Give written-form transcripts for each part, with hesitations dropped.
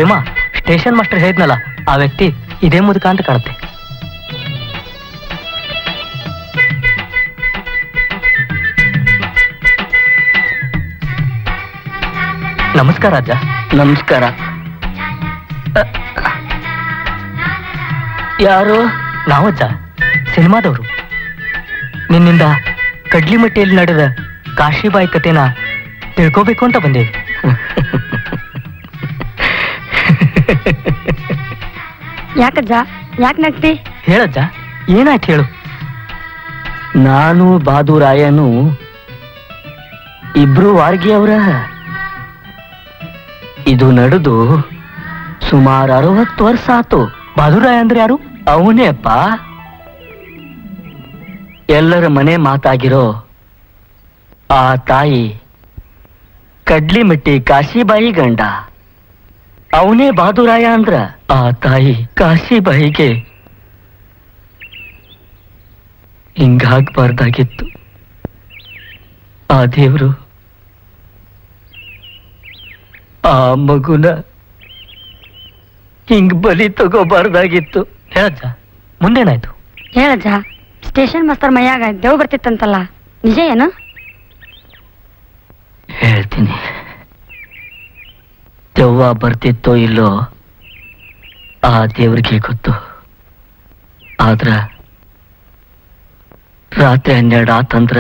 Hema, station master ಹೇಳಿದ್ನಲ್ಲ, ಆ ವ್ಯಕ್ತಿ ಇದೇ ಮುದುಕ ಅಂತ ಕಾಣುತ್ತೆ. ನಮಸ್ಕಾರ ಅಜ್ಜ. ನಮಸ್ಕಾರ. ಯಾರು? ನಾವಜ್ಜ, ಸಿನಿಮಾದವರು. ನಿನ್ನಿಂದ ಕಡ್ಲಿಮಟ್ಟಿಯಲ್ಲಿ ನಡೆದ ಕಾಶಿಬಾಯಿ ಕಥೆನ ತಿಳ್ಕೋಬೇಕು ಅಂತ ಬಂದೇವಿ. ಯಾಕಜ್ಜ, ಯಾಕೆ ನಗ್ತಿ? ಹೇಳಜ್ಜ, ಏನಾಯ್ತು ಹೇಳು. ನಾನು ಬಾದುರಾಯನು ಇಬ್ರು ವಾರ್ಗಿಯವರ. ಇದು ನಡೆದು ಸುಮಾರು 60 ವರ್ಷ ಆತು. ಬಾದುರಾಯ ಅಂದ್ರೆ ಯಾರು? ಅವನೇ ಅಪ್ಪ. ಎಲ್ಲರ ಮನೆ ಮಾತಾಗಿರೋ ಆ ತಾಯಿ ಕಡ್ಲಿಮಟ್ಟಿ ಕಾಶಿಬಾಯಿ ಗಂಡ. ಅವನೇ ಬಾದುರಾಯ ಅಂದ್ರ ಆ ತಾಯಿ ಕಾಶಿಬಾಯಿಗೆ ಹಿಂಗಾಗ್ಬಾರ್ದಾಗಿತ್ತು. ಆ ದೇವ್ರು ಆ ಮಗುನ ಹಿಂಗ್ ಬಲಿ ತಗೋಬಾರ್ದಾಗಿತ್ತು. ಹೇಳಜ್ಜ, ಮುಂದೇನಾಯ್ತು? ಹೇಳಜ್ಜ, ಸ್ಟೇಷನ್ ಮಾಸ್ತರ್ ಮೈಯಾಗ ದೇವ್ ಬರ್ತಿತ್ತಂತಲ್ಲ, ನಿಜ ಏನು? ಹೇಳ್ತೀನಿ. ದೆವ್ವ ಬರ್ತಿತ್ತೋ ಇಲ್ಲೋ ಆ ದೇವ್ರಿಗೆ ಗೊತ್ತು. ಆದ್ರ ರಾತ್ರಿ 12 ಆತಂದ್ರ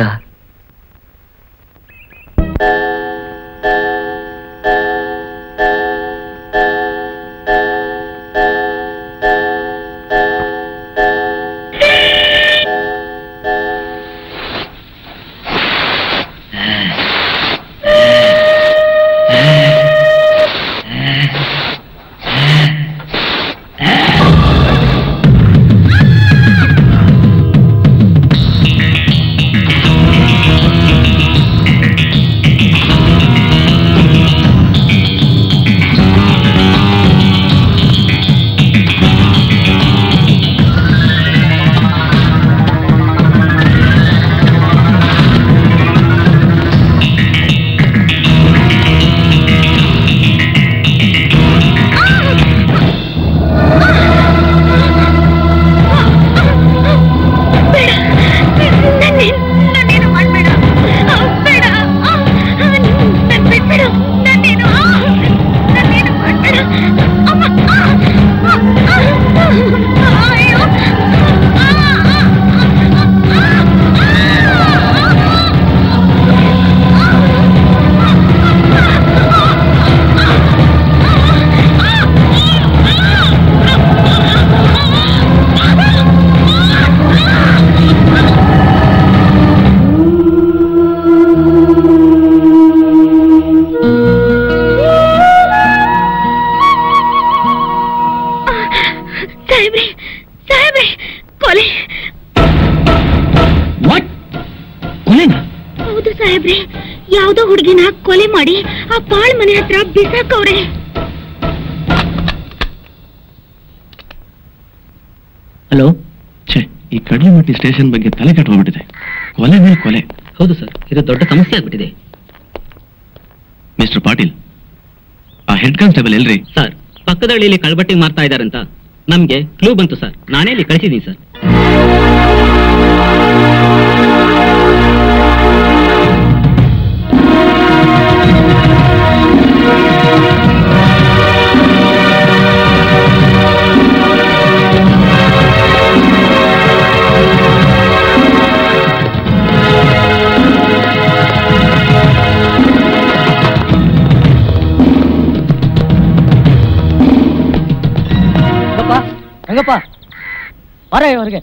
ಯಾವ್ದೋ ಹುಡುಗಿನ ಕೊಲೆ ಮಾಡಿ ಆ ಪಾಳ್ ಮನೆ ಹತ್ರ ಬಿಸಾಕವ್ರೆ. ಹಲೋ. ಛೇ, ಈ ಕಡ್ಲಿಮಟ್ಟಿ ಸ್ಟೇಷನ್ ಬಗ್ಗೆ ತಲೆ ಕೆಟ್ಟೋಗ್ಬಿಟ್ಟಿದೆ. ಕೊಲೆ ಮೇಲೆ ಕೊಲೆ. ಹೌದು ಸರ್, ಇದು ದೊಡ್ಡ ಸಮಸ್ಯೆ ಆಗ್ಬಿಟ್ಟಿದೆ. ಮಿಸ್ಟರ್ ಪಾಟೀಲ್, ಆ ಹೆಡ್ ಕಾನ್ಸ್ಟೇಬಲ್ ಎಲ್ರಿ? ಸರ್, ಪಕ್ಕದ ಹಳ್ಳಿಯಲ್ಲಿ ಕಳ್ಬಟ್ಟಿ ಮಾರ್ತಾ ಇದಾರಂತ ನಮ್ಗೆ ಕ್ಲೂ ಬಂತು ಸರ್. ನಾನೇ ಇಲ್ಲಿ ಕಳಿಸಿದ್ದೀನಿ ಸರ್. ರಂಗಪ್ಪ, ಬರ ಇವ್ರಿಗೆ.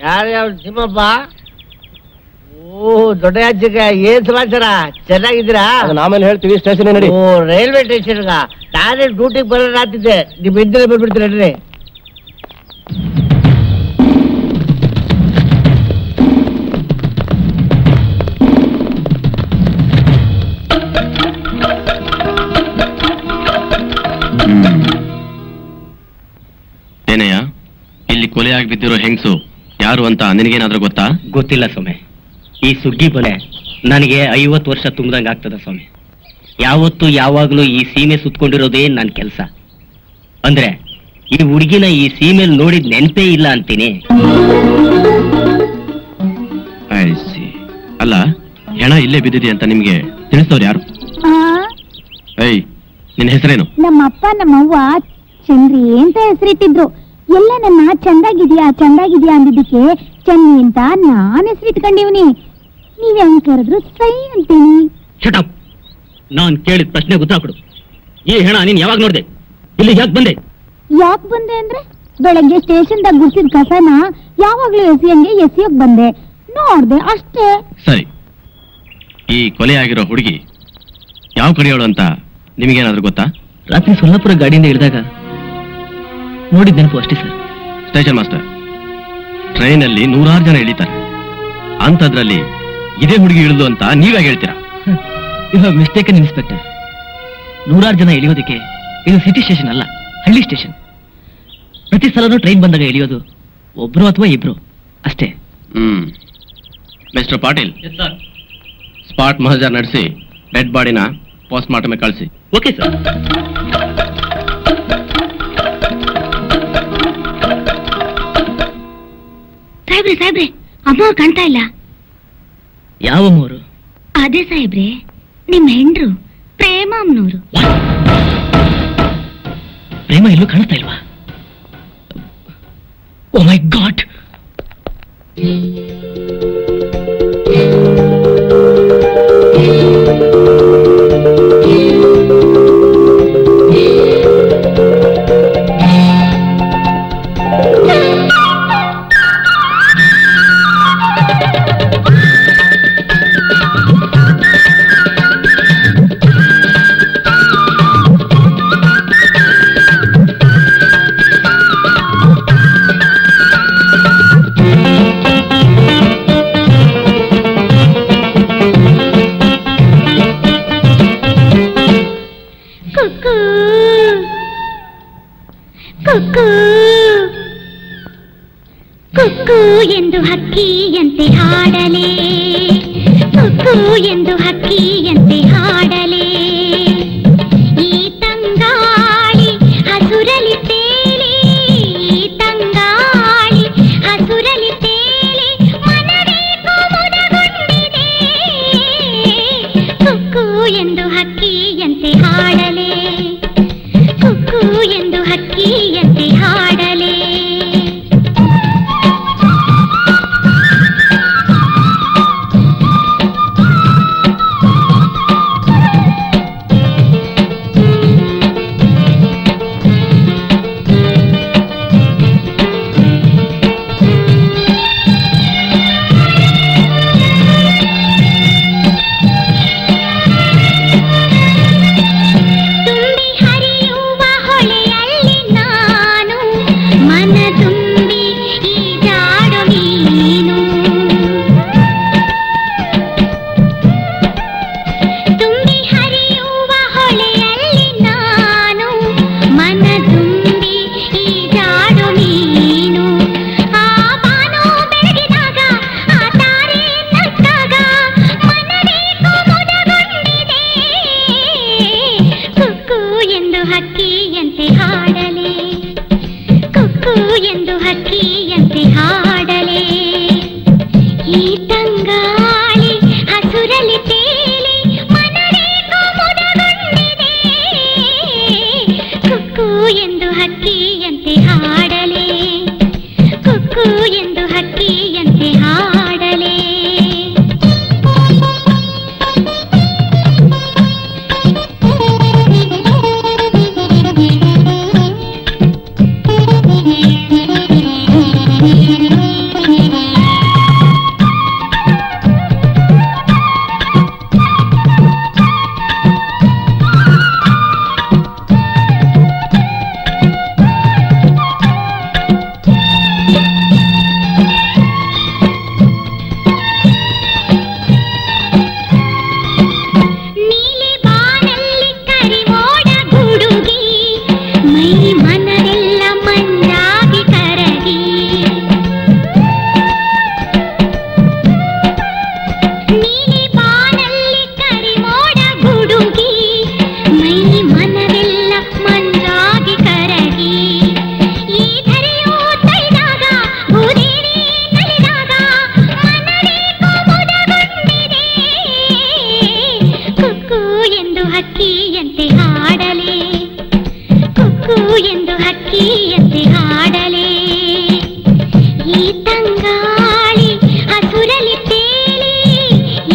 ಯಾರ್ಯಾವ ತಿಮ್ಮಪ್ಪ? ಓ, ದೊಡ್ಡ ಅಜ್ಜಿಗ ಏನ್ ಸಮಾಚಾರ? ಚೆನ್ನಾಗಿದ್ದೀರಾ? ನಾವೇನು ಹೇಳ್ತೀವಿ, ಸ್ಟೇಷನ್ ನಡಿ. ಓ, ರೈಲ್ವೆ ಸ್ಟೇಷನ್ಗ ನಾನೇ ಡ್ಯೂಟಿಗೆ ಬರೋಣಾತಿದ್ದೆ. ನಿಮ್ ಇದ್ರೆ ಬಂದ್ಬಿಡ್ತೀರ ನಡ್ರಿ. ಏನಯ್ಯ, ಇಲ್ಲಿ ಕೊಲೆ ಆಗಿ ಬಿದ್ದಿರೋ ಹೆಂಗ್ಸು ಯಾರು ಅಂತ ನಿನಗೇನಾದ್ರೂ ಗೊತ್ತಾ? ಗೊತ್ತಿಲ್ಲ ಸ್ವಾಮಿ. ಈ ಸುಗ್ಗಿ ಕೊಲೆ ನನಗೆ 50 ವರ್ಷ ತುಂಬ್ದಂಗೆ ಆಗ್ತದ ಸ್ವಾಮಿ. ಯಾವತ್ತು ಯಾವಾಗ್ಲೂ ಈ ಸೀಮೆ ಸುತ್ಕೊಂಡಿರೋದೇ ನನ್ನ ಕೆಲಸ. ಅಂದ್ರೆ ಈ ಹುಡುಗಿನ ಈ ಸೀಮೆಲ್ ನೋಡಿದ್ ನೆನಪೇ ಇಲ್ಲ ಅಂತೀನಿ. ಅಲ್ಲ, ಹೆಣ ಇಲ್ಲೇ ಬಿದ್ದಿದೆ ಅಂತ ನಿಮ್ಗೆ ತಿಳಿಸೋರು ಯಾರು? ಏಯ್, ನಿನ್ನ ಹೆಸರೇನು? ನಮ್ಮಪ್ಪ ನಮ್ಮವ್ವ ಚಂದ್ರಿ ಅಂತ ಹೆಸರಿಟ್ಟಿದ್ರು. ಎಲ್ಲ ನನ್ನ ಚಂದಾಗಿದ್ಯಾ ಅಂದಿದ್ದಕ್ಕೆ ಚನ್ನಿ ಅಂತ ನಾನ್ ಹೆಸರಿಟ್ಕೊಂಡಿವ್ನಿ. ನೀವ್ ಹೆಂಗ್ ಕರೆದ್ರು ಸೈ ಅಂತೀನಿ. ಶಟಪ್! ನಾನ್ ಕೇಳಿದ ಪ್ರಶ್ನೆ ಉತ್ತರ ಕೊಡು. ಈ ಹೆಣ ನೀನ್ ಯಾವಾಗ ನೋಡ್ದೆ? ಇಲ್ಲಿ ಯಾಕೆ ಬಂದೆ? ಯಾಕೆ ಬಂದೆ ಅಂದ್ರೆ ಬೆಳಗ್ಗೆ ಸ್ಟೇಷನ್ದಾಗ ಗುಡ್ಸಿದ ಕಸನ ಯಾವಾಗ್ಲೂ ಎಸಿಯೋಕ್ ಬಂದೆ, ನೋಡ್ದೆ ಅಷ್ಟೇ. ಸರಿ, ಈ ಕೊಲೆ ಆಗಿರೋ ಹುಡುಗಿ ಯಾವ ಕಡೆಯವಳು ಅಂತ ನಿಮಗೇನಾದ್ರೂ ಗೊತ್ತಾ? ರಾತ್ರಿ ಸೊಲ್ಲಾಪುರ ಗಾಡಿಯಿಂದ ಇಳಿದಾಗ ನೋಡಿದ ನೆನಪು ಅಷ್ಟೇ ಸರ್. ಸ್ಟೇಷನ್ ಮಾಸ್ಟರ್, ಟ್ರೈನಲ್ಲಿ 100 ಜನ ಇಳಿತಾರೆ, ಅಂತದ್ರಲ್ಲಿ ಇದೇ ಹುಡುಗಿ ಇಳಿದು ಅಂತ ನೀವೇ ಹೇಳ್ತೀರಾ? You have mistaken inspector. 100 ಜನ ಇಳಿಯೋದಕ್ಕೆ ಇದು ಸಿಟಿ ಸ್ಟೇಷನ್ ಅಲ್ಲ, ಹಳ್ಳಿ ಸ್ಟೇಷನ್. ಪ್ರತಿ ಸಲನೂ ಟ್ರೈನ್ ಬಂದಾಗ ಇಳಿಯೋದು ಒಬ್ರು ಅಥವಾ ಇಬ್ರು ಅಷ್ಟೇ. ಮಿಸ್ಟರ್ ಪಾಟೀಲ್, ಸ್ಪಾಟ್ ಮಹಜರ್ ನಡೆಸಿ ಡೆಡ್ ಬಾಡಿನ ಪೋಸ್ಟ್ ಮಾರ್ಟಮ್ ಕಳಿಸಿ. Okay sir. ಸಾಹೇಬ್ರೆ, ಅಮ್ಮ ಕಾಣ್ತಾ ಇಲ್ಲ. ಯಾವ ಮೂರು? ಅದೇ ಸಾಹೇಬ್ರೆ, ನಿಮ್ ಹೆಂಡ್ರು ಪ್ರೇಮ ಅಮ್ಮನವರು. ಪ್ರೇಮ ಎಲ್ಲೂ ಕಾಣಿಸ್ತಾ ಇಲ್ವಾ? ಓ ಮೈ ಗಾಡ್! ಕುಕ್ಕು ಎಂದು ಹಕ್ಕಿಯಂತೆ ಹಾಡಲೇ, ಕುಕ್ಕು ಎಂದು ಹಕ್ಕಿಯಂತೆ ಹಾಡಲೇ. ಈ ತಂಗಾಳಿ ಹಸುರಲಿ ತೇಲಿ, ಈ ತಂಗಾಳಿ ಹಸುರಲಿ ತೇಲಿ, ಮನವೇಕೋ ಮುದಗೊಂಡಿದೆ. ಕುಕ್ಕು ಎಂದು ಹಕ್ಕಿಯಂತೆ ಹಾಡಲೇ, ಕುಕ್ಕು ಎಂದು ಹಕ್ಕಿಯಂತೆ ಹಾಡಲೇ. ತಂಗಾಳಿ ಹಸುರಲಿ ತೇಲಿ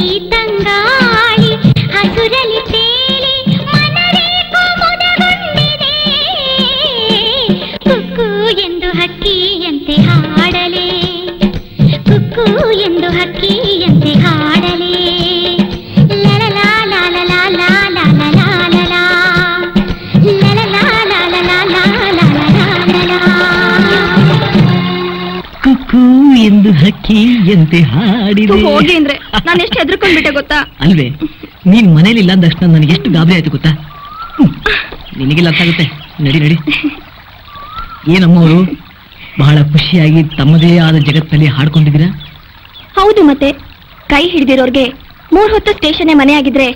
ಈ ತಂಗಾಳಿ ಹಸುರಲಿ ತೇಲಿ ಮನರೇಕೋ ಮುದಗೊಂಡಿದೆ ಕುಕ್ಕು ಎಂದು ಹಕ್ಕಿಯಂತೆ ಹಾಡಲೇ ಕುಕ್ಕು ಎಂದು ಹಕ್ಕಿಯಂತೆ ಹಾಡಲೇ ಲಲಲಾ ಲಾಲಲಾ ಲಾಲಲಾ ಲಾಲಲಾ ಲಲಲಾ ಲಾಲಲಾ ಲಾಲಲಾ ಕುಕ್ಕು ಎಂದು ಹಕ್ಕಿಯಂತೆ ಹಾಡಿದೆ. ಹೋಗಿ ಅಂದ್ರೆ ನಾನು ಎಷ್ಟು ಹೆದರ್ಕೊಂಡ್ಬಿಟ್ಟೆ ಗೊತ್ತಾ? ಅಲ್ವೇ, ನೀನ್ ಮನೇಲಿ ಇಲ್ಲ ಅಂದಷ್ಟು ನನಗೆ ಎಷ್ಟು ಗಾಬರಿ ಆಯ್ತು ಗೊತ್ತಾ? ನಿನಗಿಲ್ಲ ಅಂತಾಗುತ್ತೆ. ನಡಿ ನಡಿ. ಏನಮ್ಮವರು ಬಹಳ ಖುಷಿಯಾಗಿ ತಮ್ಮದೇ ಆದ ಜಗತ್ತಲ್ಲಿ ಹಾಡ್ಕೊಂಡಿದ್ದೀರಾ? ಹೌದು, ಮತ್ತೆ ಕೈ ಹಿಡಿದಿರೋರ್ಗೆ 3 ಹೊತ್ತು ಸ್ಟೇಷನ್ನೇ ಮನೆ ಆಗಿದ್ರೆ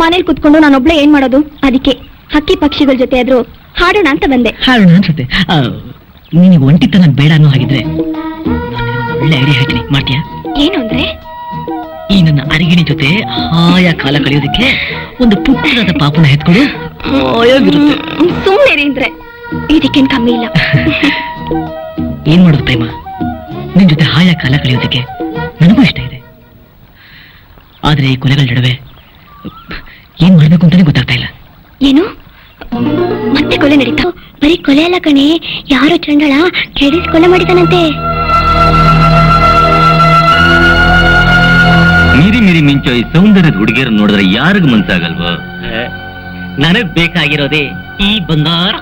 ಮನೇಲಿ ಕುತ್ಕೊಂಡು ನಾನೊಬ್ಳೆ ಏನ್ ಮಾಡೋದು? ಅದಕ್ಕೆ ಹಕ್ಕಿ ಪಕ್ಷಿಗಳ ಜೊತೆ ಆದ್ರೂ ಹಾಡೋಣ ಅಂತ ಬಂದೆ. ಹಾಡೋಣ ಅನ್ಸುತ್ತೆ. ನಿನಗೆ ಒಂಟಿತನ ಬೇಡ ಅನ್ನೋ ಹಾಗಿದ್ರೆ ಒಳ್ಳೆ ಐಡಿಯಾ ಹೇಳ್ತೀನಿ, ಮಾಡ್ತೀಯಾ? ಏನು ಅಂದ್ರೆ? ಈ ನನ್ನ ಅರಿಗಿಣಿ ಜೊತೆ ಹಾಯ ಕಾಲ ಕಳೆಯೋದಕ್ಕೆ ಒಂದು ಪುಟ್ಟದಾದ ಪಾಪನ ಎತ್ಕೊಂಡು ಹಾಯಾಗಿರುತ್ತೆ. ಸುಮ್ಮನೆ ಅಂದ್ರೆ ಇದಕ್ಕೇನ್ ಕಮ್ಮಿ ಇಲ್ಲ. ಏನ್ ಮಾಡೋದು ಪ್ರೇಮ, ನಿನ್ ಜೊತೆ ಹಾಯ ಕಾಲ ಕಳೆಯೋದಕ್ಕೆ ನನಗೂ ಇಷ್ಟ ಇದೆ. ಆದ್ರೆ ಈ ಕೊಲೆಗಳ ನಡುವೆ ಏನ್ ಮಾಡ್ಬೇಕು ಅಂತಾನೆ ಗೊತ್ತಾಗ್ತಾ ಇಲ್ಲ. ಏನು ಮತ್ತೆ ಕೊಲೆ ನಡೀತಾ? ಬರೀ ಕೊಲೆ ಅಲ್ಲ ಕಣೆ, ಯಾರೋ ಚಂಡಳ ಕೆಡಿಸ್ ಕೊಲೆ ಮಾಡಿದಾನಂತೆ. ಮೀರಿ ಮೀರಿ ಮಿಂಚೋ ಈ ಸೌಂದರ್ಯದ ಹುಡುಗಿಯರು ನೋಡಿದ್ರೆ ಯಾರಿಗೂ ಮನ್ಸಾಗಲ್ವೋ? ನನಗ್ ಬೇಕಾಗಿರೋದೇ ಈ ಬಂಗಾರ.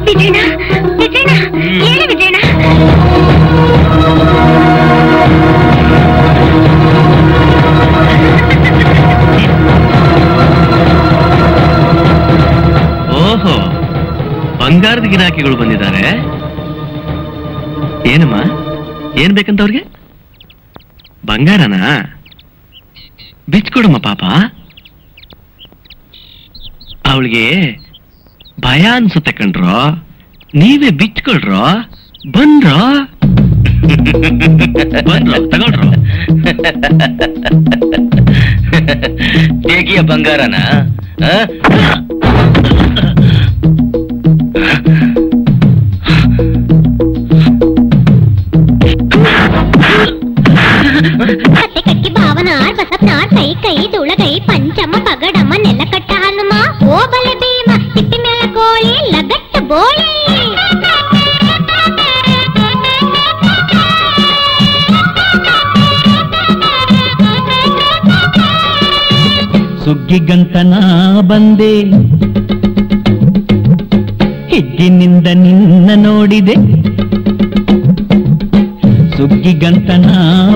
ವಿಜಯನ ವಿಜಯನ ಹೇಳಿ ವಿಜಯನ. ಓಹೋ, ಬಂಗಾರದ ಗಿರಾಕಿಗಳು ಬಂದಿದ್ದಾರೆ. ಏನಮ್ಮ, ಏನ್ ಬೇಕಂತ ಅವ್ರಿಗೆ? ಬಂಗಾರನಾ? ಬಿಚ್ಕೊಡಮ್ಮ ಪಾಪ. ಅವಳಿಗೆ ಭಯ ಅನ್ಸುತ್ತೆ ಕಣ್ರೋ, ನೀವೇ ಬಿಚ್ಕೊಳ್ರೋ. ಬಂದ್ರೋ ಬಂದ್ರೋ, ತಗೊಳ್ರೋ. ಹೇಗಿಯ ಬಂಗಾರನ? ಕತ್ತೆ ಕಟ್ಟಿ ಭಾವನಾರ್ ಬಸಪ್ನಾರ್ ಕೈ ಕೈ ದುಳಗೈ ಪಂಚಮ್ಮ ಪಗಡಮ್ಮ ನೆಲಕಟ್ಟ ಹನುಮ ಓ ಬಲೆ ಭೀಮ ತಿಪ್ಪಿ ಮೇಳ ಕೋಳಿ ಲಗಟ್ಟ ಬೋಳಿ. ಸುಗ್ಗಿಗಂತನ ಬಂದೆ, ಹಿಗ್ಗಿನಿಂದ ನಿನ್ನ ನೋಡಿದೆ. ಸುಗ್ಗಿಗಂತನ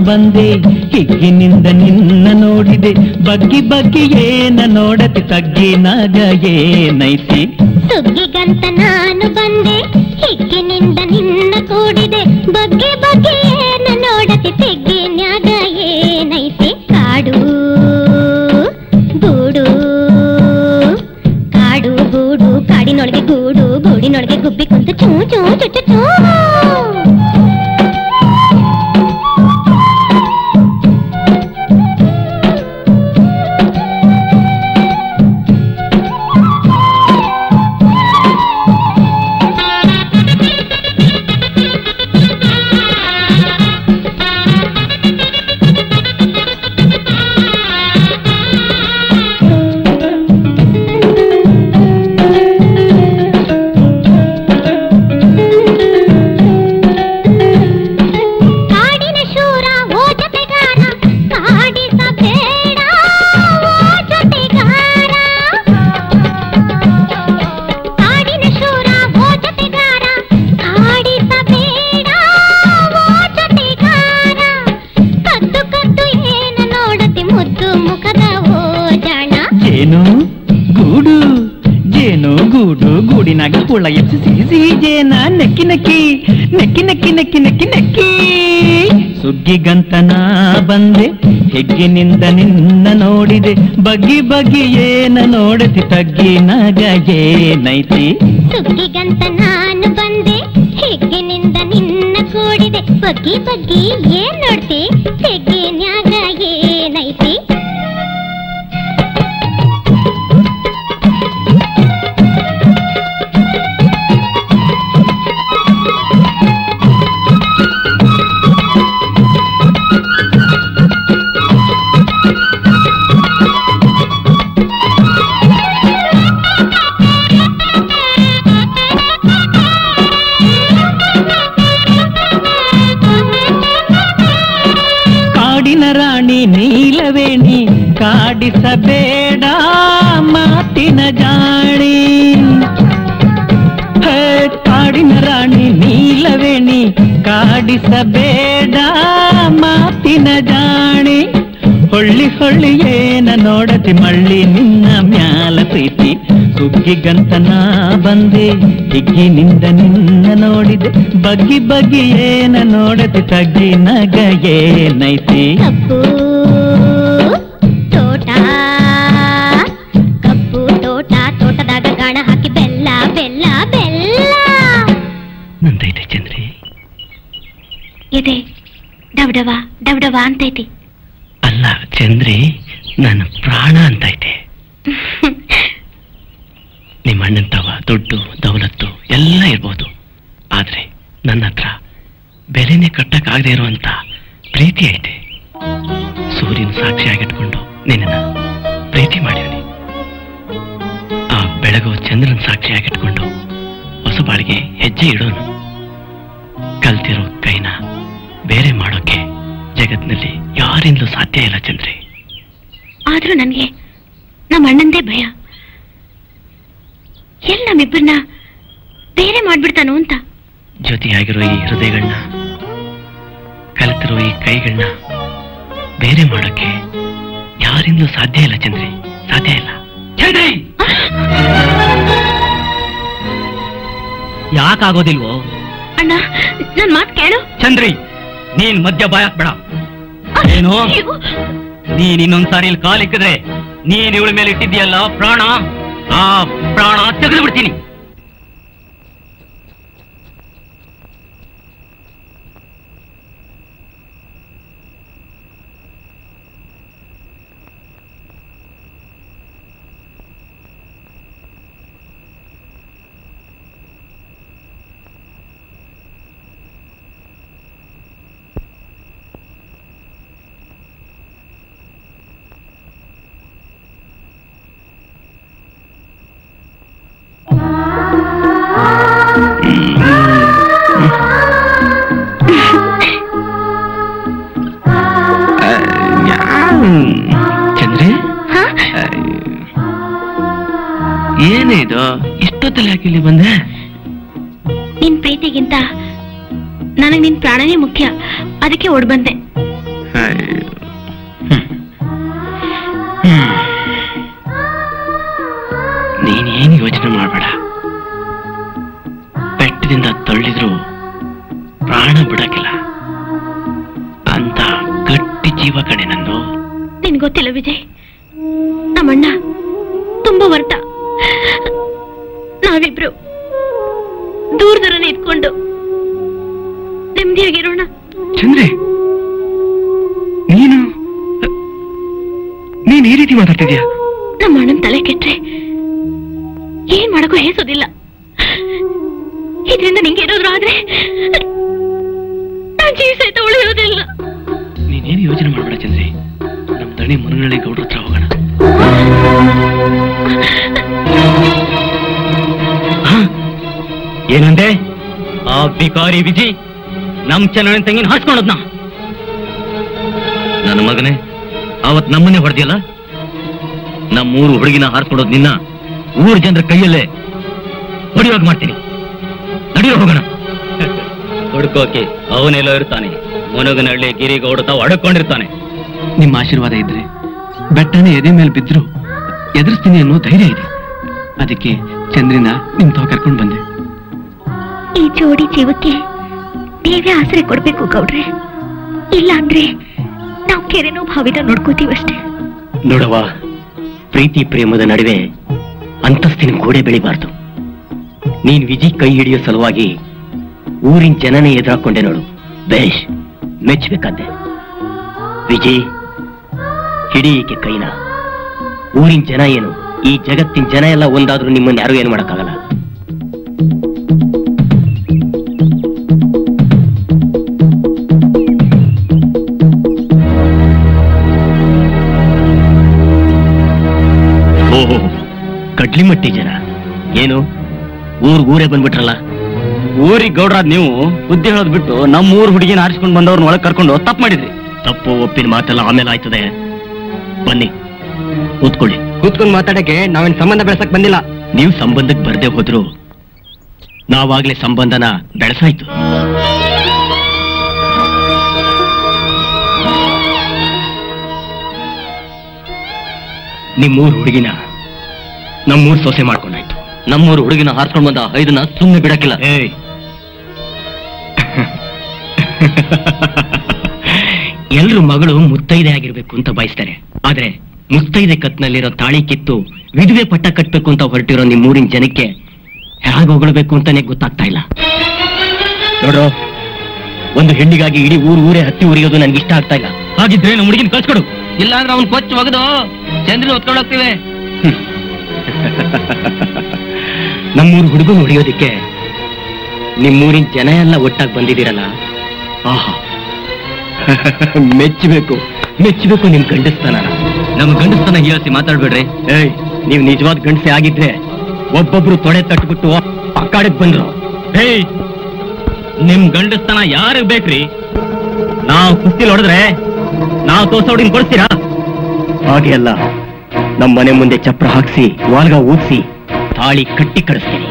ಬಂದೆ, ಹಿಗ್ಗಿನಿಂದ ನಿನ್ನ ನೋಡಿದೆ. ಬಗ್ಗಿ ಬಗ್ಗಿ ಏನ ನೋಡತಿ, ತಗ್ಗಿನಾಗ ಏನೈತಿ? ಸುಗ್ಗಿಗಂತ ನಾನು ಬಂದೆ, ಹಿಗ್ಗಿನಿಂದ ನಿನ್ನ ಕೂಡಿದೆ. ಬಗ್ಗಿ ಬಗ್ಗಿ ಏನ ನೋಡತಿ, ತೆಗ್ಗಿನ್ಯಾಗ ಏನೈತಿ? ಕಾಡು ಗೂಡು ಕಾಡು ಗೂಡು, ಕಾಡಿನೊಳಗೆ ಗೂಡು, ಗೂಡಿನೊಳಗೆ ಗುಬ್ಬಿ ಕುಂತು ಚೂ ಚೂ ಚು ಚು ಚೂ. ಗೂಡಿನಾಗ ಹುಳ ಎಪ್ಸಿ ಸಿಹಿ ಜೇನ ನೆಕ್ಕಿ ನೆಕ್ಕಿ ನೆಕ್ಕಿ ನೆಕ್ಕಿ ನೆಕ್ಕಿ ನೆಕ್ಕಿ ನೆಕ್ಕಿ. ಸುಗ್ಗಿಗಂತನ ಬಂದೆ, ಹೆಗ್ಗಿನಿಂದ ನಿನ್ನ ನೋಡಿದೆ ಬಗ್ಗಿ ಬಗ್ಗಿ ಏನ ನೋಡತಿ ತಗ್ಗಿನಾಗ ಏನೈತಿ ಸುಗ್ಗಿಗಂತ ನಾನು ಬಂದೆ ಹೆಗ್ಗಿನಿಂದ ನಿನ್ನ ಕೂಡಿದೆ ಬಗ್ಗಿ ಬಗ್ಗಿ ಏನ್ ನೋಡ್ತಿ ಹೆಗ್ಗಿನ್ಯಾಗ ಏನೈತಿ ರಾಣಿ ನೀಲವೇಣಿ ಕಾಡಿಸಬೇಡ ಮಾತಿನ ಜಾಣಿ ಕಾಡಿನ ರಾಣಿ ನೀಲವೇಣಿ ಕಾಡಿಸಬೇಡ ಮಾತಿನ ಜಾಣಿ ಹೊಳ್ಳಿ ಹೊಳ್ಳಿ ಏನ ನೋಡತಿ ಮಳ್ಳಿ ನಿನ್ನ ಮ್ಯಾಲ ಪ್ರೀತಿ ಸುಗ್ಗಿಗಂತ ನಾ ಬಂದೆ ಹಿಗ್ಗಿನಿಂದ ನಿನ್ನ ನೋಡಿದೆ ಬಗ್ಗಿ ಬಗ್ಗಿ ಏನ ನೋಡತಿ ತಗ್ಗಿನಾಗ ಏನೈತಿ ಕಪ್ಪು ತೋಟ ಕಪ್ಪು ತೋಟ ತೋಟದಾಗ ಗಾಣ ಹಾಕಿ ಬೆಲ್ಲ ಬೆಲ್ಲ ಬೆಲ್ಲ ನಂದೈತೆ ಚಂದ್ರಿ ಇದೆ ಡಬ್ಡವ ಡಬ್ಡವ ಅಂತೈತಿ ಅಲ್ಲ ಚಂದ್ರಿ ನನ್ನ ಪ್ರಾಣ ಅಂತೈತೆ ನಿಮ್ಮ ಅಣ್ಣಂತವ ದುಡ್ಡು ದೌಲತ್ತು ಎಲ್ಲ ಇರ್ಬೋದು ಆದ್ರೆ ನನ್ನ ಹತ್ರ ಬೆಲೆನೆ ಕಟ್ಟಕ್ಕಾಗದೇ ಇರುವಂತ ಪ್ರೀತಿ ಐತೆ ಸೂರ್ಯನ ಸಾಕ್ಷಿಯಾಗಿಟ್ಕೊಂಡು ನಿನ್ನ ಪ್ರೀತಿ ಮಾಡಿವನಿ ಆ ಬೆಳಗು ಚಂದ್ರನ ಸಾಕ್ಷಿಯಾಗಿಟ್ಕೊಂಡು ಹೊಸ ಬಾಳಿಗೆ ಹೆಜ್ಜೆ ಇಡೋನು ಕಲ್ತಿರೋ ಕೈನ ಬೇರೆ ಮಾಡೋಕೆ ಜಗತ್ನಲ್ಲಿ ಯಾರಿಂದಲೂ ಸಾಧ್ಯ ಇಲ್ಲ ಚಂದ್ರಿ ಆದ್ರೂ ನನ್ಗೆ ನಮ್ಮ ಅಣ್ಣಂದೇ ಭಯ ಎಲ್ಲ ನಮ್ಮಿಬ್ಬರನ್ನ ಬೇರೆ ಮಾಡ್ಬಿಡ್ತಾನೋ ಅಂತ ಜೊತೆಯಾಗಿರೋ ಈ ಹೃದಯಗಳನ್ನ ಕಲಿತಿರೋ ಈ ಕೈಗಳನ್ನ ಬೇರೆ ಮಾಡೋಕೆ ಯಾರಿಂದಲೂ ಸಾಧ್ಯ ಇಲ್ಲ ಚಂದ್ರಿ ಸಾಧ್ಯ ಇಲ್ಲ ಚಂದ್ರಿ ಯಾಕಾಗೋದಿಲ್ವೋ ಅಣ್ಣ ನನ್ ಮಾತು ಕೇಳು ಚಂದ್ರಿ ನೀನ್ ಮಧ್ಯ ಬಾಯಕ್ ಬೇಡ ಏನು ನೀನ್ ಇನ್ನೊಂದ್ಸಾರಿ ಇಲ್ಲಿ ಕಾಲಿಕ್ಕಿದ್ರೆ ನೀನ್ ಇವಳ ಮೇಲೆ ಇಟ್ಟಿದ್ಯಲ್ಲ ಪ್ರಾಣ ಆ ಪ್ರಾಣ ತೆಗೆದು ಬಿಡ್ತೀನಿ ಚಂದ್ರಿ ಏನಿದು ಇಷ್ಟೊತ್ತಲ್ಲಿ ಯಾಕೆ ಇಲ್ಲಿ ಬಂದೆ ನಿನ್ ಪ್ರೀತಿಗಿಂತ ನನಗ್ ನಿನ್ ಪ್ರಾಣನೇ ಮುಖ್ಯ ಅದಕ್ಕೆ ಓಡ್ ಬಂದೆ ನೀನೇನು ಯೋಚನೆ ಮಾಡಬೇಡ ಬೆಟ್ಟದಿಂದ ತಳ್ಳಿದ್ರು ಪ್ರಾಣ ಬಿಡಕ್ಕಿಲ್ಲ ಅಂತ ಗಟ್ಟಿ ಜೀವ ಕಣೆ ನಂದು ನಿನ್ ಗೊತ್ತಿಲ್ಲ ವಿಜಯ್ ನಮ್ಮಣ್ಣ ತುಂಬಾ ವರ್ತ ನಾವಿಬ್ರು ದೂರ ದೂರನೇ ಇದ್ಕೊಂಡು ನೆಮ್ಮದಿಯಾಗಿರೋಣ ಚಂದ್ರಿ ನೀನು ಈ ರೀತಿ ಮಾತಾಡ್ತಿದ್ಯಾ ನಮ್ಮ ಅಣ್ಣನ ತಲೆ ಕೆಟ್ರೆ ಏನ್ ಮಾಡಕ್ಕೂ ಹೇಸೋದಿಲ್ಲ ಇದರಿಂದ ನಿಂಗೆ ಏನಾದ್ರು ಆದ್ರೆ ನಾನ್ ಜೀವ ಸಹಿತ ಉಳಿಯೋದಿಲ್ಲ ನೀನೇನು ಯೋಚನೆ ಮಾಡಬೇಡ ಚಂದ್ರಿ ನಮ್ ದಣಿ ಮುನಗಳ್ಳಿ ಗೌಡ್ರ ಹತ್ರ ಹೋಗೋಣ ಏನಂದೆ ಆ ಬಿಕಾರಿ ವಿಜಿ ನಮ್ ಚನ್ನಣ್ಣನ ತಂಗಿನ ಹಾಸ್ಕೊಂಡದ್ನ ನನ್ನ ಮಗನೇ ಅವತ್ ನಮ್ಮನ್ನೇ ಹೊಡೆದಿಯಲ್ಲ ನಮ್ಮೂರು ಹುಡುಗಿನ ಹಾರಿಸ್ಕೊಡೋದು ನಿನ್ನ ಊರು ಜನರ ಕೈಯಲ್ಲೇ ಹೊಡಿಯೋಗ ಮಾಡ್ತೀನಿ ನಡಿಯೋ ಹೋಗೋಣ ಹುಡ್ಕೋಕೆ ಅವನೆಲ್ಲೋ ಇರ್ತಾನೆ ಮುನಗನಹಳ್ಳಿ ಗಿರಿಗೌಡ ತಾವು ಅಡಕೊಂಡಿರ್ತಾನೆ ನಿಮ್ಮ ಆಶೀರ್ವಾದ ಇದ್ರೆ ಬೆಟ್ಟನೇ ಎದೆ ಮೇಲೆ ಬಿದ್ರು ಎದುರಿಸ್ತೀನಿ ಅನ್ನೋ ಧೈರ್ಯ ಇದೆ ಅದಕ್ಕೆ ಚಂದ್ರಿನ ನಿಮ್ ತಾವು ಕರ್ಕೊಂಡು ಬಂದೆ ಈ ಜೋಡಿ ಜೀವಕ್ಕೆ ನೀವೇ ಆಸರೆ ಕೊಡ್ಬೇಕು ಗೌಡ್ರೆ ಇಲ್ಲ ಅಂದ್ರೆ ನಾವು ಕೆರೆನೋ ಭಾವಿನ ನೋಡ್ಕೋತೀವಷ್ಟೇ. ನೋಡವ, ಪ್ರೀತಿ ಪ್ರೇಮದ ನಡುವೆ ಅಂತಸ್ತಿನ ಗೋಡೆ ಬೆಳಿಬಾರ್ದು. ನೀನ್ ವಿಜಿ ಕೈ ಹಿಡಿಯೋ ಸಲುವಾಗಿ ಊರಿನ ಜನನೇ ಎದುರಾಕೊಂಡೆ ನೋಡು. ಬೇಷ್, ಮೆಚ್ಚಬೇಕಾದ್ದೆ. ವಿಜಿ, ಹಿಡಿ ಈಕೆ ಕೈನ. ಊರಿನ ಜನ ಏನು, ಈ ಜಗತ್ತಿನ ಜನ ಎಲ್ಲ ಒಂದಾದ್ರೂ ನಿಮ್ಮನ್ನ ಯಾರು ಏನು ಮಾಡಕ್ಕಾಗಲ್ಲ. ಓಹೋ, ಕಡ್ಲಿಮಟ್ಟಿ ಜನ ಏನು ಊರೇ ಬಂದ್ಬಿಟ್ರಲ್ಲ. ಊರಿಗೆ ಗೌಡ್ರಾದ್ ನೀವು ಬುದ್ಧಿ ಹೇಳೋದ್ ಬಿಟ್ಟು ನಮ್ಮೂರ್ ಹುಡುಗಿನ ಆರಿಸ್ಕೊಂಡು ಬಂದವ್ರನ್ನ ಒಳಗೆ ಕರ್ಕೊಂಡು ತಪ್ಪು ಮಾಡಿದ್ರಿ. ತಪ್ಪು ಒಪ್ಪಿನ ಮಾತೆಲ್ಲ ಆಮೇಲೆ ಆಯ್ತದೆ. ಬನ್ನಿ ಕೂತ್ಕೊಳ್ಳಿ. ಕೂತ್ಕೊಂಡು ಮಾತಾಡಕ್ಕೆ ನಾವೇನ್ ಸಂಬಂಧ ಬೆಳೆಸಕ್ ಬಂದಿಲ್ಲ. ನೀವು ಸಂಬಂಧಕ್ಕೆ ಬರ್ದೇ ಹೋದ್ರು ನಾವಾಗ್ಲೇ ಸಂಬಂಧನ ಬೆಳೆಸಾಯ್ತು. ನಿಮ್ಮೂರ್ ಹುಡುಗಿನ ನಮ್ಮೂರ್ ಸೊಸೆ ಮಾಡ್ಕೊಂಡಾಯ್ತು. ನಮ್ಮೂರು ಹುಡುಗಿನ ಹಾರ್ಸ್ಕೊಂಡ್ ಬಂದ ಐದನ್ನ ಸುಮ್ಮನೆ ಬಿಡಕ್ಕಿಲ್ಲ. ಎಲ್ರು ಮಗಳು ಮುತ್ತೈದೆ ಆಗಿರ್ಬೇಕು ಅಂತ ಬಯಸ್ತಾರೆ. ಆದ್ರೆ ಮುತ್ತೈದೆ ಕತ್ನಲ್ಲಿರೋ ತಾಳಿ ಕಿತ್ತು ವಿಧವೆ ಪಟ್ಟ ಕಟ್ಬೇಕು ಅಂತ ಹೊರಟಿರೋ ನಿಮ್ಮೂರಿನ ಜನಕ್ಕೆ ಹೇಗೆ ಹೊಗಳಬೇಕು ಅಂತಾನೆ ಗೊತ್ತಾಗ್ತಾ ಇಲ್ಲ. ನೋಡ್ರೋ, ಒಂದು ಹೆಣ್ಣಿಗಾಗಿ ಇಡೀ ಊರೇ ಹತ್ತಿ ಉರಿಯೋದು ನನ್ಗೆ ಇಷ್ಟ ಆಗ್ತಾ ಇಲ್ಲ. ಹಾಗಿದ್ರೆ ನಮ್ಮ ಹುಡುಗಿನ ಕಳ್ಸ್ಕೊಡು, ಇಲ್ಲಾಂದ್ರೆ ಅವ್ನ್ ಕೊಚ್ಚು ಒಗದು ಚಂದ್ರನ ಹೊತ್ಕೊಂಡು ಹೋಗ್ತೀವಿ. ನಮ್ಮೂರು ಹುಡುಗನ ಹೊಡೆಯೋದಿಕ್ಕೆ ನಿಮ್ಮೂರಿನ ಜನ ಎಲ್ಲ ಒಟ್ಟಾಗಿ ಬಂದಿದ್ದೀರಲ್ಲ, ಆಹಾ, ಮೆಚ್ಚಬೇಕು ನಿಮ್ ಗಂಡಸ್ತಾನ. ನಮ್ಮ ಗಂಡಸ್ತಾನ ಹೀಯಾಸಿ ಮಾತಾಡ್ಬೇಡ್ರಿ. ಏಯ್, ನೀವು ನಿಜವಾದ ಗಂಡಸೆ ಆಗಿದ್ರೆ ಒಬ್ಬೊಬ್ರು ತೊಡೆ ತಟ್ಬಿಟ್ಟು ಅಕ್ಕಾಡಕ್ ಬಂದ್ರು. ಏಯ್, ನಿಮ್ ಗಂಡಸ್ತಾನ ಯಾರಿಗ್ ಬೇಕ್ರಿ? ನಾವು ಕುಸ್ತಿಲ್ ಹೊಡೆದ್ರೆ ನಾವು ತೋರ್ಸ ಹುಡುಗಿನ ಕೊಡ್ತೀರಾ? ಹಾಗೆ ಅಲ್ಲ, ನಮ್ಮ ಮನೆ ಮುಂದೆ ಚಪ್ರ ಹಾಕ್ಸಿ ವಾಲ್ಗ ಊದ್ಸಿ ತಾಳಿ ಕಟ್ಟಿ ಕಳಿಸ್ತೀನಿ.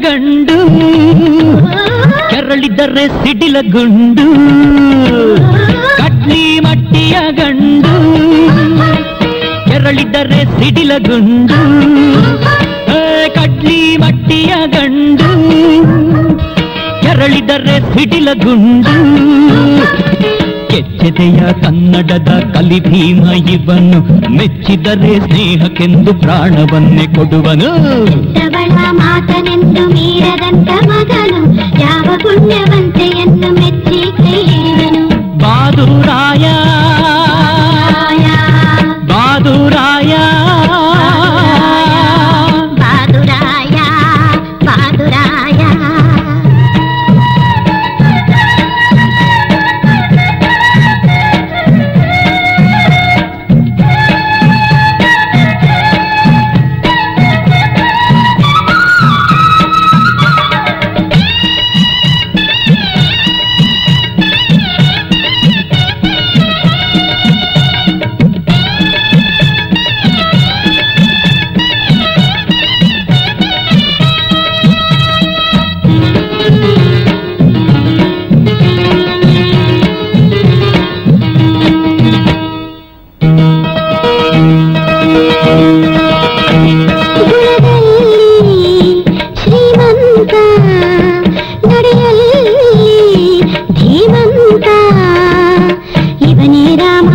ಗಂಡು ಕೆರಳಿದರೆ ಸಿಡಿಲ ಗುಂಡು, ಕಡ್ಲಿ ಮಟ್ಟಿಯ ಗಂಡು ಕೆರಳಿದರೆ ಸಿಡಿಲ ಗುಂಡು, ಕಡ್ಲಿ ಮಟ್ಟಿಯ ಗಂಡು ಕೆರಳಿದರೆ ಸಿಡಿಲ ಗುಂಡು. ಕೆಚ್ಚೆದೆಯ ಕನ್ನಡದ ಕಲಿಭೀಮ ಇವನು, ಮೆಚ್ಚಿದರೆ ಸ್ನೇಹಕ್ಕೆಂದು ಪ್ರಾಣವನ್ನೇ ಕೊಡುವನು. ಮಾತನೆಂದು ಮೀರದಂತ ಮಗನು, ಯಾವ ಪುಣ್ಯವಂತೆಯನ್ನು ಮೆಚ್ಚಿ ಕೈ ಹಿಡಿದನು. ಬಾದುರಾಯ ಬಾದುರಾಯ ಬಾದುರಾಯ ಬಾದುರಾಯ. ಶ್ರೀಮಂತ ನಡೆಯಲ್ಲಿ ಧೀಮಂತ ಇವನೇ ರಾಮ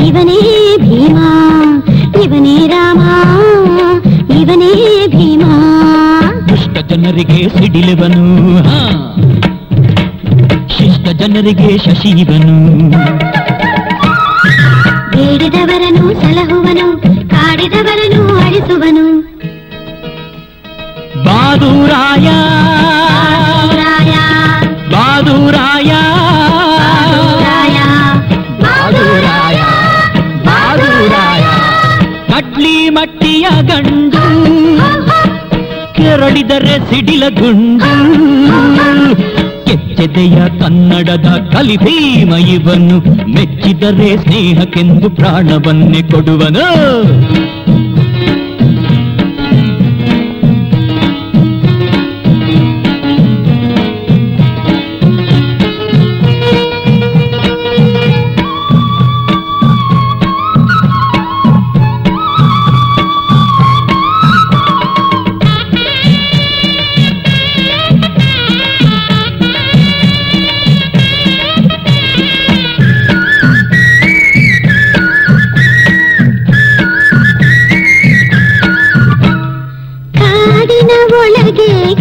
ಇವನೇ ಭೀಮ ಇವನೇ ರಾಮ ಇವನೇ ಭೀಮ ದುಷ್ಟ ಜನರಿಗೆ ಸಿಡಿಲುವನು ಶಿಷ್ಟ ಜನರಿಗೆ ಶಶಿವನು ಬೇಡಿದವರನು ಸಲಹುವನು ಕಾಡಿದವರನು ಅಳಿಸುವನು ಬಾದೂರಾಯ ಬಾದೂರಾಯ ಬಾದೂರಾಯ ಬಾದೂರಾಯ ಕಡ್ಲಿ ಮಟ್ಟಿಯ ಗಂಡು ಕೆರಳಿದರೆ ಸಿಡಿಲ ಗುಂಡು ಕೆಚ್ಚೆದೆಯ ಕನ್ನಡದ ಕಲಿಭೀಮ ಇವನು ಮೆಚ್ಚಿದರೆ ಸ್ನೇಹಕ್ಕೆಂದು ಪ್ರಾಣವನ್ನೇ ಕೊಡುವನು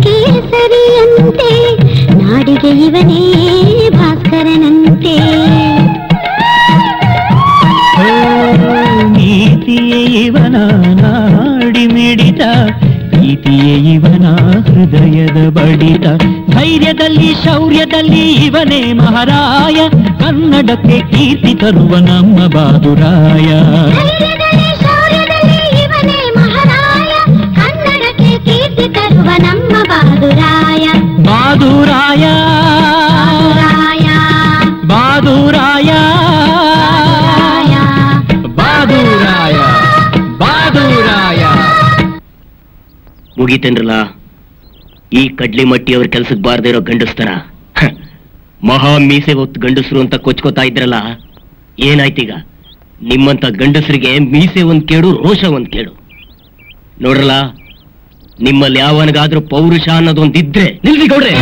ಕೇಸರಿಯಂತೆ ನಾಡಿಗೆ ಇವನೇ ಭಾಸ್ಕರನಂತೆ ನೀತಿಯೇ ಇವನ ನಾಡಿ ಮಿಡಿತ ಪ್ರೀತಿಯೇ ಇವನ ಹೃದಯದ ಬಡಿತ ಧೈರ್ಯದಲ್ಲಿ ಶೌರ್ಯದಲ್ಲಿ ಇವನೇ ಮಹಾರಾಯ ಕನ್ನಡಕ್ಕೆ ಕೀರ್ತಿ ತರುವ ನಮ್ಮ ಬಾದುರಾಯ ನಮ್ಮ ಬಾದುರಾಯ ಬಾದುರಾಯ ಬಾದುರಾಯ ಬಾದುರಾಯ ಬಾದುರಾಯ ಮುಗೀತೇನ್ರಲ್ಲ ಈ ಕಡ್ಲಿ ಮಟ್ಟಿ ಅವ್ರ ಕೆಲ್ಸಕ್ಕೆ ಬಾರದೇ ಇರೋ ಗಂಡಸ್ತರ ಮಹಾ ಮೀಸೆ ಹೊತ್ತು ಗಂಡಸರು ಅಂತ ಕೊಚ್ಕೋತಾ ಇದ್ರಲ್ಲ ಏನಾಯ್ತೀಗ ನಿಮ್ಮಂತ ಗಂಡಸರಿಗೆ ಮೀಸೆ ಒಂದ್ ಕೇಡು ರೋಷ ಒಂದ್ ಕೇಡು ನೋಡ್ರಲ್ಲ ನಿಮ್ಮಲ್ಲಿ ಯಾವನಿಗಾದ್ರೂ ಪೌರುಷ ಅನ್ನೋದೊಂದಿದ್ರೆ ನಿಲ್ಸಿ ಗೌಡ್ರೆ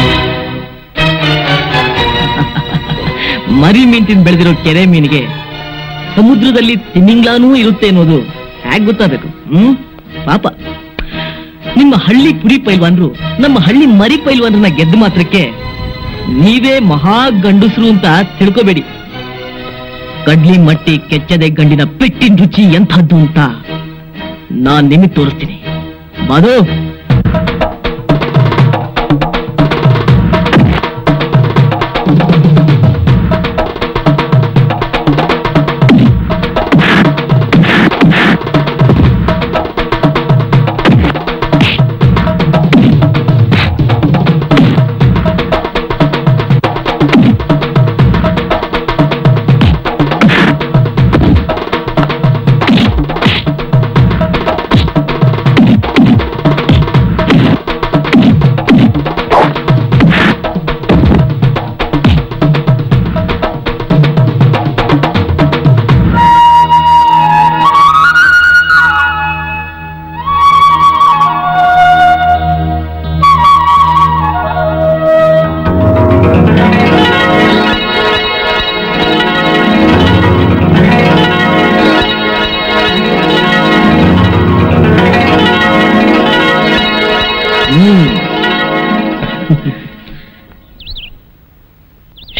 ಮರಿ ಮೀನ್ ತಿಂದು ಬೆಳೆದಿರೋ ಕೆರೆ ಮೀನಿಗೆ ಸಮುದ್ರದಲ್ಲಿ ತಿಮಿಂಗ್ಲಾನೂ ಇರುತ್ತೆ ಅನ್ನೋದು ಹೇಗ್ ಗೊತ್ತಾಗಬೇಕು ಪಾಪ ನಿಮ್ಮ ಹಳ್ಳಿ ಕುರಿ ಪೈಲ್ವಾನ್ರು ನಮ್ಮ ಹಳ್ಳಿ ಮರಿ ಪೈಲ್ವಾನ್ರನ್ನ ಗೆದ್ದ ಮಾತ್ರಕ್ಕೆ ನೀವೇ ಮಹಾ ಗಂಡಸರು ಅಂತ ತಿಳ್ಕೋಬೇಡಿ ಕಡ್ಲಿ ಮಟ್ಟಿ ಕೆಚ್ಚದೆ ಗಂಡಿನ ಪೆಟ್ಟಿನ ರುಚಿ ಎಂಥದ್ದು ಅಂತ ನಾನ್ ನಿಮಗೆ ತೋರಿಸ್ತೀನಿ ಬಾದು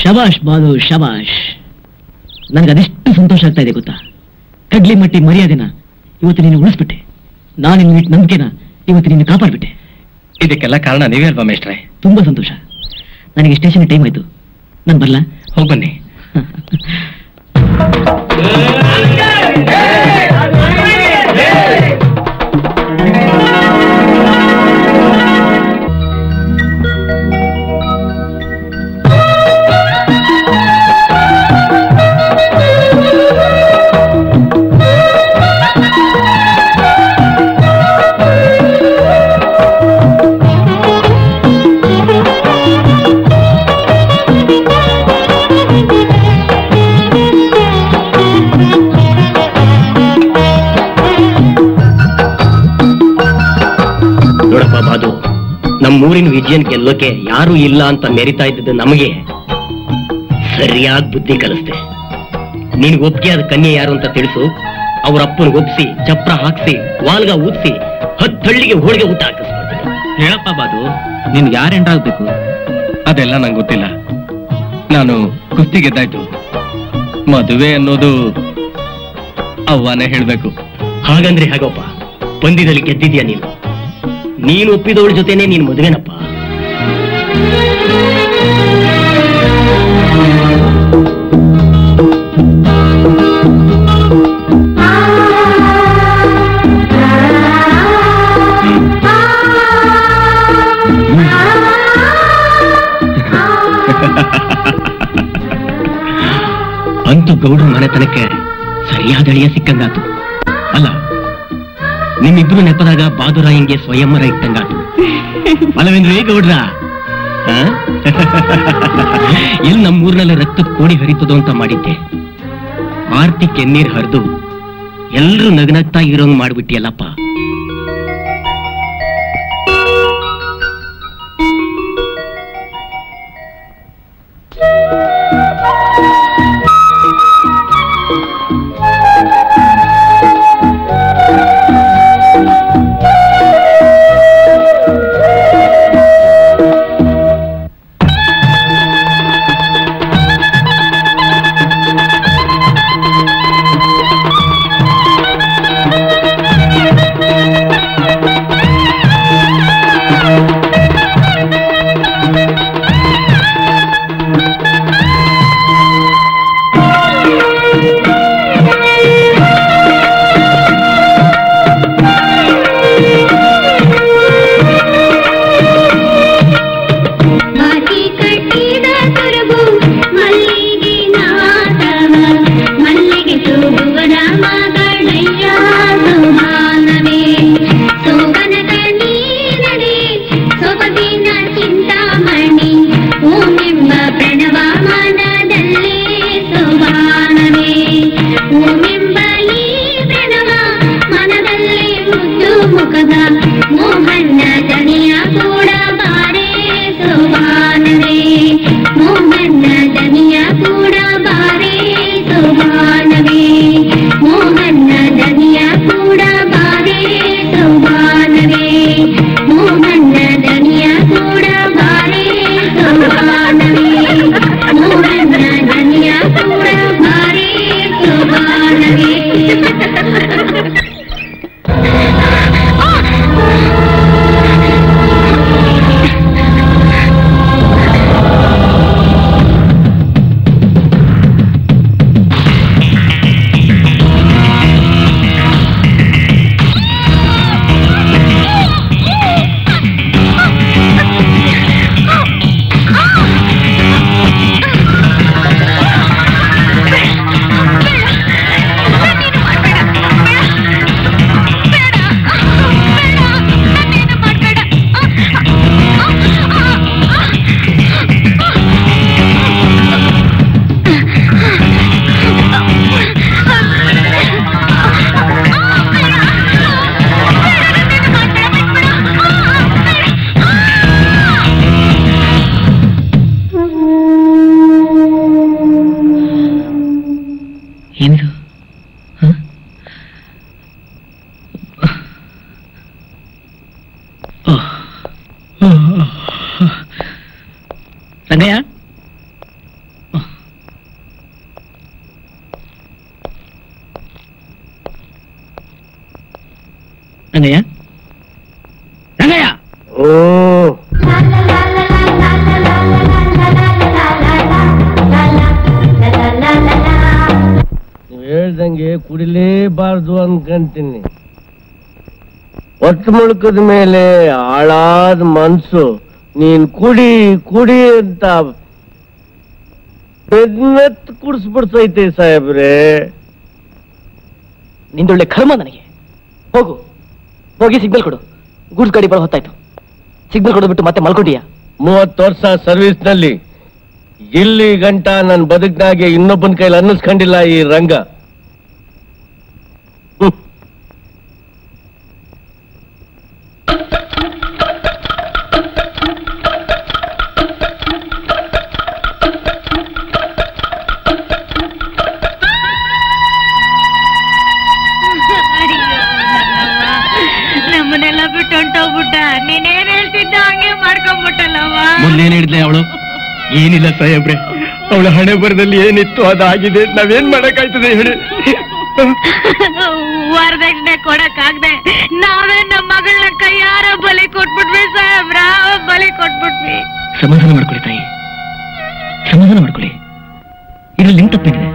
ಶಬಾಷ್ ಬಾದು ಶಬಾಷ್ ನನ್ಗೆ ಅದೆಷ್ಟು ಸಂತೋಷ ಆಗ್ತಾ ಇದೆ ಗೊತ್ತಾ ಕಡ್ಲಿ ಮಟ್ಟಿ ಮರ್ಯಾದೆನ ಇವತ್ತು ನೀನು ಉಳಿಸ್ಬಿಟ್ಟೆ ನಾನು ನಿನ್ನ ನಂಬಿಕೆನ ಇವತ್ತು ನೀನು ಕಾಪಾಡ್ಬಿಟ್ಟೆ ಇದಕ್ಕೆಲ್ಲ ಕಾರಣ ನೀವೇ ಅಲ್ವಾ ಮೇಷ್ಟ್ರೆ ತುಂಬಾ ಸಂತೋಷ ನನಗೆ ಸ್ಟೇಷನ್ ಟೈಮ್ ಆಯ್ತು ನಾನು ಬರ್ಲಾ ಹೋಗಿ ಬನ್ನಿ ನಮ್ಮೂರಿನ ವಿಜಯನ್ ಗೆಲ್ಲೋಕೆ ಯಾರು ಇಲ್ಲ ಅಂತ ಮೆರಿತಾ ಇದ್ದಿದ್ದು ನಮಗೆ ಸರಿಯಾಗಿ ಬುದ್ಧಿ ಕಲಿಸ್ದೆ. ನಿನ್ಗೆ ಒಪ್ಪಿಗೆ ಆದ ಕನ್ಯೆ ಯಾರು ಅಂತ ತಿಳಿಸು. ಅವ್ರ ಅಪ್ಪನಿಗೆ ಒಪ್ಸಿ ಚಪ್ರ ಹಾಕ್ಸಿ ವಾಲ್ಗ ಊದಿಸಿ 10 ಹಳ್ಳಿಗೆ ಹೋಳಿಗೆ ಊಟ ಹಾಕಿಸ್ಕೊಡ್ತೀನಿ. ಹೇಳಪ್ಪ ಬಾದು, ನಿನ್ಗೆ ಯಾರು ಎಂಟಾಗ್ಬೇಕು? ಅದೆಲ್ಲ ನಂಗೆ ಗೊತ್ತಿಲ್ಲ. ನಾನು ಕುಸ್ತಿ ಗೆದ್ದಾಯ್ತು. ಮದುವೆ ಅನ್ನೋದು ಅವ್ವನೇ ಹೇಳ್ಬೇಕು. ಹಾಗಂದ್ರೆ ಹೇಗಪ್ಪ? ಪಂದ್ಯದಲ್ಲಿ ಗೆದ್ದಿದ್ಯಾ ನೀನು ಒಪ್ಪಿದವಳ ಜೊತೆನೆ ನೀನ್ ಮದುವೆನಪ್ಪ. ಅಂತೂ ಗೌಡ್ರ ಮನೆತನಕ್ಕೆ ಸರಿಯಾದ ಅಳಿಯ ಸಿಕ್ಕಂಗಾತು. ಅಲ್ಲ, ನಿಮ್ಮಿಬ್ರು ನೆಪದಾಗ ಬಾದುರಾಯಂಗೆ ಸ್ವಯಂವರ ಇಟ್ಟಂಗಾತು. ಅಲ್ಲವೇನ್ರಿ ಗೌಡ್ರ? ಎಲ್ಲಿ ನಮ್ಮೂರ್ನಲ್ಲಿ ರಕ್ತದ ಕೋಡಿ ಹರಿತದೋ ಅಂತ ಮಾಡಿದ್ದೆ. ಆರ್ತಿ ಕೆನ್ನೀರ್ ಹರಿದು ಎಲ್ರೂ ನಗನಗ್ತಾ ಇರೋಂಗ್ ಮಾಡ್ಬಿಟ್ಟಿಯಲ್ಲಪ್ಪ. ರಂಗಯ್ಯ, ರಂಗಯ್ಯ, ರಂಗಯ್ಯ. ಓ ನೀವು ಹೇಳ್ದಂಗೆ ಕುಡಿಲೇಬಾರ್ದು ಅನ್ಕಂತೀನಿ. ಒಟ್ಟು ಮುಳುಕದ ಮೇಲೆ ಹಾಳಾದ ಮನ್ಸು ನೀನ್ ಕುಡಿ ಕುಡಿ ಅಂತ ಬೆನ್ನತ್ ಕುಡಿಸ್ಬಿಡ್ತೈತೆ ಸಾಹೇಬ್ರೆ. ನಿಂದೊಳ್ಳೆ ಕರ್ಮ ನನಗೆ. ಹೋಗು, ಹೋಗಿ ಸಿಗ್ನಲ್ ಕೊಡು. ಗೂಡ್ಸ್ ಗಾಡಿ ಬರೋ ಹೊತ್ತಾಯ್ತು. ಸಿಗ್ನಲ್ ಕೊಡೋದ್ಬಿಟ್ಟು ಮತ್ತೆ ಮಲ್ಕೊಂಡಿಯಾ? 30 ವರ್ಷ ಸರ್ವಿಸ್ ನಲ್ಲಿ ಇಲ್ಲಿ ಗಂಟ ನನ್ನ ಬದುಕಿನಾಗೆ ಇನ್ನೊಬ್ಬನ ಕೈಲಿ ಅನ್ನಿಸ್ಕೊಂಡಿಲ್ಲ ಈ ರಂಗ. ಹೋಗ್ಬಿಟ್ಟ. ನೀನೇನ್ ಹೇಳ್ತಿದ್ದ ಹಂಗೆ ಮಾಡ್ಕೊಂಡ್ಬಿಟ್ಟಲ್ಲವ. ಮೊನ್ನೇನ್ ಹೇಳಿದ್ಲೆ ಅವಳು? ಏನಿಲ್ಲ ಸಾಹೇಬ್ರೆ, ಅವಳ ಹಣೆ ಬರದಲ್ಲಿ ಏನಿತ್ತು ಅದಾಗಿದೆ. ನಾವೇನ್ ಮಾಡಕ್ಕಾಯ್ತದೆ ಹೇಳಿ? ವರದಕ್ಷಿಣೆ ಕೊಡಕ್ಕಾಗ್ದೆ ನಾವೇ ನಮ್ಮ ಮಗಳನ್ನ ಕೈಯಾರ ಬಲಿ ಕೊಟ್ಬಿಟ್ವಿ ಸಾಹೇಬ್ರ, ಬಲಿ ಕೊಟ್ಬಿಟ್ವಿ. ಸಮಾಧಾನ ಮಾಡ್ಕೊಳ್ಳಿ ತಾಯಿ, ಸಮಾಧಾನ ಮಾಡ್ಕೊಳ್ಳಿ. ಇದ್ರಲ್ಲಿ ನಿಮ್ ತಪ್ಪಿದೆ.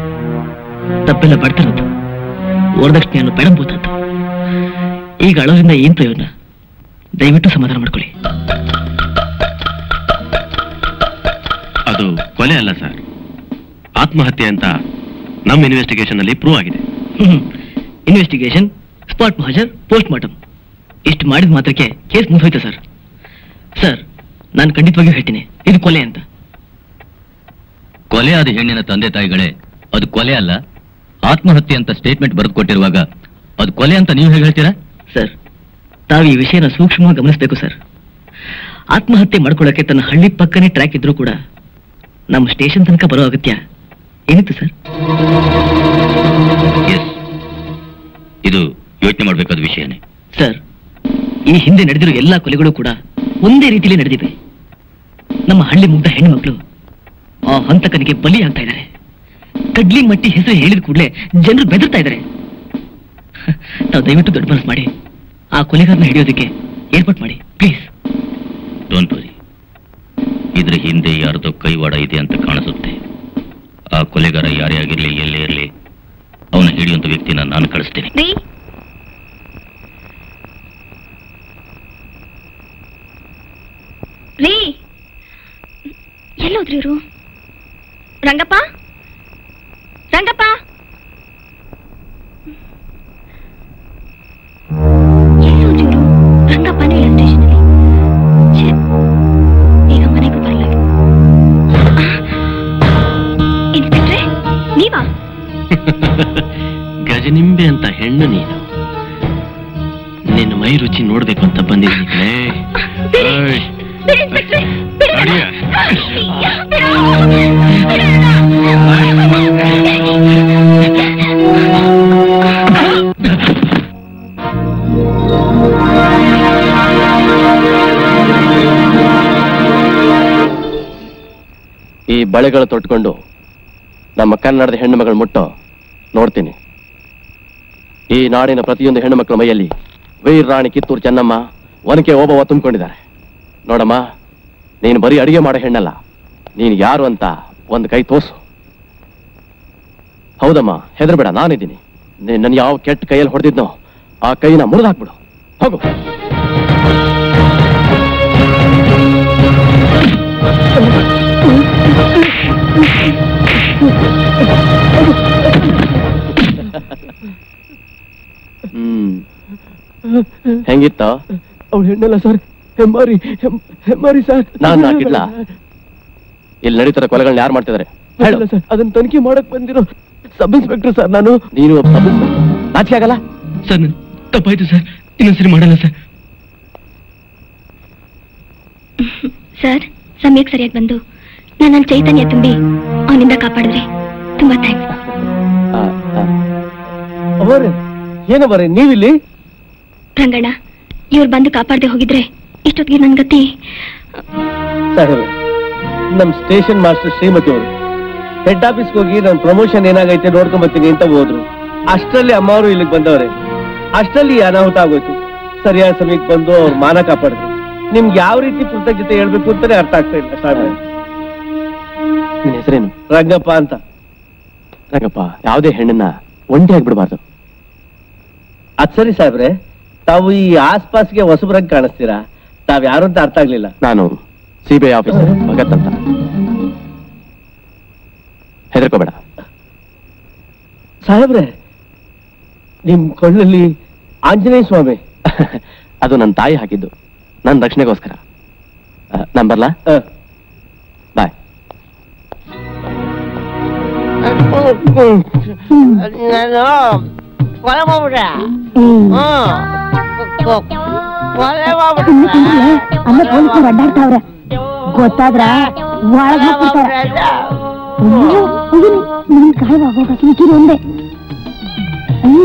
ತಪ್ಪೆಲ್ಲ ಬಡ್ತಾರದ್ದು, ವರದಕ್ಷಿಣೆಯನ್ನು ಬೆಳಂಬೂತದ್ದು. ಈಗ ಅಳೋದ್ರಿಂದ ಏನ್ ಪ್ರಯೋಜನ? ದಯವಿಟ್ಟು ಸಮಾಧಾನ ಮಾಡ್ಕೊಳ್ಳಿ. ಅದು ಕೊಲೆ ಅಲ್ಲ ಸರ್, ಆತ್ಮಹತ್ಯೆ ಅಂತ ನಮ್ಮ ಇನ್ವೆಸ್ಟಿಗೇಷನ್ ಅಲ್ಲಿ ಪ್ರೂವ್ ಆಗಿದೆ. ಇನ್ವೆಸ್ಟಿಗೇಷನ್, ಸ್ಪಾಟ್ ಮಹಜರ್, ಪೋಸ್ಟ್ ಮಾರ್ಟಮ್ ಇಷ್ಟು ಮಾಡಿದ ಮಾತ್ರಕ್ಕೆ ಕೇಸ್ ಮುಗಿದೋಯ್ತು ಸರ್. ಸರ್, ನಾನು ಖಂಡಿತವಾಗಿಯೂ ಹೇಳ್ತೀನಿ ಇದು ಕೊಲೆ ಅಂತ. ಕೊಲೆ ಆದ ಹೆಣ್ಣಿನ ತಂದೆ ತಾಯಿಗಳೇ ಅದು ಕೊಲೆ ಅಲ್ಲ, ಆತ್ಮಹತ್ಯೆ ಅಂತ ಸ್ಟೇಟ್ಮೆಂಟ್ ಬರೆದು ಕೊಟ್ಟಿರುವಾಗ ಅದು ಕೊಲೆ ಅಂತ ನೀವು ಹೇಗೆ ಹೇಳ್ತೀರಾ? ಸರ್, ತಾವು ಈ ವಿಷಯನ ಸೂಕ್ಷ್ಮವಾಗಿ ಗಮನಿಸಬೇಕು ಸರ್. ಆತ್ಮಹತ್ಯೆ ಮಾಡ್ಕೊಳ್ಳೋಕೆ ತನ್ನ ಹಳ್ಳಿ ಪಕ್ಕನೇ ಟ್ರ್ಯಾಕ್ ಇದ್ರೂ ಕೂಡ ನಮ್ಮ ಸ್ಟೇಷನ್ ತನಕ ಬರೋ ಅಗತ್ಯ ಏನಿತ್ತು ಸರ್? ಎಸ್, ಇದು ಯೋಚನೆ ಮಾಡಬೇಕಾದ ವಿಷಯನೇ ಸರ್. ಈ ಹಿಂದೆ ನಡೆದಿರೋ ಎಲ್ಲಾ ಕೊಲೆಗಳು ಕೂಡ ಒಂದೇ ರೀತಿಯಲ್ಲಿ ನಡೆದಿವೆ. ನಮ್ಮ ಹಳ್ಳಿ ಮುಗ್ಧ ಹೆಣ್ಣು ಮಕ್ಕಳು ಆ ಹಂತಕನಿಗೆ ಬಲಿ ಆಗ್ತಾ ಇದ್ದಾರೆ. ಕಡ್ಲಿ ಮಟ್ಟಿ ಹೆಸರು ಹೇಳಿದ ಕೂಡಲೇ ಜನರು ಬೆದರ್ತಾ ಇದ್ದಾರೆ. ತಾವು ದಯವಿಟ್ಟು ದೊಡ್ಡ ಮನಸ್ಸು ಮಾಡಿ ಆ ಕೊಲೆಗಾರನ ಹಿಡಿಯೋದಕ್ಕೆ ಏರ್ಪಾಟ್ ಮಾಡಿ ಪ್ಲೀಸ್. ಡೋಂಟ್ ವರಿ, ಇದ್ರ ಹಿಂದೆ ಯಾರದೋ ಕೈವಾಡ ಇದೆ ಅಂತ ಕಾಣಿಸುತ್ತೆ. ಆ ಕೊಲೆಗಾರ ಯಾರೇ ಆಗಿರ್ಲಿ, ಎಲ್ಲೇ ಇರಲಿ, ಅವನ ಹಿಡಿಯುವಂತ ವ್ಯಕ್ತಿನ ನಾನು ಕಳಿಸ್ತೀನಿ. ಎಲ್ಲೋದ್ರಿ ಇವರು? ರಂಗಪ್ಪ, ರಂಗಪ್ಪ, ಎಲ್ಲೋದ್ರಿ ಇವರು? ರಂಗಪ್ಪನೇ ಇಲ್ಲ ಸ್ಟೇಷನಲ್ಲಿ. ಈಗ ಮನೆಗೂ ಬರಲ್ಲ. ಇನ್ಸ್ಪೆಕ್ಟ್ರೆ, ನೀವಾ? ಗಜನಿಂಬೆ ಅಂತ ಹೆಣ್ಣು ನೀನು. ನಿನ್ನ ಮೈ ರುಚಿ ನೋಡ್ಬೇಕು ಅಂತ ಬಂದಿದ್ದೀನಿ. ಈ ಬಳೆಗಳು ತೊಟ್ಕೊಂಡು ನಮ್ಮ ಕನ್ನಡದ ಹೆಣ್ಣು ಮಗಳು ಮುಟ್ಟೋ ನೋಡ್ತೀನಿ. ಈ ನಾಡಿನ ಪ್ರತಿಯೊಂದು ಹೆಣ್ಣು ಮಕ್ಕಳ ಮೈಯಲ್ಲಿ ವೀರ ರಾಣಿ ಕಿತ್ತೂರು ಚೆನ್ನಮ್ಮ, ಒನಕೆ ಓಬವ್ವ ತುಂಬಿಕೊಂಡಿದ್ದಾರೆ. ನೋಡಮ್ಮ, ನೀನು ಬರೀ ಅಡಿಗೆ ಮಾಡೋ ಹೆಣ್ಣಲ್ಲ, ನೀನು ಯಾರು ಅಂತ ಒಂದು ಕೈ ತೋರ್ಸು. ಹೌದಮ್ಮ, ಹೆದರ್ಬೇಡ, ನಾನಿದ್ದೀನಿ. ನನ್ನ ಯಾವ ಕೆಟ್ಟ ಕೈಯಲ್ಲಿ ಹೊಡೆದಿದ್ನೋ ಆ ಕೈನ ಮುರಿದಾಕ್ಬಿಡು. ಹೋಗು. ಹೆಂಗಿತ್ತ? ಅವಳು ಹೆಣ್ಣಲ್ಲ ಸರ್, ಹೆಮ್ಮಾರಿ ಸರ್. ನಾನ್ ಹಾಕಿದ್ಲ? ಇಲ್ಲಿ ನಡೀತಾರ ಕೊಲೆಗಳನ್ನ ಯಾರು ಮಾಡ್ತಿದ್ದಾರೆ? ಹೇಳಲ್ಲ ಸರ್, ಅದನ್ನ ತನಿಖೆ ಮಾಡಕ್ ಬಂದಿರೋ ಸಬ್ ಇನ್ಸ್ಪೆಕ್ಟರ್ ಸರ್ ನಾನು. ನೀನು ಒಬ್ಬ ಸಬ್ ಇನ್ಸ್ಪೆಕ್ಟರ್, ನಾಚಿಕೆ ಆಗಲ್ಲ? ಸರ್, ನನ್ ತಪ್ಪಾಯ್ತು ಸರ್, ಇನ್ನೊಂದ್ಸರಿ ಮಾಡಲ್ಲ ಸರ್. ಸರ್, ಸಮಯಕ್ಕೆ ಸರಿಯಾಗಿ ಬಂದು ನನ್ನ ಚೈತನ್ಯ ತುಂಬಿ ಅವನಿಂದ ಕಾಪಾಡಿದ್ರಿ. ತುಂಬಾ ಥ್ಯಾಂಕ್ಸ್. ಅವರೇ ಏನವರೇ ನೀವಿಲ್ಲಿ? ರಂಗಣ್ಣ, ಇವ್ರು ಬಂದು ಕಾಪಾಡದೆ ಹೋಗಿದ್ರೆ ಇಷ್ಟೊತ್ತಿಗೆ ನನ್ ಗತಿ. ಸಾಹೇಬ್ರೆ, ನಮ್ ಸ್ಟೇಷನ್ ಮಾಸ್ಟರ್ ಶ್ರೀಮತಿ ಅವರು ಹೆಡ್ ಆಫೀಸ್ಗೆ ಹೋಗಿ ನನ್ನ ಪ್ರಮೋಷನ್ ಏನಾಗೈತೆ ನೋಡ್ಕೊಂಡ್ ಬರ್ತೀನಿ ಅಂತ ಹೋದ್ರು. ಅಷ್ಟರಲ್ಲಿ ಅಮ್ಮ ಅವರು ಇಲ್ಲಿಗೆ ಬಂದವ್ರೆ. ಅಷ್ಟರಲ್ಲಿ ಅನಾಹುತ ಆಗೋಯ್ತು. ಸರಿಯಾದ ಸಮಯಕ್ಕೆ ಬಂದು ಅವ್ರ ಮಾನ ಕಾಪಾಡಿದ್ರು. ನಿಮ್ಗೆ ಯಾವ ರೀತಿ ಕೃತಜ್ಞತೆ ಹೇಳ್ಬೇಕು ಅಂತಾನೆ ಅರ್ಥ ಆಗ್ತಾ ಇಲ್ಲ ಸಾಹೇಬ್ರೆ. ನಿನ್ನ ಹೆಸರೇನು? ರಂಗಪ್ಪ ಅಂತ. ರಂಗಪ್ಪ, ಯಾವುದೇ ಹೆಣ್ಣನ್ನ ಒಂಟಿ ಆಗ್ಬಿಡ್ಬಾರ್ದು. ಅದ್ ಸರಿ ಸಾಹೇಬ್ರೆ, ತಾವು ಈ ಆಸ್ಪಾಸ್ಗೆ ಹೊಸಬ್ರಾಗಿ ಕಾಣಿಸ್ತೀರಾ. ತಾವ್ ಯಾರು ಅಂತ ಅರ್ಥ ಆಗ್ಲಿಲ್ಲ. ನಾನು ಸಿಬಿಐ ಆಫೀಸರ್ ಭಗತ್ ಅಂತ. ಹೆದರ್ಕೋಬೇಡ ಸಾಹೇಬ್ರೆ. ನಿಮ್ ಕೊಳ್ಳಲ್ಲಿ ಆಂಜನೇಯ ಸ್ವಾಮಿ. ಅದು ನನ್ನ ತಾಯಿ ಹಾಕಿದ್ದು, ನನ್ನ ರಕ್ಷಣೆಗೋಸ್ಕರ. ನಾನ್ ಬರ್ಲಾ? ಬಾಯ್. ಅಲ್ಲ, ಪೊಲೀಸರು ಅಡ್ಡಾಡ್ತಾವ್ರೆ. ಗೊತ್ತಾದ್ರ ಒಳಗ್ ಹಾಕ್ಬಿಡ್ತಾರೆ. ನನ್ ಕಾಯವಾಗ ಹೋಗಕ್ಕೆ ಒಂದೇ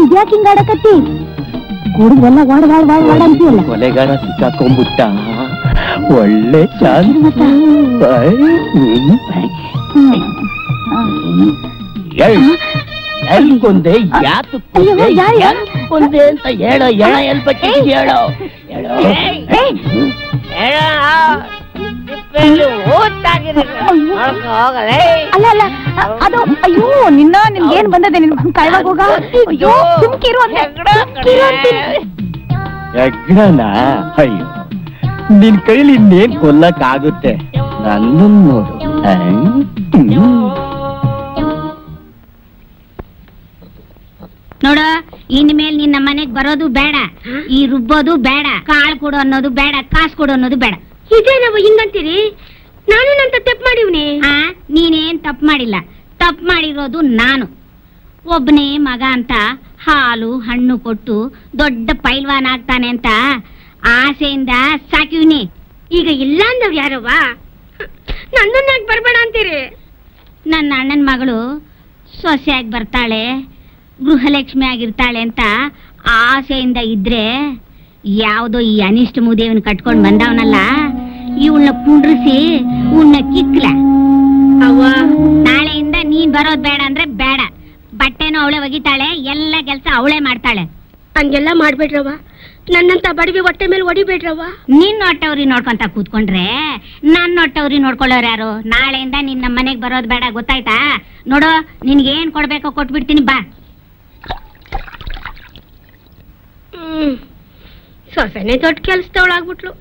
ಇದ್ಯಾಕೆ ಹಿಂಗಾಡಕತ್ತಿ? ಕುಡಿದ್ವೆಲ್ಲ ವಾಡ ಅಂತೀಯಲ್ಲ. ಕೊಲೆಗಾರ ಸಿಕ್ಕಾಕೊಂಡ್ಬಿಟ್ಟ. ಒಳ್ಳೆ ಚಾನ್ಸ್. ಎಲ್ಕೊಂದೆ ಯಾತಕ್ಕೊಂದೆ ಅಂತ ಹೇಳೋ. ಎಳ ಎಲ್ ಬಟ್ಟೆ ಹೇಳೋ. ಅಲ್ಲ ಅಲ್ಲ ಅದು ಅಯ್ಯೋ ನಿನ್ಗೇನ್ ಬಂದದೆ ನಿನ್ ಕಾಯ್ವಾಗ ಹೋಗ. ಅಯ್ಯೋ ಸುಮ್ಕಿರು ಯಜ್ಞನ. ಅಯ್ಯೋ ನಿನ್ ಕೈಲಿ ಇನ್ನೇನ್ ಕೊಲ್ಲಕ್ ಆಗುತ್ತೆ. ನನ್ನ ನೋಡು. ನೋಡ ಇನ್ಮೇಲೆ ನಿನ್ನ ಮನೆಗ್ ಬರೋದು ಬೇಡ, ಈ ರುಬ್ಬೋದು ಬೇಡ, ಕಾಳು ಕೊಡು ಅನ್ನೋದು ಬೇಡ, ಕಾಸು ಕೊಡು ಅನ್ನೋದು ಬೇಡ. ಇದೇ ನಾವು ಹಿಂಗಂತೀರಿ? ನಾನೇನಂತ ತಪ್ಪು ಮಾಡಿವ್ನಿ? ನೀನೇನ್ ತಪ್ಪು ಮಾಡಿಲ್ಲ, ತಪ್ಪು ಮಾಡಿರೋದು ನಾನು. ಒಬ್ಬನೇ ಮಗ ಅಂತ ಹಾಲು ಹಣ್ಣು ಕೊಟ್ಟು ದೊಡ್ಡ ಪೈಲ್ವಾನ್ ಆಗ್ತಾನೆ ಅಂತ ಆಸೆಯಿಂದ ಸಾಕಿವ್ನಿ. ಈಗ ಇಲ್ಲ ಅಂದವ್ ಯಾರವ್ವ? ನನ್ನನ್ನ ಬರ್ಬೇಡ ಅಂತೀರಿ? ನನ್ನ ಅಣ್ಣನ ಮಗಳು ಸೊಸೆಯಾಗಿ ಬರ್ತಾಳೆ, ಗೃಹಲಕ್ಷ್ಮಿ ಆಗಿರ್ತಾಳೆ ಅಂತ ಆಸೆಯಿಂದ ಇದ್ರೆ ಯಾವುದೋ ಈ ಅನಿಷ್ಟ ಮುದೇವನ್ ಕಟ್ಕೊಂಡ್ ಬಂದವನಲ್ಲ, ಇವಳನ್ನ ಕುಂಡ್ರಿಸಿ ಉನ್ನ ಕಿಕ್ಲ. ಅವ್ವ ನಾಳೆಯಿಂದ ನೀನ್ ಬರೋದ್ ಬೇಡ ಅಂದ್ರೆ ಬೇಡ. ಬಟ್ಟೆನೂ ಅವಳೆ ಒಗಿತಾಳೆ, ಎಲ್ಲ ಕೆಲ್ಸ ಅವಳೇ ಮಾಡ್ತಾಳೆ. ಹಂಗೆಲ್ಲ ಮಾಡ್ಬೇಡ್ರವ್ವ, ನನ್ನಂತ ಬಡವಿ ಹೊಟ್ಟೆ ಮೇಲೆ ಹೊಡಿಬೇಡ್ರವ್ವ. ನಿನ್ನ ಹೊಟ್ಟವ್ರಿ ನೋಡ್ಕೊಂತ ಕೂತ್ಕೊಂಡ್ರೆ ನನ್ನ ಹೊಟ್ಟವ್ರಿ ನೋಡ್ಕೊಳ್ಳೋರು ಯಾರು? ನಾಳೆಯಿಂದ ನಿನ್ ನಮ್ಮ ಮನೆಗ್ ಬರೋದ್ ಬೇಡ, ಗೊತ್ತಾಯ್ತಾ? ನೋಡು ನಿನ್ಗೇನ್ ಕೊಡ್ಬೇಕೋ ಕೊಟ್ಬಿಡ್ತೀನಿ, ಬಾ. ಸೊಸೆನೆ ದೊಡ್ಡ ಕೆಲ್ಸದವಳಾಗ್ಬಿಟ್ಲು.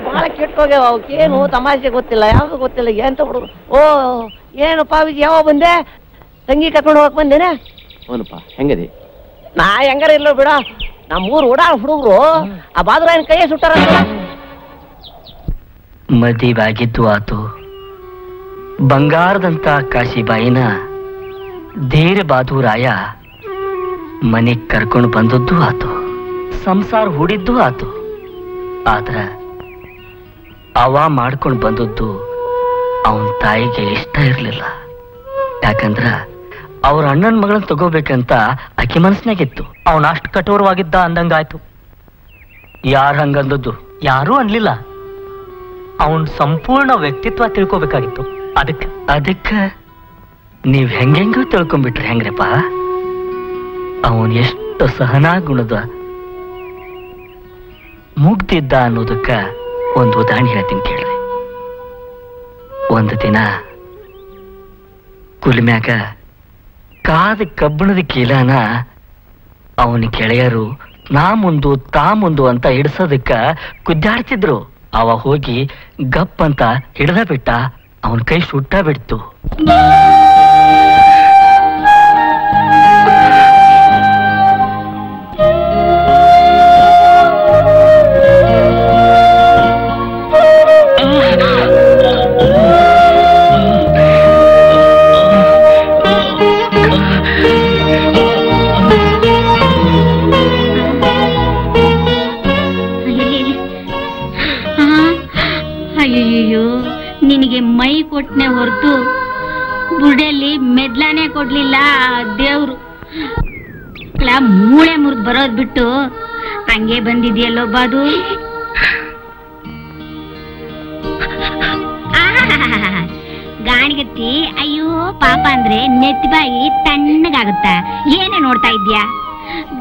ಬಹಳ ಕೆಟ್ಟೋಗ್ಯಾವ. ಅವಕ್ಕೇನು ತಮಾಷೆ ಗೊತ್ತಿಲ್ಲ, ಯಾವ್ದು ಗೊತ್ತಿಲ್ಲ. ಎಂತ ಹುಡುಗರು. ಓ ಏನಪ್ಪ ವಿಜಯ್, ಯಾವ ಬಂದೆ? ತಂಗಿ ಕರ್ಕೊಂಡು ಹೋಗಕ್ ಬಂದೇನೆ. ಅವನಪ್ಪ ಹೆಂಗದಿ? ನಾ ಹೆಂಗಾರ ಇಲ್ಲ ಬಿಡ. ನಮ್ಮೂರು ಓಡಾಡ ಹುಡುಗರು ಆ ಬಾದ್ರಾಯನ್ ಕೈಯೇ ಸುಟ್ಟಾರ. ಮದುವೆಯಾಗಿದ್ದು ಆತು. ಬಂಗಾರದಂತ ಕಾಶಿಬಾಯಿನ ಧೀರ ಬಹಾದೂರಾಯ ಮನೆಗ್ ಕರ್ಕೊಂಡು ಬಂದದ್ದು ಆತು. ಸಂಸಾರ ಹೂಡಿದ್ದು ಆತು. ಆದ್ರ ಅವ ಮಾಡ್ಕೊಂಡು ಬಂದದ್ದು ಅವನ ತಾಯಿಗೆ ಇಷ್ಟ ಇರ್ಲಿಲ್ಲ. ಯಾಕಂದ್ರ ಅವ್ರ ಅಣ್ಣನ ಮಗಳನ್ನ ತಗೋಬೇಕಂತ ಆಕೆ ಮನಸ್ನಾಗಿತ್ತು. ಅವನ ಅಷ್ಟು ಕಠೋರವಾಗಿದ್ದ ಅಂದಂಗಾಯ್ತು. ಯಾರು ಹಂಗಂದದ್ದು? ಯಾರೂ ಅನ್ಲಿಲ್ಲ. ಅವನ್ ಸಂಪೂರ್ಣ ವ್ಯಕ್ತಿತ್ವ ತಿಳ್ಕೋಬೇಕಾಗಿತ್ತು. ಅದಕ್ಕ ನೀವ್ ಹೆಂಗೆಂಗೂ ತಿಳ್ಕೊಂಡ್ಬಿಟ್ರಿ ಹೆಂಗ್ರಪ್ಪ? ಅವನ್ ಎಷ್ಟು ಸಹನಾ ಗುಣದ ಮುಗ್ದಿದ್ದ ಅನ್ನೋದಕ್ಕ ಒಂದು ಉದಾಹರಣೆ ಹೇಳ್ತೀನಿ ಕೇಳ್ರಿ. ಒಂದು ದಿನ ಕುಲ್ಮ್ಯಾಗ ಕಾದ ಕಬ್ಬಣದ ಕೀಲಾನ ಅವನ ಗೆಳೆಯರು ನಾ ಮುಂದು ತಾ ಮುಂದು ಅಂತ ಹಿಡ್ಸೋದಕ್ಕ ಕುದ್ದಾಡ್ತಿದ್ರು. ಅವ ಹೋಗಿ ಗಪ್ ಅಂತ ಹಿಡ್ದ ಬಿಟ್ಟ. ಅವನ ಕೈ ಸುಟ್ಟ ಬಿಡ್ತು. ಅಯ್ಯೋ ನಿನಗೆ ಮೈ ಕೊಟ್ಟನೆ ಹೊರತು ಬುಡಲ್ಲಿ ಮೆದ್ಲಾನೇ ಕೊಡ್ಲಿಲ್ಲ ದೇವ್ರು. ಮೂಳೆ ಮುರಿದು ಬರೋದ್ ಬಿಟ್ಟು ಹಂಗೆ ಬಂದಿದ್ಯಲ್ಲೋ ಬಾದು. ಗಾಣಿಗತ್ತಿ ಅಯ್ಯೋ ಪಾಪ ಅಂದ್ರೆ ನೆತ್ತಿಬಾಯಿ ತಣ್ಣಗಾಗುತ್ತ. ಏನೇ ನೋಡ್ತಾ ಇದ್ಯಾ?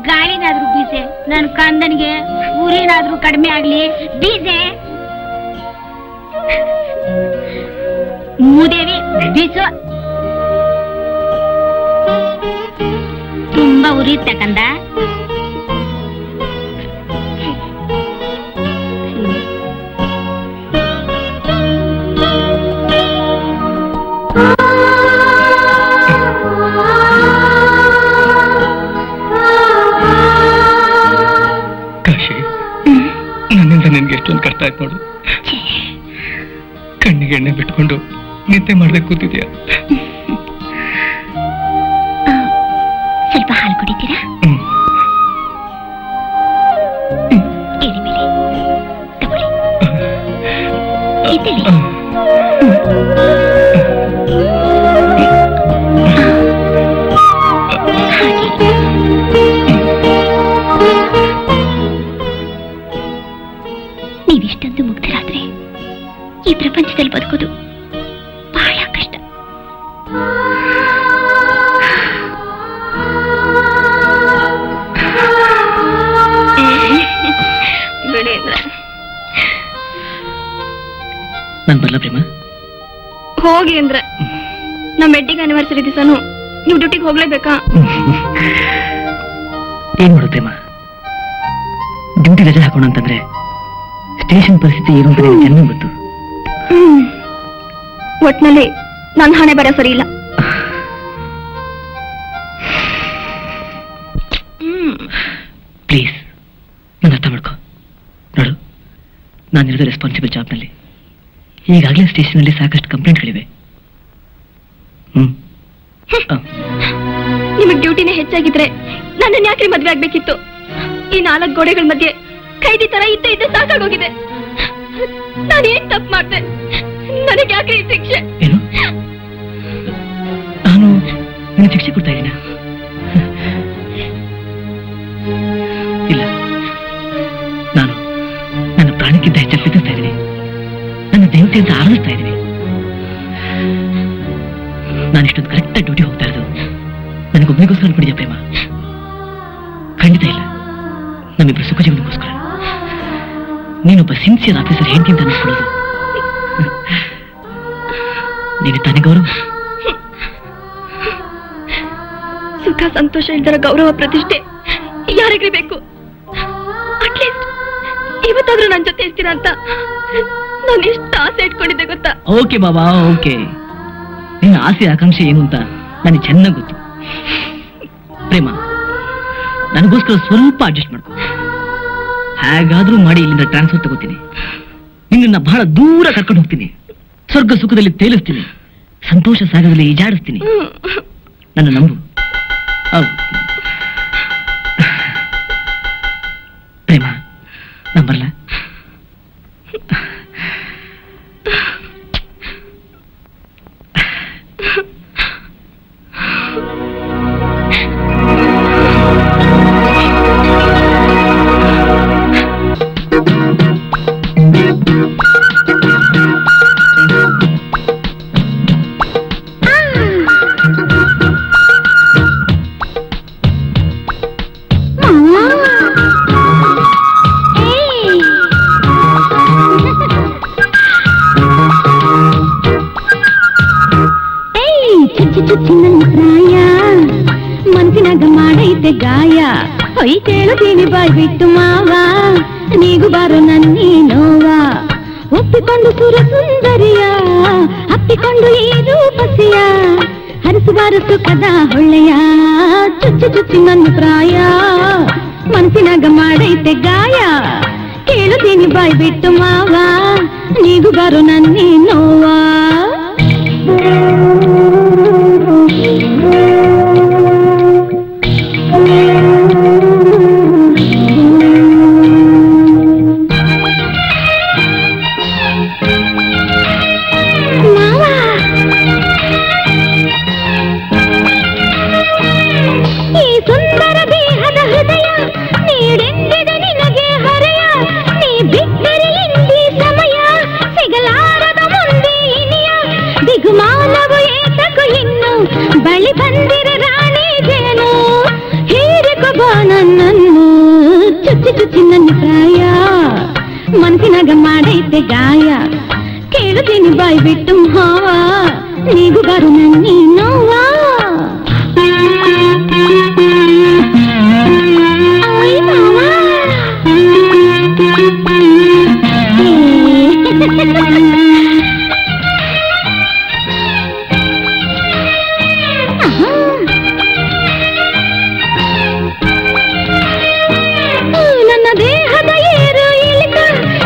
ಗಾಳಿನಾದ್ರೂ ಬೀಸೆ, ನನ್ ಕಂದನಿಗೆ ಊರಿನಾದ್ರೂ ಕಡಿಮೆ ಆಗ್ಲಿ ಬೀಸೆ. ಮೂದೇವಿ ಬೀಸು. ತುಂಬಾ ಉರಿಯುತ್ತೆ ಕಂದ. ನನ್ನಿಂದ ನಿನ್ಗೆ ಎಷ್ಟೊಂದು ಕಷ್ಟ ಆಯ್ತು ನೋಡು. ಕಣ್ಣಿಗೆ ಎಣ್ಣೆ ಬಿಟ್ಕೊಂಡು ನಿದ್ದೆ ಮಾಡ್ದೆ ಕೂತಿದ್ಯಾ? ಸ್ವಲ್ಪ ಹಾಲು ಕುಡಿತೀರಾ? ಎಲ್ಲಿ ಮೇಲೆ ತಗೊಳ್ಳಿ. ನೀವಿಷ್ಟೊಂದು ಮುಗ್ಧರಾದ್ರೆ ಈ ಪ್ರಪಂಚದಲ್ಲಿ ಬದುಕೋದು ಬಹಳ ಕಷ್ಟ. ನಾನು ಬರಲ್ಲ ಪ್ರೇಮ. ಹೋಗಿ ಅಂದ್ರೆ ನಮ್ಮ ವೆಡ್ಡಿಂಗ್ ಆನಿವರ್ಸರಿ ದಿವಸನು ನೀವು ಡ್ಯೂಟಿಗೆ ಹೋಗ್ಲೇಬೇಕಾ? ಏನ್ ಮಾಡು ಪ್ರೇಮ, ಡ್ಯೂಟಿ ರಜೆ ಹಾಕೋಣ ಅಂತಂದ್ರೆ ಸ್ಟೇಷನ್ ಪರಿಸ್ಥಿತಿ ಏನು ಅಂತ ಚೆನ್ನಾಗಿ ಗೊತ್ತು. ಒಟ್ನಲ್ಲಿ ನನ್ನ ಹಣೆ ಬರ ಸರಿ ಇಲ್ಲ. ಪ್ಲೀಸ್ ನನ್ನ ಅರ್ಥ ಮಾಡ್ಕೊ. ನೋಡು, ನಾನಿರೋದು ರೆಸ್ಪಾನ್ಸಿಬಲ್ ಜಾಬ್ನಲ್ಲಿ. ಈಗಾಗಲೇ ಸ್ಟೇಷನಲ್ಲಿ ಸಾಕಷ್ಟು ಕಂಪ್ಲೇಂಟ್ಗಳಿವೆ. ನಿಮಗ್ ಡ್ಯೂಟಿನೇ ಹೆಚ್ಚಾಗಿದ್ರೆ ನನ್ನನ್ನು ಯಾಕ್ರಿ ಮದ್ವೆ ಆಗ್ಬೇಕಿತ್ತು? ಈ 4 ಗೋಡೆಗಳ ಮಧ್ಯೆ ಕೈದಿ ತರ ಇದ್ದ ಸಾಕಾಗೋಗಿದೆ. ನಾನೇನ್ ತಪ್ಪು ಮಾಡ್ದೆ? ನನಗೆ ಯಾಕ್ರಿ ಶಿಕ್ಷೆ? ಏನು? ನಾನು ನಿನ್ನ ಶಿಕ್ಷೆ ಕೊಡ್ತಾ ಇದ್ದೀನ? ಇಲ್ಲ, ನಾನು ನನ್ನ ಪ್ರಾಣಕ್ಕಿಂತ ಹೆಚ್ಚಾಗಿ ಪ್ರೀತಿಸ್ತಾ ಇದ್ದೀನಿ. ನನ್ನ ದೇವತೆ ಅಂತ ಆರಾಧಿಸ್ತಾ ಇದ್ದೀನಿ. ನಾನು ಇಷ್ಟೊಂದು ಕರೆಕ್ಟಾಗಿ ಡ್ಯೂಟಿ ಹೋಗ್ತಾ ಇರೋದು ನನಗೊಬ್ಬನಿಗೋಸ್ಕರ ಅನ್ಕೊಂಡಿದ್ಯಾ ಪ್ರೇಮ? ಖಂಡಿತ ಇಲ್ಲ. ನಮ್ಮಿಬ್ಬರು ಸುಖ ಜೀವನಕ್ಕೋಸ್ಕರ. ನೀನೊಬ್ಬ ಸಿನ್ಸಿಯರ್ ಆಫೀಸರ್ ಹೆಂಡತಿ ಅಂತ ಅನ್ಸ್ಕೊಳ್ಳೋದು ನೀನು ತಾನೇ ಗೌರವ. ಸುಖ ಸಂತೋಷ ಇಲ್ದರ ಗೌರವ ಪ್ರತಿಷ್ಠೆ ಯಾರಿಗ್ರಿ ಬೇಕು? ಅಟ್ಲೀಸ್ಟ್ ಇವತ್ತಾದ್ರೂ ನನ್ನ ಜೊತೆ ಇರ್ತೀರಾ ಅಂತ ನಾನು ಎಷ್ಟು ಆಸೆ ಇಟ್ಕೊಂಡಿದ್ದೆ ಗೊತ್ತಾ? ಓಕೆ ಬಾಬಾ, ಓಕೆ. ನಿನ್ನ ಆಸೆ ಆಕಾಂಕ್ಷೆ ಏನು ಅಂತ ನನಗೆ ಚೆನ್ನಾಗಿ ಗೊತ್ತು ಪ್ರೇಮ. ನನಗೋಸ್ಕರ ಸ್ವಲ್ಪ ಅಡ್ಜಸ್ಟ್ ಮಾಡ್ಕೊ. ಹೇಗಾದ್ರೂ ಮಾಡಿ ಇಲ್ಲಿಂದ ಟ್ರಾನ್ಸ್ಫರ್ ತಗೋತೀನಿ. ನಿನ್ನ ಬಹಳ ದೂರ ಕರ್ಕೊಂಡು ಹೋಗ್ತೀನಿ. ಸ್ವರ್ಗ ಸುಖದಲ್ಲಿ ತೇಲಿಸ್ತೀನಿ. ಸಂತೋಷ ಸಾಗರದಲ್ಲಿ ಈಜಾಡಿಸ್ತೀನಿ. ನನ್ನ ನಂಬು. ಪ್ರೇಮ, ನಂಬರ್ಲ? ಮನಸ್ಸಿನಾಗ ಮಾಡೈತೆ ಗಾಯ. ಹೊಯ್ತೇಳುತ್ತೀನಿ ಬಾಯ್ ಬಿಟ್ಟು ಮಾವ, ನೀಗೂ ಬಾರೋ ನನ್ನಿ ನೋವ. ಒಪ್ಪಿಕೊಂಡು ಸುರ ಸುಂದರಿಯ, ಅಪ್ಪಿಕೊಂಡು ಈ ರೂಪಸಿಯ, ಹರಿಸುವಾರ ಸುಖದ ಹೊಳ್ಳೆಯ. ಚುಚ್ಚಿ ಚುಚ್ಚಿ ನನ್ನ ಪ್ರಾಯ, ಮನಸ್ಸಿನಾಗ ಮಾಡೈತೆ ಗಾಯ. ಕೇಳುತ್ತೀನಿ ಬಾಯ್ ಬಿಟ್ಟು ಮಾವ, ನೀಗೂ ಬಾರೋ ನನ್ನಿ ನೋವ. ಬಳಿ ಬಂದಿರ ರಾಣಿ ಜೇನು, ಹೀರಿಕೊಬ ನನ್ನನ್ನು. ಚುಚ್ಚಿ ಚುಚ್ಚಿ ನನ್ನ ಪ್ರಾಯ, ಮನಸ್ಸಿನಾಗ ಮಾಡೈತೆ ಗಾಯ. ಕೇಳುತ್ತೀನಿ ಬಾಯ್ ಬಿಟ್ಟು ಮಾವ, ನೀಗೂ ಬಾರು ನನ್ನಿ ನೋವ. ನನ್ನ ದೇಹದ ಏರು ಇಳಿತ,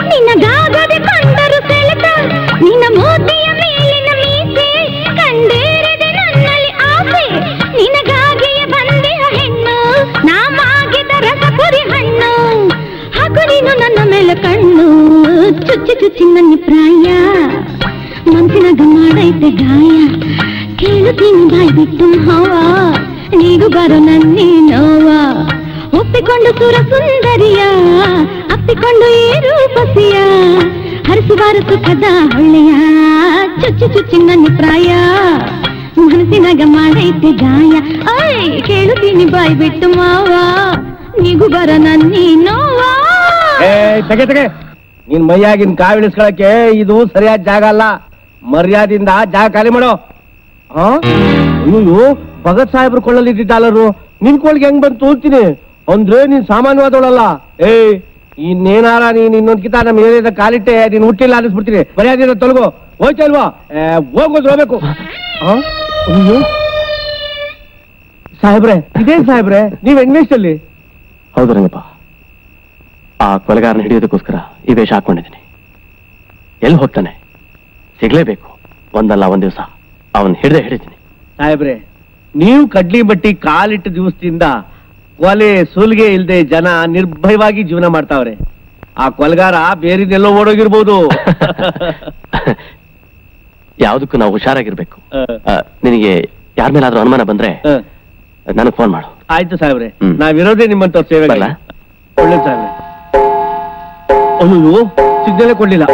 ನಿನ್ನ ಗಾಗದೆ ಕಂಡರು ಸೆಳೆತ. ನಿನ್ನ ಮೋತಿಯ ಮೇಲಿನ ಮೀಸೆ ಕಂಡೇರಿದೆ ನನ್ನಲ್ಲಿ ಆಸೆ. ನಿನಗಾಗಿಯೇ ಬಂದೆಯ ಹೆಣ್ಣು, ನಾ ಮಾಗಿದ ರಸಪುರಿ ಹಣ್ಣು. ಹಾಕು ನೀನು ನನ್ನ ಮೇಲೆ ಕಣ್ಣು, ಚುಚ್ಚಿ ಚುಚ್ಚಿ ನನ್ನ ಪ್ರಾಯ. ಮನ್ಸಿನಾಗ ಮಾಡೈತೆ ಗಾಯ ಕೇಳುತ್ತೀನಿ ಬಾಯ್ ಬಿಟ್ಟು ಹವ ನೀಡು ಬರೋ ನನ್ನೇ ನೋವ ಒಪ್ಪಿಕೊಂಡು ಸುರ ಸುಂದರಿಯ ಅಪ್ಪಿಕೊಂಡು ಏರು ಪಸಿಯ ಹರಿಸುವಾರ ಸುಖದ ಹೊಳ್ಳೆಯ ಚುಚ್ಚು ಚುಚ್ಚಿ ನನ್ನ ಪ್ರಾಯ ಮನಸ್ಸಿನಾಗ ಮಾಡೈತೆ ಗಾಯ ಐ ಕೇಳುತ್ತೀನಿ ಬಾಯ್ ಬಿಟ್ಟು ಮಾವ ನೀಗು ಬರ ನನ್ನಿ ನೋವಾ. ತೆಗೆ ತೆಗೆ ನಿನ್ ಮೈಯಾಗಿನ ಕಾವಿಳಿಸ್ಕೊಳಕ್ಕೆ ಇದು ಸರಿಯಾದ ಜಾಗ ಅಲ್ಲ. ಮರ್ಯಾದಿಂದ ಜಾಗ ಖಾಲಿ ಮಾಡೋ. ಅಯ್ಯೋ ಭಗತ್ ಸಾಹೇಬ್ರು ಕೊಳ್ಳಲ್ಲಿ ಡಾಲರು ನಿನ್ ಕೊಳ್ಳಿಗೆ ಹೆಂಗ್ ಬಂತು ತೋರ್ತೀನಿ ಅಂದ್ರೆ ನೀನ್ ಸಾಮಾನ್ಯವಾದವಳಲ್ಲ. ಇನ್ನೇನಾರ ನೀನ್ ಇನ್ನೊಂದ್ಕಿತ ನಮ್ಮ ಏರಿಯಾದ ಕಾಲಿಟ್ಟೆ ನೀನ್ ಹುಟ್ಟಿಲ್ಲ ಅನ್ನಿಸ್ಬಿಡ್ತೀನಿ. ಮರ್ಯಾದಿಂದ ತೊಲಗೋ. ಹೋಯ್ತಾ ಇಲ್ವಾ? ಹೋಗೋದು ಹೋಗ್ಬೇಕು. ಅಯ್ಯೋ ಸಾಹೇಬ್ರೆ, ಇದೇನ್ ಸಾಹೇಬ್ರೆ ನೀವ್ ಹೆಂಗೇಷ್ಟಲ್ಲಿ? ಹೌದು ರಂಗಪ್ಪ, ಆ ಕೊಲೆಗಾರನ ಹಿಡಿಯೋದಕ್ಕೋಸ್ಕರ ಈ ವೇಷ ಹಾಕೊಂಡಿದ್ದೀನಿ. ಎಲ್ಲಿ ಹೋಗ್ತಾನೆ ಸಿಗ್ಲೇಬೇಕು. ಒಂದಲ್ಲ ಒಂದ್ ದಿವಸ ಅವನ್ ಹಿಡಿತೀನಿ. ಸಾಹೇಬ್ರೆ, ನೀವು ಕಡ್ಲಿ ಬಟ್ಟಿ ಕಾಲಿಟ್ಟ ದಿವಸದಿಂದ ಕೊಲೆ ಸುಲ್ಗೆ ಇಲ್ದೆ ಜನ ನಿರ್ಭಯವಾಗಿ ಜೀವನ ಮಾಡ್ತಾವ್ರೆ. ಆ ಕೊಲೆಗಾರ ಬೇರೆದೆಲ್ಲೋ ಓಡೋಗಿರ್ಬೋದು. ಯಾವ್ದಕ್ಕೂ ನಾವು ಹುಷಾರಾಗಿರ್ಬೇಕು. ನಿನಗೆ ಯಾರ ಮೇಲಾದ್ರೂ ಅನುಮಾನ ಬಂದ್ರೆ ನನಗ್ ಫೋನ್ ಮಾಡು. ಆಯ್ತು ಸಾಹೇಬ್ರೆ, ನಾವಿರೋದೇ ನಿಮ್ಮಂತ ಸೇವೆ. ಒಳ್ಳೆ ಸಾಹೇಬ್ರೆ. ಅಯ್ಯೋ ಸಿಗ್ನಲೇ ಕೊಡ್ಲಿಲ್ಲ.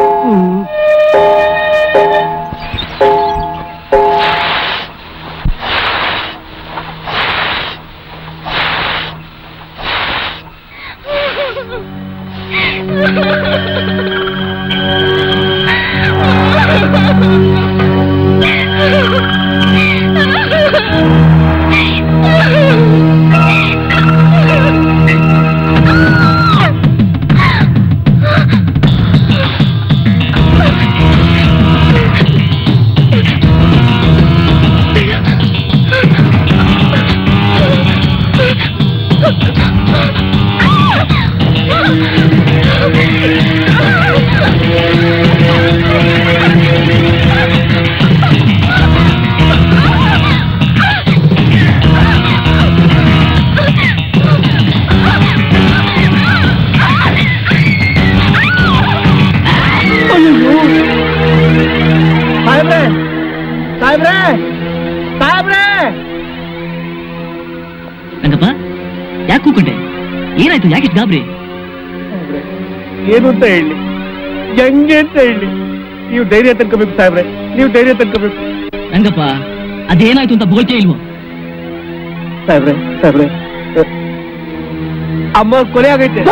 ರಂಗಪ್ಪ, ಯಾಕೆ ಕೂಕೊಂಡೆ? ಏನಾಯ್ತು? ಯಾಕೆ ಗಾಬರಿ? ಏನು ಅಂತ ಹೇಳಿ, ಹೆಂಗೆ ಅಂತ ಹೇಳಿ? ನೀವು ಧೈರ್ಯ ತನ್ಕೋಬೇಕು ಸಾಹೇಬ್ರೆ, ನೀವು ಧೈರ್ಯ ತನ್ಕೋಬೇಕು. ರಂಗಪ್ಪ, ಅದೇನಾಯ್ತು ಅಂತ ಬೋಲ್ಕೆ ಇಲ್ವೋ? ಸಾಹೇಬ್ರೆ ಸಾಹೇಬ್ರೆ, ಅಮ್ಮ ಕೊಲೆ ಆಗೈತೆ.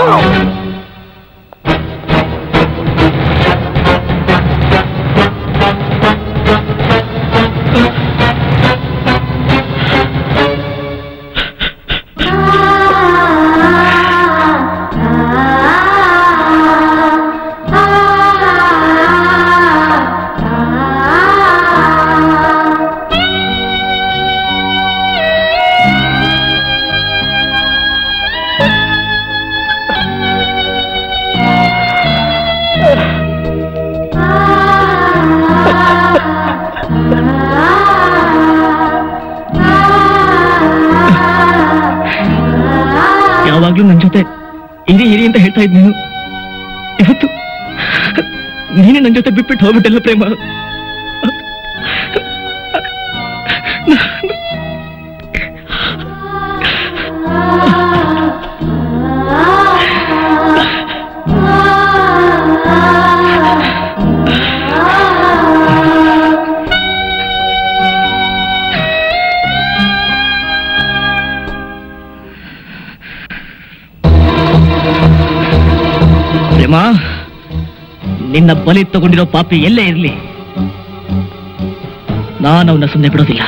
ಯಾವಾಗ್ಲೂ ನನ್ ಜೊತೆ ಹಿರಿ ಅಂತ ಹೇಳ್ತಾ ಇದ್ ನೀನು, ಇವತ್ತು ನೀನೇ ನನ್ ಜೊತೆ ಬಿಟ್ಬಿಟ್ಟು ಹೋಗ್ಬಿಟ್ಟಲ್ಲ ಪ್ರೇಮ. ಪ್ರೇಮ, ನಿನ್ನ ಬಲಿ ತಗೊಂಡಿರೋ ಪಾಪಿ ಎಲ್ಲೇ ಇರ್ಲಿ, ನಾನು ಅವನ್ನ ಸುಮ್ಮನೆ ಬಿಡೋದಿಲ್ಲ.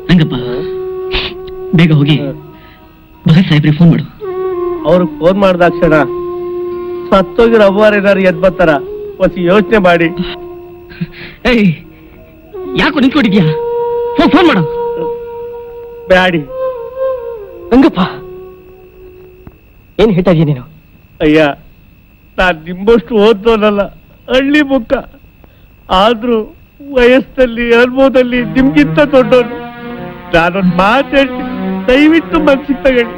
ರಂಗಪ್ಪ, ಬೇಗ ಹೋಗಿ ಭಗತ್ ಸಾಹೇಬ್ರಿಗೆ ಫೋನ್ ಮಾಡು. ಅವ್ರಿಗೆ ಫೋನ್ ಮಾಡ್ದಾಕ್ಷಣ ಸತ್ತೋಗಿರೋ ಅವ್ವಾರ ಏನಾರು ಎದ್ ಬರ್ತಾರ, ಹೊಸ ಯೋಚನೆ ಮಾಡಿ. ಏಯ್, ಯಾಕೋ ನಿಂತ್ಕೊಂಡಿದ್ಯಾ? ಫೋನ್ ಮಾಡು. ಬ್ಯಾಡಿ ರಂಗಪ್ಪ, ಏನ್ ಹೇಳ್ತಾ ಇದೀಯ ನೀನು? ಅಯ್ಯ, ನಾನ್ ನಿಮ್ಮಷ್ಟು ಓದೋನಲ್ಲ, ಹಳ್ಳಿ ಮುಖ. ಆದ್ರೂ ವಯಸ್ಸಲ್ಲಿ ಅನುಭವದಲ್ಲಿ ನಿಮ್ಗಿಂತ ದೊಡ್ಡವನು. ನಾನೊಂದು ಮಾತು ಹೇಳ್ತೀನಿ, ದಯವಿಟ್ಟು ಮನ್ಸಿಗೆ ತಗೊಳ್ಳಿ.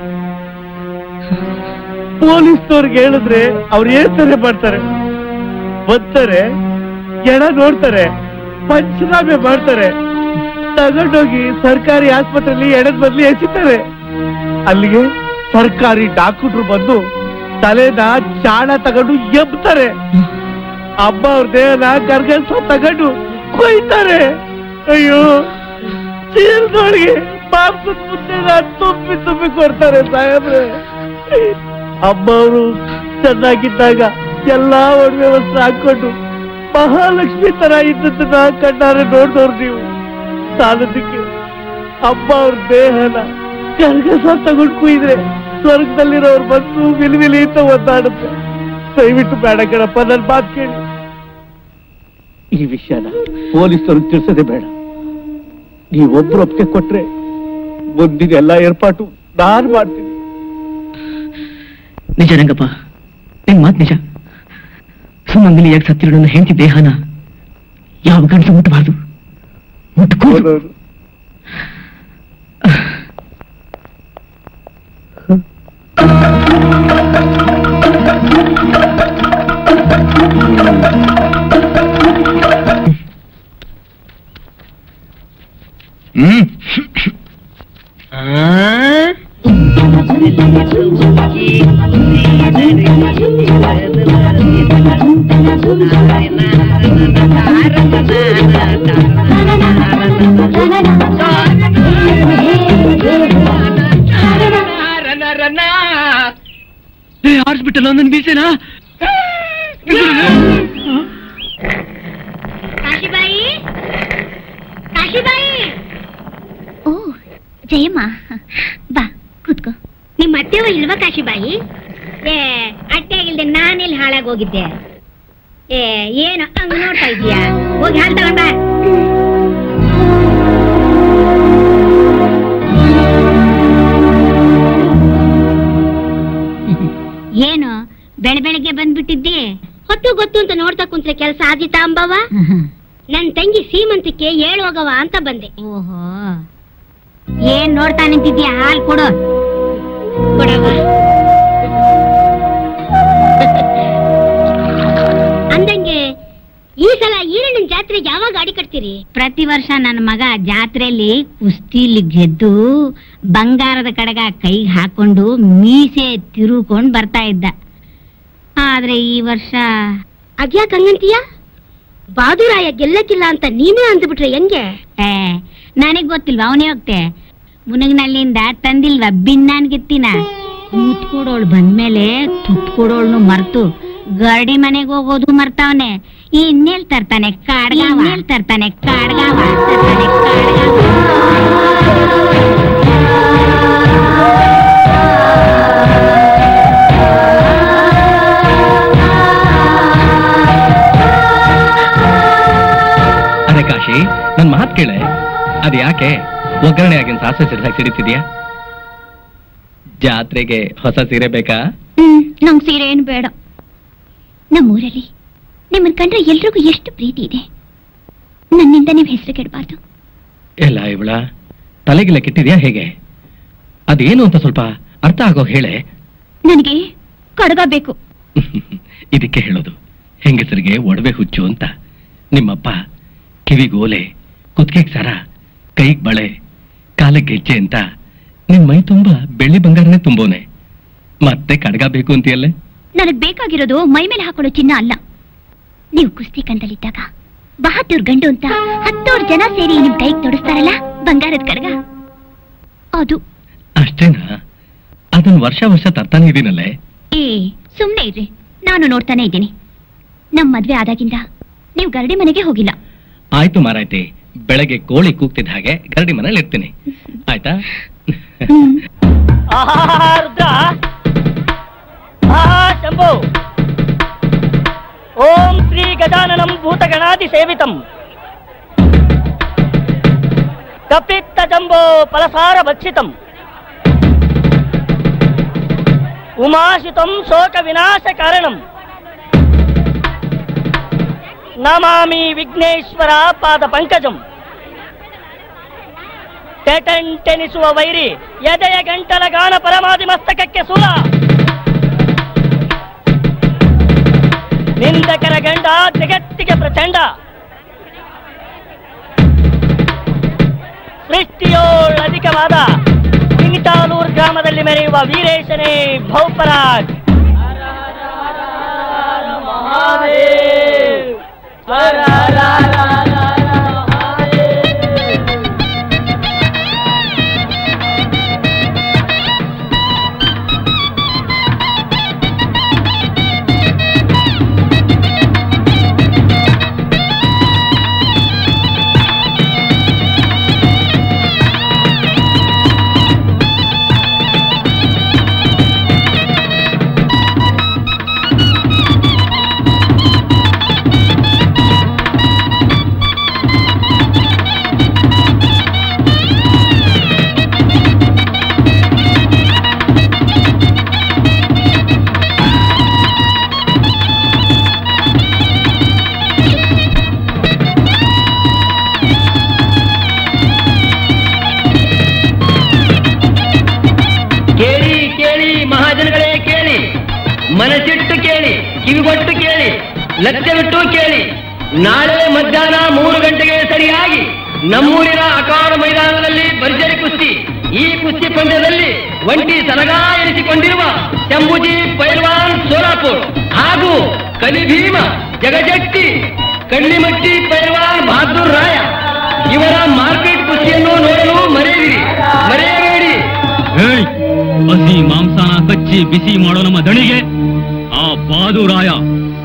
ಪೊಲೀಸ್ನವ್ರಿಗೆ ಹೇಳಿದ್ರೆ ಅವ್ರು ಏನ್ ಮಾಡ್ತಾರೆ? ಬರ್ತಾರೆ, ಎಣ ನೋಡ್ತಾರೆ, ಪಂಚನಾಮೆ ಮಾಡ್ತಾರೆ, ತಗೊಂಡೋಗಿ ಸರ್ಕಾರಿ ಆಸ್ಪತ್ರೆಯಲ್ಲಿ ಎಣದ ಬದಲಿ ಎಸಿತಾರೆ. ಅಲ್ಲಿಗೆ ಸರ್ಕಾರಿ ಡಾಕ್ಟ್ರು ಬಂದು ತಲೆನ ಚಾಣ ತಗೊಂಡು ಎಬ್ತಾರೆ. ಅಮ್ಮ ಅವ್ರ ದೇಹನ ಗರ್ಗಸ ತಗೊಂಡು ಕೊಯ್ತಾರೆ. ಅಯ್ಯೋ, ಚೀಲ್ದೊಳಗೆ ಮಾಂಸದ ಮುದ್ದೆನ ತುಂಬಿ ತುಂಬಿ ಕೊಡ್ತಾರೆ ಸಾಹೇಬ್ರೆ. ಅಮ್ಮ ಅವರು ಚೆನ್ನಾಗಿದ್ದಾಗ ಎಲ್ಲಾ ಒಡವೆ ವಸ್ತ್ರ ಹಾಕೊಂಡು ಮಹಾಲಕ್ಷ್ಮಿ ತರ ಇದ್ದದನ್ನ ಕಣ್ಣಾರೆ ನೋಡ್ದವ್ರು ನೀವು. ಸಾಲದಕ್ಕೆ ಅಮ್ಮ ಅವ್ರ ದೇಹನ ಗರ್ಗಸ ತಗೊಂಡು ಕುಯ್ದ್ರೆ ಸ್ವರ್ಗದಲ್ಲಿರೋರು ಬಂದು ವಿಲಿವಿಲಿ ಅಂತ ಒದ್ದಾಡುತ್ತೆ. ದಯವಿಟ್ಟು ಬೇಡ ಕಣಪ್ಪ, ನನ್ನ ಮಾತು ಕೇಳಿ. ಈ ವಿಷಯನ ಪೊಲೀಸರು ತಿಳಿಸದೆ ಬೇಡ. ನೀವೊಬ್ರು ಒಪ್ಪಿಗೆ ಕೊಟ್ರೆ ಮುಂದಿನ ಎಲ್ಲಾ ಏರ್ಪಾಟು ನಾನು ಮಾಡ್ತೀನಿ. ನಿಜ ರಂಗಪ್ಪ, ನಿನ್ ಮಾತು ನಿಜ. ಸುಮಂಗಲಿ ಯಾಕೆ ಸತ್ತಿರೋ ನನ್ನ ಹೆಂಡತಿ ದೇಹನ ಯಾವ ಗಂಡಸ ಮುಟ್ಟಬಾರ್ದು, ಮುಟ್ಕೋದು. ಆರಿಸ್ಬಿಟ್ಟಲ್ಲ ನನ್ನ ಬೀಸೇನಾ? ಕಾಶಿಬಾಯಿ, ಕಾಶಿಬಾಯಿ. ಓ ಜಯಮ್ಮ, ಬಾ ಕೂತ್ಕೋ. ನಿಮ್ಮ ಅತ್ತೆವ ಇಲ್ವಾ ಕಾಶಿಬಾಯಿ? ಅಟ್ಟೆಗಿಲ್ದೆ ನಾನೆಲ್ಲಿ ಹಾಳಾಗಿ ಹೋಗಿದ್ದೆ? ಏನು ಹಂಗ ನೋಡ್ತಾ ಇದೀಯಾ? ಹೋಗಿ ಹಾಲು ತಗೊಂಡ. ಏನು ಬೆಳಗ್ಗೆ ಬಂದ್ಬಿಟ್ಟಿದ್ದಿ? ಹೊತ್ತು ಗೊತ್ತು ಅಂತ ನೋಡ್ತಾ ಕುಂತ್ರೆ ಕೆಲಸ ಆದಿತಾ ಅಂಬವ? ನನ್ ತಂಗಿ ಸೀಮಂತಕ್ಕೆ ಹೋಗವ ಅಂತ ಬಂದೆ. ಓಹೋ, ಏನ್ ನೋಡ್ತಾ ನಿಂತಿದ್ಯಾ? ಹಾಲು ಕೊಡು. ಕೊಡವ. ಅಂದಂಗೆ ಈ ಸಲ ಈರಣ್ಣನ ಜಾತ್ರೆಗೆ ಯಾವಾಗ ಅಡಿ ಕಟ್ತೀರಿ? ಪ್ರತಿ ವರ್ಷ ನನ್ನ ಮಗ ಜಾತ್ರೆಯಲ್ಲಿ ಕುಸ್ತಿಲಿ ಗೆದ್ದು ಬಂಗಾರದ ಕಡಗ ಕೈಗೆ ಹಾಕೊಂಡು ಮೀಸೆ ತಿರುಕೊಂಡು ಬರ್ತಾ ಇದ್ದ. ಆದ್ರೆ ಈ ವರ್ಷ ಅದ್ಯಾಕ್ ಹಂಗಂತೀಯ? ಬಾದುರಾಯ ಗೆಲ್ಲಕ್ಕಿಲ್ಲ ಅಂತ ನೀನೇ ಅಂದ್ಬಿಟ್ರೆ ಹೆಂಗೆ? ನನಗ್ ಗೊತ್ತಿಲ್ವಾ? ಅವನೇ ಹೋಗ್ತೆ ಮುನಗ್ನಳ್ಳಿಯಿಂದ ತಂದಿಲ್ವಾ ಬಿನ್ನಾನ್ ಗೆತ್ತಿನ? ಮುತ್ಕೊಡೋಳು ಬಂದ್ಮೇಲೆ ತುತ್ಕೊಡೋಳ್ನು ಮರ್ತು ಗರಡಿ ಮನೆಗೆ ಹೋಗೋದು ಮರ್ತಾವನೆ. ಇನ್ನೆಲ್ ತರ್ತಾನೆ ಕಾಡ್ಗಾವ, ತರ್ತಾನೆ ಕಾಡ್ಗಾವ, ತರ್ತಾನೆ ಕಾಡ್ಗಾವ. ಅರೆ ಕಾಶಿ, ನನ್ ಮಾತ್ ಕೇಳೆ. ಅದ್ ಯಾಕೆ ಒಗ್ಗರಣೆ ಆಗಿನ ಸಾಸಿವೆ ಸಿಡಿದಾಗ ಸಿಡಿತಿದ್ಯಾ? ಜಾತ್ರೆಗೆ ಹೊಸ ಸೀರೆ ಬೇಕಾ? ನಂಗ್ ಸೀರೆ ಏನು ಬೇಡ. ನಮ್ಮೂರಲ್ಲಿ ನಿಮ್ಮನ್ ಕಂಡ್ರೆ ಎಲ್ರಿಗೂ ಎಷ್ಟು ಪ್ರೀತಿ ಇದೆ. ನನ್ನಿಂದ ನೀವ್ ಹೆಸರು ಕೆಡಬಾರ್ದು. ಎಲ್ಲ ಇವಳ ತಲೆಗಿಲ್ಲ ಕೆಟ್ಟಿದ್ಯಾ ಹೇಗೆ? ಅದೇನು ಅಂತ ಸ್ವಲ್ಪ ಅರ್ಥ ಆಗೋ ಹೇಳೆ. ನನಗೆ ಕಡಗ ಬೇಕು. ಇದಕ್ಕೆ ಹೇಳೋದು ಹೆಂಗಸರಿಗೆ ಒಡವೆ ಹುಚ್ಚು ಅಂತ. ನಿಮ್ಮಪ್ಪ ಕಿವಿಗೋಲೆ, ಕುತ್ತಿಗೆಗೆ ಸರ, ಕೈಗೆ ಬಳೆ, ಕಾಲಿಗೆ ಗೆಜ್ಜೆ ಅಂತ ನಿನ್ ಮೈ ತುಂಬಾ ಬೆಳ್ಳಿ ಬಂಗಾರನೇ ತುಂಬೋನೆ. ಮತ್ತೆ ಕಡಗ ಬೇಕು ಅಂತೀಯಲ್ಲೇ? ನನಗ್ ಬೇಕಾಗಿರೋದು ಮೈ ಮೇಲೆ ಹಾಕೊಳ್ಳೋ ಚಿನ್ನ ಅಲ್ಲ. ನೀವು ಕುಸ್ತಿ ಕಂಡಲ್ಲಿದ್ದಾಗ ಬಹದ್ದೂರ್ ಗಂಡು ಅಂತ 10 ಜನ ಸೇರಿ ನಿಮ್ ಕೈಗೆ ತೊಡಸ್ತಾರಲ್ಲ ಬಂಗಾರದ ಕಡಗ, ಅದು. ಅಷ್ಟೇನಾ? ಅದನ್ನ ವರ್ಷ ವರ್ಷ ತರ್ತಾನೆ ಇದೀನಲ್ಲೇ. ಸುಮ್ನೆ ಇರ್ರಿ, ನಾನು ನೋಡ್ತಾನೆ ಇದ್ದೀನಿ. ನಮ್ ಮದ್ವೆ ಆದಾಗಿಂದ ನೀವು ಗರಡಿ ಮನೆಗೆ ಹೋಗಿಲ್ಲ. ಆಯ್ತು ಮಾರಾಯ್ತಿ, ಬೆಳಗ್ಗೆ ಕೋಳಿ ಕೂಗ್ತಿದ್ದ ಹಾಗೆ ಗರಡಿ ಮನೇಲಿ ಇರ್ತೀನಿ, ಆಯ್ತಾ? ಶಂಭೋ. ಓಂ ಶ್ರೀ ಗಜಾನನಂ ಭೂತಗಣಾದಿ ಸೇವಿತಂ ಕಪಿತ್ತ ಜಂಬೋ ಫಲಸಾರ ಭಕ್ಷಿತಂ ಉಮಾಶಿತಂ ಶೋಕ ವಿನಾಶ ಕಾರಣಂ ನಮಾಮಿ ವಿಘ್ನೇಶ್ವರ ಪಾದ ಪಂಕಜಂ. ಟೆಟೆನಿಸುವ ವೈರಿ ಎದೆಯ ಗಂಟಲ ಗಾನ ಪರಮಾದಿ ಮಸ್ತಕಕ್ಕೆ ಸೂಲ. ಚಾಕರ ಗಂಡ ಜಗತ್ತಿಗೆ ಪ್ರಚಂಡ. ಸೃಷ್ಟಿಯೋಳ್ ಅಧಿಕವಾದ ಸಿಂಗಿತಾಲೂರು ಗ್ರಾಮದಲ್ಲಿ ಮೆರೆಯುವ ವೀರೇಶನೇ ಭೌಪರಾಜ್. ಮನಸ್ಸಿಟ್ಟು ಕೇಳಿ, ಕಿವಿಗೊಟ್ಟು ಕೇಳಿ, ಲಕ್ಷ್ಯವಿಟ್ಟು ಕೇಳಿ. ನಾಳೆ ಮಧ್ಯಾಹ್ನ 3 ಗಂಟೆಗೆ ಸರಿಯಾಗಿ ನಮ್ಮೂರಿನ ಅಖಾಡ ಮೈದಾನದಲ್ಲಿ ಭರ್ಜರಿ ಕುಸ್ತಿ. ಈ ಕುಸ್ತಿ ಪಂದ್ಯದಲ್ಲಿ ಒಂಟಿ ಸಲಗಾ ಎನಿಸಿಕೊಂಡಿರುವ ಶಂಭುಜಿ ಪೈಲ್ವಾನ್ ಸೋಲಾಪುರ್ ಹಾಗೂ ಕಲಿಭೀಮ ಜಗಜಟ್ಟಿ ಕಳ್ಳಿಮಟ್ಟಿ ಪೈಲ್ವಾನ್ ಬಹದ್ದೂರ್ ರಾಯ ಇವರ ಮಾರ್ಕೆಟ್ ಕುಸ್ತಿಯನ್ನು ನೋಡಲು ಮರೆಯಬೇಡಿ. ಹಸಿ ಮಾಂಸಾನ ಕಚ್ಚಿ ಬಿಸಿ ಮಾಡೋ ನಮ್ಮ ದಣಿಗೆ ಆ ಬಾದುರಾಯ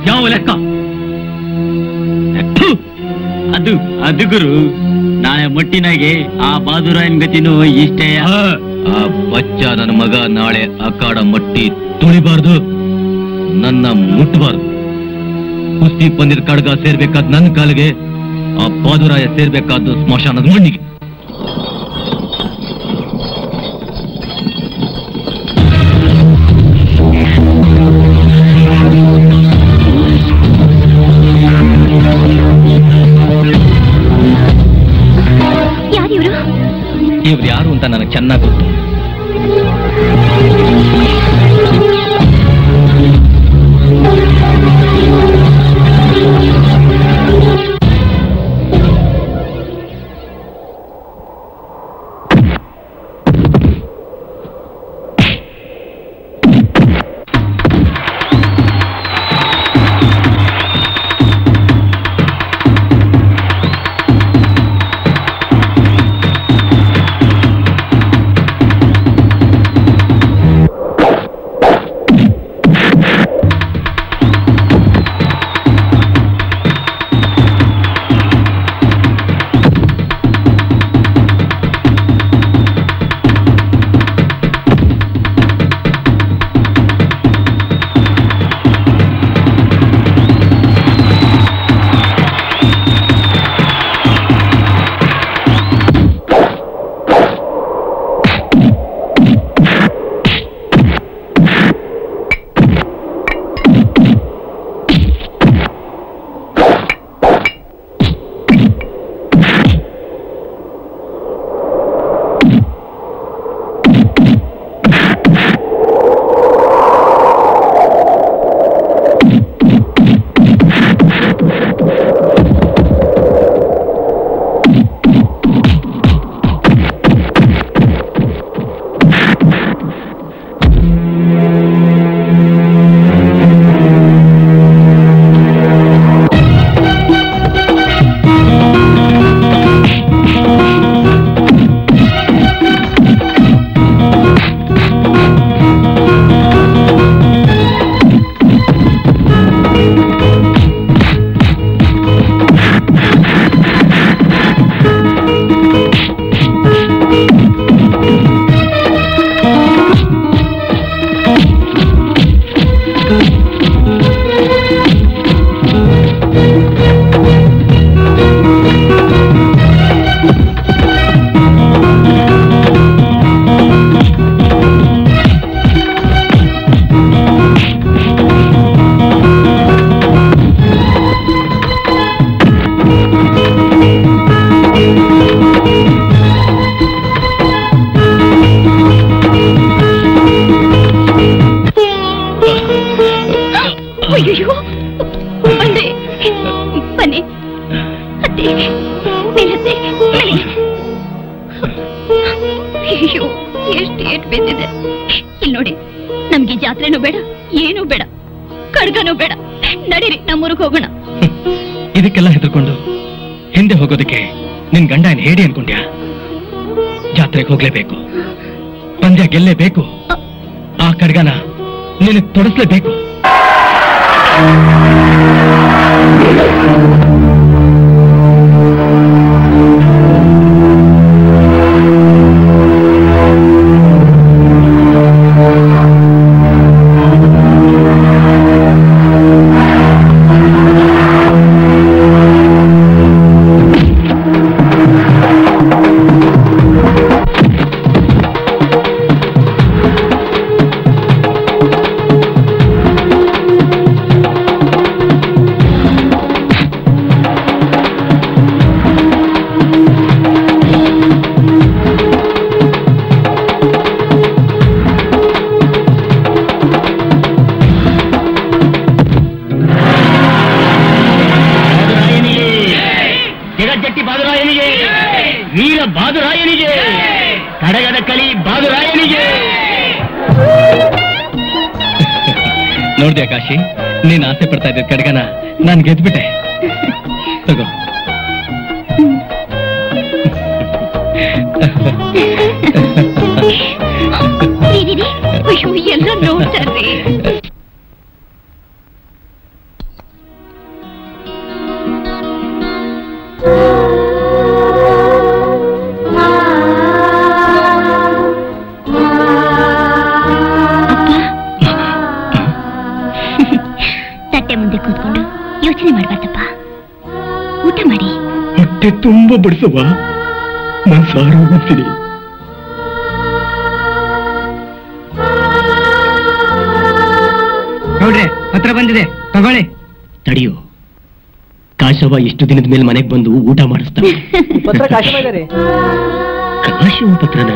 ಯಾವ ಲೆಕ್ಕ? ಅದು ಗುರು, ನಾಳೆ ಮಟ್ಟಿನಾಗೆ ಆ ಬಾದುರಾಯನ್ ಗತಿನೂ ಇಷ್ಟೇ. ಆ ಬಚ್ಚ ನನ್ನ ಮಗ ನಾಳೆ ಅಖಾಡ ಮಟ್ಟಿ ತುಳಿಬಾರ್ದು, ನನ್ನ ಮುಟ್ಟಬಾರ್ದು. ಕುಸ್ತಿ ಪಂದಿರ ಕಡ್ಗ ಸೇರ್ಬೇಕಾದ ನನ್ನ ಕಾಲಿಗೆ, ಆ ಬಾದುರಾಯ ಸೇರ್ಬೇಕಾದ್ದು ಸ್ಮಶಾನದ ಮಣ್ಣಿಗೆ. ಇವ್ರು ಯಾರು ಅಂತ ನನಗೆ ಚೆನ್ನಾಗಿ ಗೊತ್ತು. ಜಾತ್ರೆನೂ ಬೇಡ, ಏನೂ ಬೇಡ, ಖಡ್ಗನೂ ಬೇಡ. ನಡೀರಿ, ನಮ್ಮೂರಿಗೆ ಹೋಗೋಣ. ಇದಕ್ಕೆಲ್ಲ ಹೆದರ್ಕೊಂಡು ಹಿಂದೆ ಹೋಗೋದಕ್ಕೆ ನಿನ್ ಗಂಡ ಏನ್ ಹೇಳಿ ಅನ್ಕೊಂಡ್ಯಾ? ಜಾತ್ರೆಗೆ ಹೋಗ್ಲೇಬೇಕು, ಪಂದ್ಯ ಗೆಲ್ಲೇಬೇಕು, ಆ ಖಡ್ಗನ ನಿನಗೆ ತೊಡಸ್ಲೇಬೇಕು. ನೋಡ್ದೆ ಕಾಶಿ, ನೀನ್ ಆಸೆ ಪಡ್ತಾ ಇದ್ದ ಖಡ್ಗನ ನಾನ್ ಗೆದ್ಬಿಟ್ಟೆ. ತಗೋ. ಎಲ್ಲ ನೋಡ್ತಾರ್ರಿ. ಯೋಚನೆ ಮಾಡ್ಬಾರ್ದಪ್ಪ, ಊಟ ಮಾಡಿ. ಹೊಟ್ಟೆ ತುಂಬಾ ಬಡಿಸವಾ, ನಾನು ಸಾರು ಹೋಗ್ತೀನಿ. ನೋಡ್ರಿ, ಪತ್ರ ಬಂದಿದೆ, ತಗೊಳ್ಳಿ. ತಡಿಯೋ, ಕಾಶವ ಇಷ್ಟು ದಿನದ ಮೇಲೆ ಮನೆಗೆ ಬಂದು ಊಟ ಮಾಡಿಸ್ತಾನೆ. ಪತ್ರ ಕಾಶವ ಇದ್ದಾರೆ. ಕಾಶವ ಪತ್ರನ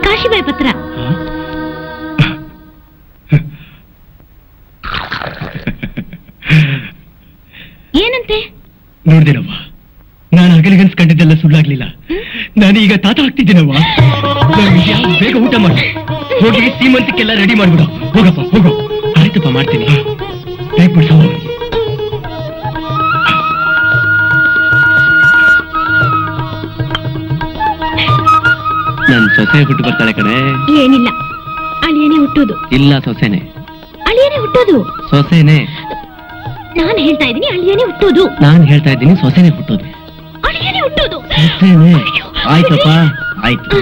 ಕಾಶಿಬಾಯಿ ಪತ್ರ. ಏನಂತೆ? ನೋಡ್ದೇನವ್ವ, ನಾನು ಹಗಲಿಗನ್ಸ್ ಕಂಡಿದ್ದೆಲ್ಲ ಸುಳ್ಳಾಗ್ಲಿಲ್ಲ. ನಾನೀಗ ತಾತ ಆಗ್ತಿದ್ದೀನವ್ವ. ಬೇಗ ಊಟ ಮಾಡಿ ಹೋಗಿ ಸೀಮಂತಕ್ಕೆಲ್ಲ ರೆಡಿ ಮಾಡ್ಬಿಡು. ಹೋಗಪ್ಪ, ಹೋಗು. ಆಯ್ತಪ್ಪ, ಮಾಡ್ತೀನಿ. ಬೇಗ ಬಿಡ್ಸೋ. ನನ್ ಸೊಸೆ ಹುಟ್ಟು ಬರ್ತಾಳೆ ಕಣೆ. ಏನಿಲ್ಲ, ಅಳಿಯನೇ ಹುಟ್ಟೋದು. ಇಲ್ಲ, ಸೊಸೆನೆ. ಅಳಿಯನೇ ಹುಟ್ಟೋದು. ಸೊಸೆನೆ. ನಾನು ಹೇಳ್ತಾ ಇದ್ದೀನಿ, ಅಳಿಯನೇ ಹುಟ್ಟೋದು. ನಾನು ಹೇಳ್ತಾ ಇದ್ದೀನಿ, ಸೊಸೆನೆ ಹುಟ್ಟೋದು. ಅಳಿಯನೇ ಹುಟ್ಟೋದು. ಸೊಸೆನೆ. ಆಯ್ತಪ್ಪ, ಆಯ್ತು.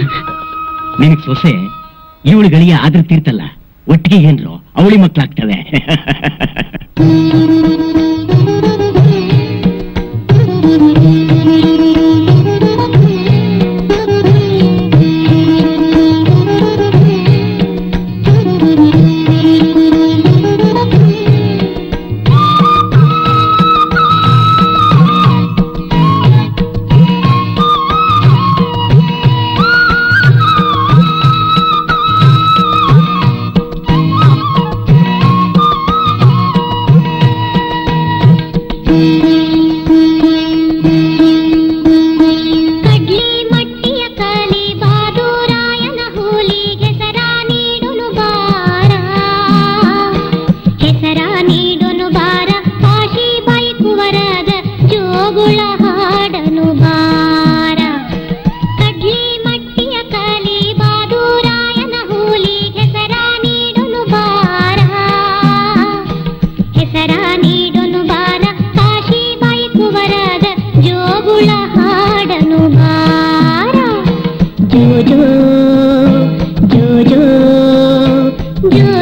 ನಿನಗ್ ಸೊಸೆ ಇವಳುಗಳಿಗೆ ಆದ್ರೆ ತೀರ್ತಲ್ಲ, ಒಟ್ಟಿಗೆ ಏನ್ರು ಅವಳಿ ಮಕ್ಳಾಗ್ತವೆ.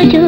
जो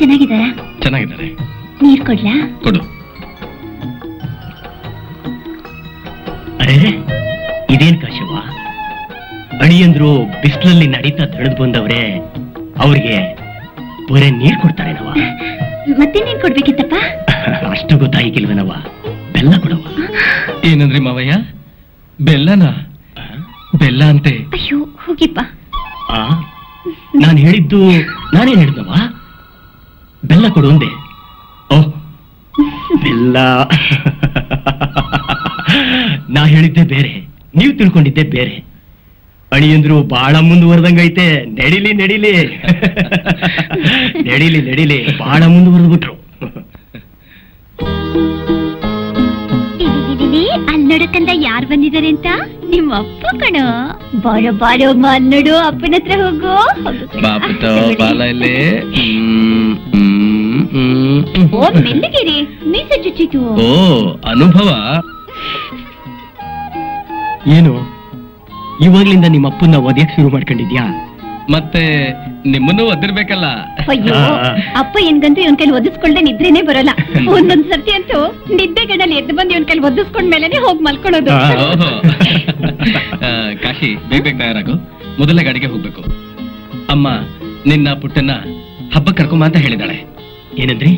ಚೆನ್ನಾಗಿದಾರ? ಚೆನ್ನಾಗಿದ್ದಾರೆ. ನೀರ್ ಕೊಡ್ಲಾ? ಕೊಡು. ಅರೆ ಇದೇನ್ ಕಾಶವ್ವ, ಅಳಿಯಂದ್ರು ಬಿಸಿಲಲ್ಲಿ ನಡೀತಾ ತಡೆದು ಬಂದವ್ರೆ, ಅವ್ರಿಗೆ ಬರೇ ನೀರ್ ಕೊಡ್ತಾರೇನವ? ಮತ್ತೆ ನೀರ್ ಕೊಡ್ಬೇಕಿತ್ತಪ್ಪ? ಅಷ್ಟು ಗೊತ್ತಾಗಿಲ್ವನವ? ಬೆಲ್ಲ ಕೊಡವ. ಏನಂದ್ರಿ ಮಾವಯ್ಯ? ಬೆಲ್ಲನ? ಬೆಲ್ಲ ಅಂತೆ. ಅಯ್ಯೋ ಹೋಗಿಪ್ಪ. ನಾನು ಹೇಳಿದ್ದು ನಾನೇನ್ ಹೇಳಿದವ? ಬೆಲ್ಲ ಕೊಡು ಅಂದೆ. ಓಹ್ ಬೆಲ್ಲ. ನಾ ಹೇಳಿದ್ದೆ ಬೇರೆ, ನೀವು ತಿಳ್ಕೊಂಡಿದ್ದೆ ಬೇರೆ. ಅಳಿಯಂದ್ರು ಬಹಳ ಮುಂದುವರೆದಂಗೈತೆ. ನಡಿಲಿ ನಡಿಲಿ ನಡಿಲಿ ನಡಿಲಿ, ಬಹಳ ಮುಂದುವರೆದು ಬಿಟ್ರು. ಅಲ್ಲಿ ನೋಡಕ್ಕಂದ ಯಾರು ಬಂದಿದ್ದಾರೆ ಅಂತ? ನಿಮ್ಮ ಅಪ್ಪ ಕಣೋ. ಬಾರೋ ಬಾರೋ ನೋಡು, ಅಪ್ಪನ ಹತ್ರ ಹೋಗು. ಓ ಮೆಲ್ಲಗಿರಿ, ಮೀಸೆ ಚುಚ್ಚಿತು. ಓ ಅನುಭವ ಏನು ಇವಾಗ್ಲಿಂದ ನಿಮ್ಮ ಅಪ್ಪನ್ನ ಒದ್ಯಕ್ ಶುರು ಮಾಡ್ಕೊಂಡಿದ್ಯಾ? ಮತ್ತೆ ನಿಮ್ಮನ್ನು ಒದ್ದಿರ್ಬೇಕಲ್ಲ. ಅಯ್ಯೋ ಅಪ್ಪ ಏನ್ಗಂತೂ ಇವನ್ ಕೈಲಿ ಒದಿಸ್ಕೊಳ್ದೆ ನಿದ್ರೇನೆ ಬರೋಲ್ಲ. ಒಂದೊಂದ್ ಸರ್ತಿ ಅಂತೂ ನಿದ್ದೆ ಗಡಲ್ಲಿ ಎದ್ದು ಬಂದು ಇವನ್ ಕೈಲಿ ಒದಿಸ್ಕೊಂಡ್ ಮೇಲೆನೆ ಹೋಗಿ ಮಲ್ಕೊಳ್ಳೋದು. ಕಾಶಿ ಬೇಗ ಬೇಗ ತಯಾರಾಗು, ಮೊದಲನೇ ಗಾಡಿಗೆ ಹೋಗ್ಬೇಕು. ಅಮ್ಮ ನಿನ್ನ ಪುಟ್ಟನ್ನ ಹಬ್ಬ ಕರ್ಕೊಂಬ ಅಂತ ಹೇಳಿದಾಳೆ. ಏನಂದ್ರಿ?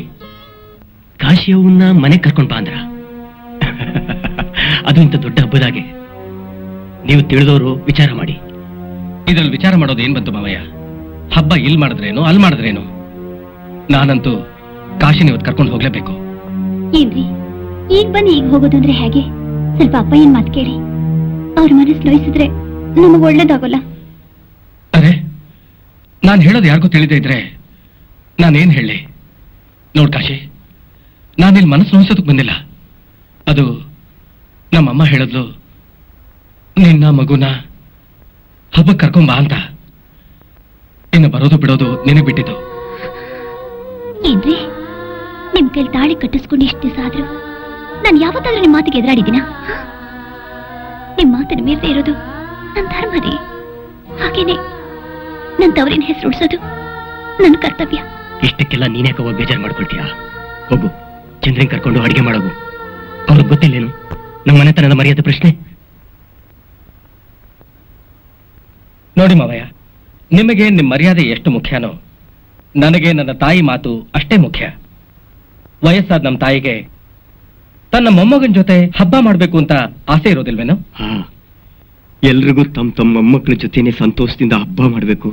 ಕಾಶಿಯವನ್ನ ಮನೆ ಕರ್ಕೊಂಡ್ ಬಾ ಅಂದ್ರ? ಅದು ಇಂಥ ದೊಡ್ಡ ಹಬ್ಬದಾಗೆ ನೀವು ತಿಳಿದವರು ವಿಚಾರ ಮಾಡಿ. ಇದ್ರಲ್ಲಿ ವಿಚಾರ ಮಾಡೋದು ಏನ್ ಬಂತು ಮಾವಯ್ಯ? ಹಬ್ಬ ಇಲ್ಲಿ ಮಾಡಿದ್ರೇನು ಅಲ್ಲಿ ಮಾಡಿದ್ರೇನು? ನಾನಂತೂ ಕಾಶಿನ ಇವತ್ತು ಕರ್ಕೊಂಡು ಹೋಗ್ಲೇಬೇಕು. ಏನ್ರಿ ಈಗ ಬನ್ನಿ ಈಗ ಹೋಗೋದು ಅಂದ್ರೆ ಹೇಗೆ? ಸ್ವಲ್ಪ ಅಪ್ಪ ಏನ್ ಮಾತು ಕೇಳಿ, ಅವ್ರ ಮನಸ್ಸು ನೋಯಿಸಿದ್ರೆ ನಮಗ್ ಒಳ್ಳೇದಾಗೋಲ್ಲ. ಅರೆ ನಾನ್ ಹೇಳೋದು ಯಾರಿಗೂ ತಿಳಿದೇ ಇದ್ರೆ ನಾನೇನ್ ಹೇಳಿ? ನೋಡ್ ಕಾಶಿ, ನಾನಿಲ್ಲಿ ಮನಸ್ಸು ನೋಯಿಸೋದಕ್ ಬಂದಿಲ್ಲ. ಅದು ನಮ್ಮಮ್ಮ ಹೇಳಿದ್ಲು, ನಿನ್ನ ಮಗುನ ಹಬ್ಬಕ್ಕೆ ಕರ್ಕೊಂಬಾ ಅಂತ. ಇನ್ನು ಬರೋದು ಬಿಡೋದು ನಿನಗೆ ಬಿಟ್ಟಿದ್ದು. ಏನ್ರಿ ನಿಮ್ ಕೈಲಿ ತಾಳಿ ಕಟ್ಟಿಸ್ಕೊಂಡು ಇಷ್ಟು ದಿವಸ ಆದ್ರು ನಾನು ಯಾವತ್ತಾದ್ರೂ ನಿಮ್ ಮಾತಿಗೆ ಎದುರಾಡಿದ್ದೀನ? ನಿಮ್ ಮಾತನ್ನ ಮೀರದೆ ಇರೋದು ನನ್ನ ಧರ್ಮ ರೀ. ಹಾಗೇನೆ ನನ್ ತವರಿನ ಹೆಸರು ಉಳಿಸೋದು ನನ್ನ ಕರ್ತವ್ಯ. ಇಷ್ಟಕ್ಕೆಲ್ಲ ನೀನ್ಯಾಕವ ಬೇಜಾರು ಮಾಡ್ಕೊಳ್ತೀಯಾ? ಹೋಗು, ಚಂದ್ರನ್ ಕರ್ಕೊಂಡು ಅಡಿಗೆ ಮಾಡೋಗು. ಅವ್ರಿಗೆ ಗೊತ್ತಿಲ್ಲೇನು ನಮ್ಮ ಮನೆತನದ ಮರ್ಯಾದೆ ಪ್ರಶ್ನೆ? ನೋಡಿ ಮಾವಯ್ಯ, ನಿಮಗೆ ನಿಮ್ಮ ಮರ್ಯಾದೆ ಎಷ್ಟು ಮುಖ್ಯನೋ ನನಗೆ ನನ್ನ ತಾಯಿ ಮಾತು ಅಷ್ಟೇ ಮುಖ್ಯ. ವಯಸ್ಸಾದ ನಮ್ಮ ತಾಯಿಗೆ ತನ್ನ ಮೊಮ್ಮಗನ ಜೊತೆ ಹಬ್ಬ ಮಾಡ್ಬೇಕು ಅಂತ ಆಸೆ ಇರೋದಿಲ್ವೇನೋ? ಎಲ್ರಿಗೂ ತಮ್ಮ ಮೊಮ್ಮಕ್ಕಳ ಜೊತೆನೆ ಸಂತೋಷದಿಂದ ಹಬ್ಬ ಮಾಡ್ಬೇಕು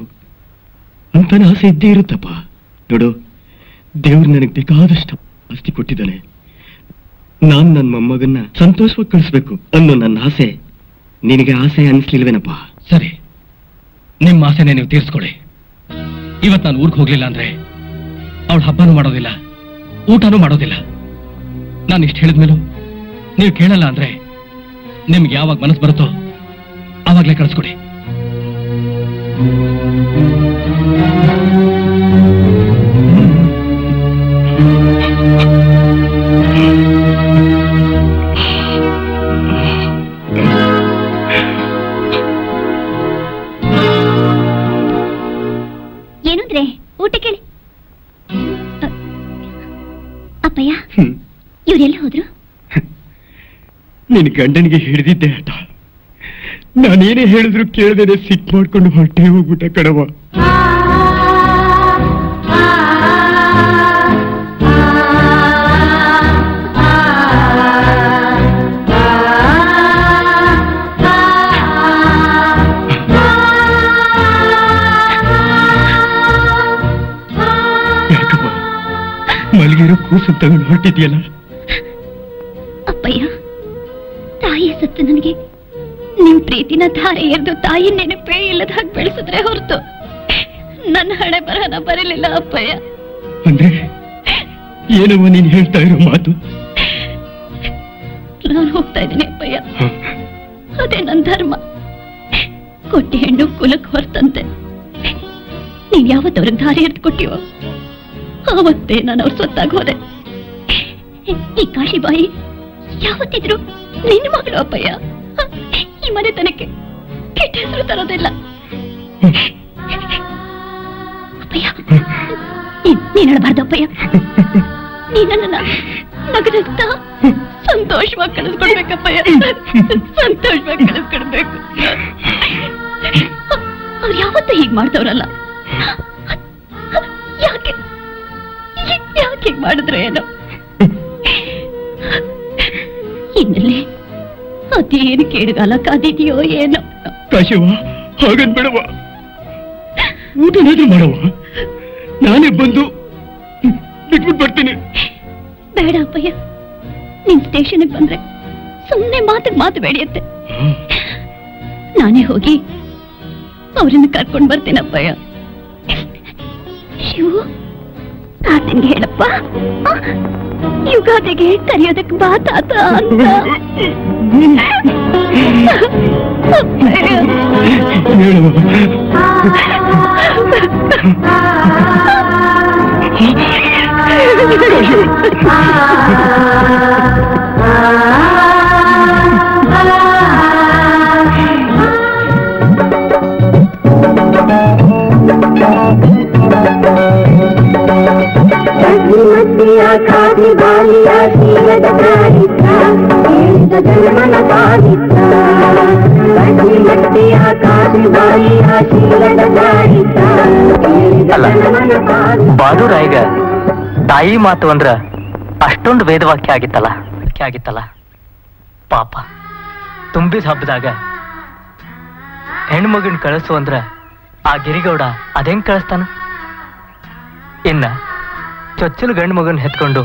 ಅಂತಾನೆ ಆಸೆ ಇದ್ದೇ ಇರುತ್ತಪ್ಪ. ನೋಡು, ದೇವ್ರು ನನಗೆ ಬೇಕಾದಷ್ಟು ಆಸ್ತಿ ಕೊಟ್ಟಿದ್ದಾನೆ. ನಾನ್ ನನ್ನ ಮೊಮ್ಮಗನ್ನ ಸಂತೋಷವಾಗಿ ಕಳಿಸ್ಬೇಕು ಅನ್ನೋ ನನ್ನ ಆಸೆ ನಿನಗೆ ಆಸೆ ಅನಿಸ್ಲಿಲ್ವೇನಪ್ಪ? ಸರಿ, ನಿಮ್ಮ ಆಸೆನೆ ನೀವು ತೀರ್ಸ್ಕೊಳ್ಳಿ. ಇವತ್ತು ನಾನು ಊರಿಗೆ ಹೋಗ್ಲಿಲ್ಲ ಅಂದ್ರೆ ಅವಳು ಹಬ್ಬನೂ ಮಾಡೋದಿಲ್ಲ, ಊಟನೂ ಮಾಡೋದಿಲ್ಲ. ನಾನು ಇಷ್ಟು ಹೇಳಿದ್ಮೇಲೂ ನೀವು ಕೇಳಲ್ಲ ಅಂದ್ರೆ ನಿಮ್ಗೆ ಯಾವಾಗ ಮನಸ್ಸು ಬರುತ್ತೋ ಆವಾಗಲೇ ಕಳಿಸ್ಕೊಡಿ. ಏನಂದ್ರೆ ಊಟ ಕೇಳಿ. ಅಪ್ಪಯ್ಯ ಇವ್ರೆಲ್ಲ ಹೋದ್ರು? ನಿನ್ ಗಂಡನಿಗೆ ಹಿಡಿದಿದ್ದೆ ಆಟ. ನಾನೇನೇ ಹೇಳಿದ್ರು ಕೇಳ್ದೇನೆ ಸಿಟ್ ಮಾಡ್ಕೊಂಡು ಹೊಟ್ಟೆ ಹೋಗ್ಬಿಟ್ಟ ಕಡವ. ಮಲಗಿರೋ ಕೂಸು ತಗೊಂಡು ಹೊರಟಿದ್ಯಲ್ಲ? ಅಪ್ಪಯ್ಯ, ತಾಯಿ ಸತ್ತು ನನಗೆ ನಿಮ್ ಪ್ರೀತಿನ ಧಾರೆ ಎರೆದು ತಾಯಿ ನೆನಪೇ ಇಲ್ಲದ ಹಾಗೆ ಬೆಳೆಸಿದ್ರೆ ಹೊರತು ನನ್ನ ಹಣೆ ಬರಹನ ಬರಲಿಲ್ಲ ಅಪ್ಪಯ್ಯ. ಅಂದ್ರೆ ಏನವ ನೀನ್ ಹೇಳ್ತಾ ಇರೋ ಮಾತು? ನಾನು ಹೋಗ್ತಾ ಇದ್ದೀನಿ ಅಪ್ಪಯ್ಯ, ಅದೇ ನನ್ನ ಧರ್ಮ. ಕೊಟ್ಟಿ ಹೆಣ್ಣು ಕುಲಕ್ ಹೊರತಂತೆ. ನೀನ್ ಯಾವತ್ತವ್ರಿಗೆ ಧಾರೆ ಎರೆದು ಕೊಟ್ಟಿವೋ ಆವತ್ತೇ ನಾನು ಅವ್ರ ಸ್ವತ್ತಾಗಿ ಹೋದೆ. ಈ ಕಾಶಿಬಾಯಿ ಯಾವತ್ತಿದ್ರು ನಿನ್ನ ಮಗಳು ಅಪ್ಪಯ್ಯ. ಈ ಮನೆತನಕ್ಕೆ ಕೆಟ್ಟ ಹೆಸರು ತರೋದಿಲ್ಲ ಅಪ್ಪಯ್ಯ. ನೀನ್ ಹೇಳಬಾರ್ದಪ್ಪಯ್ಯ. ನೀನನ್ನ ನಗರಸ್ತ ಸಂತೋಷವಾಗಿ ಕಳಿಸ್ಕೊಡ್ಬೇಕಪ್ಪಯ್ಯ, ಸಂತೋಷವಾಗಿ ಕಳಿಸ್ಕೊಡ್ಬೇಕು. ಅವ್ರು ಯಾವತ್ತೂ ಹೀಗ್ ಮಾಡ್ತವ್ರಲ್ಲ, ಯಾಕೆ ಯಾಕೆ ಹೀಗ್ ಮಾಡಿದ್ರೆ ಏನೋ. ಇನ್ನಲ್ಲಿ ಅದೇನು ಕೇಳಿಗಾಲ ಕಾದಿದೆಯೋ ಏನೋ. ಕಾಶಿವ, ಹಾಗನ್ ಬೇಡವ, ಊಟನಾದ್ರೂ ಮಾಡವ, ನಾನೇ ಬಂದು ಬಿಟ್ಬಿಟ್ಟು ಬರ್ತೀನಿ. ಬೇಡ ಅಪ್ಪಯ್ಯ, ನಿನ್ ಸ್ಟೇಷನ್ಗೆ ಬಂದ್ರೆ ಸುಮ್ಮನೆ ಮಾತು ಬೆಳೆಯುತ್ತೆ. ನಾನೇ ಹೋಗಿ ಅವರನ್ನು ಕರ್ಕೊಂಡು ಬರ್ತೀನಪ್ಪಯ್ಯ. ಶಿವು, ತಾತನ್ಗೆ ಹೇಳಪ್ಪ, ಯುಗಾದಿಗೆ ಕರೆಯೋದಕ್ಕೆ ಬಾ ತಾತ ಅಂತ. ಬಾದೂರಾಯಿಗ ತಾಯಿ ಮಾತು ಅಂದ್ರ ಅಷ್ಟೊಂದು ವೇದವಾಕ್ಯ ಆಗಿತ್ತಲ್ಲ. ಪಾಪ ತುಂಬಿದ ಹಬ್ಬದಾಗ ಹೆಣ್ಮಗನ್ ಕಳಿಸು ಅಂದ್ರ ಆ ಗಿರಿಗೌಡ ಅದೇಂಗ್ ಕಳಿಸ್ತಾನ? ಇನ್ನ ಚೊಚ್ಚಲು ಗಂಡು ಮಗನ್ ಹೆತ್ಕೊಂಡು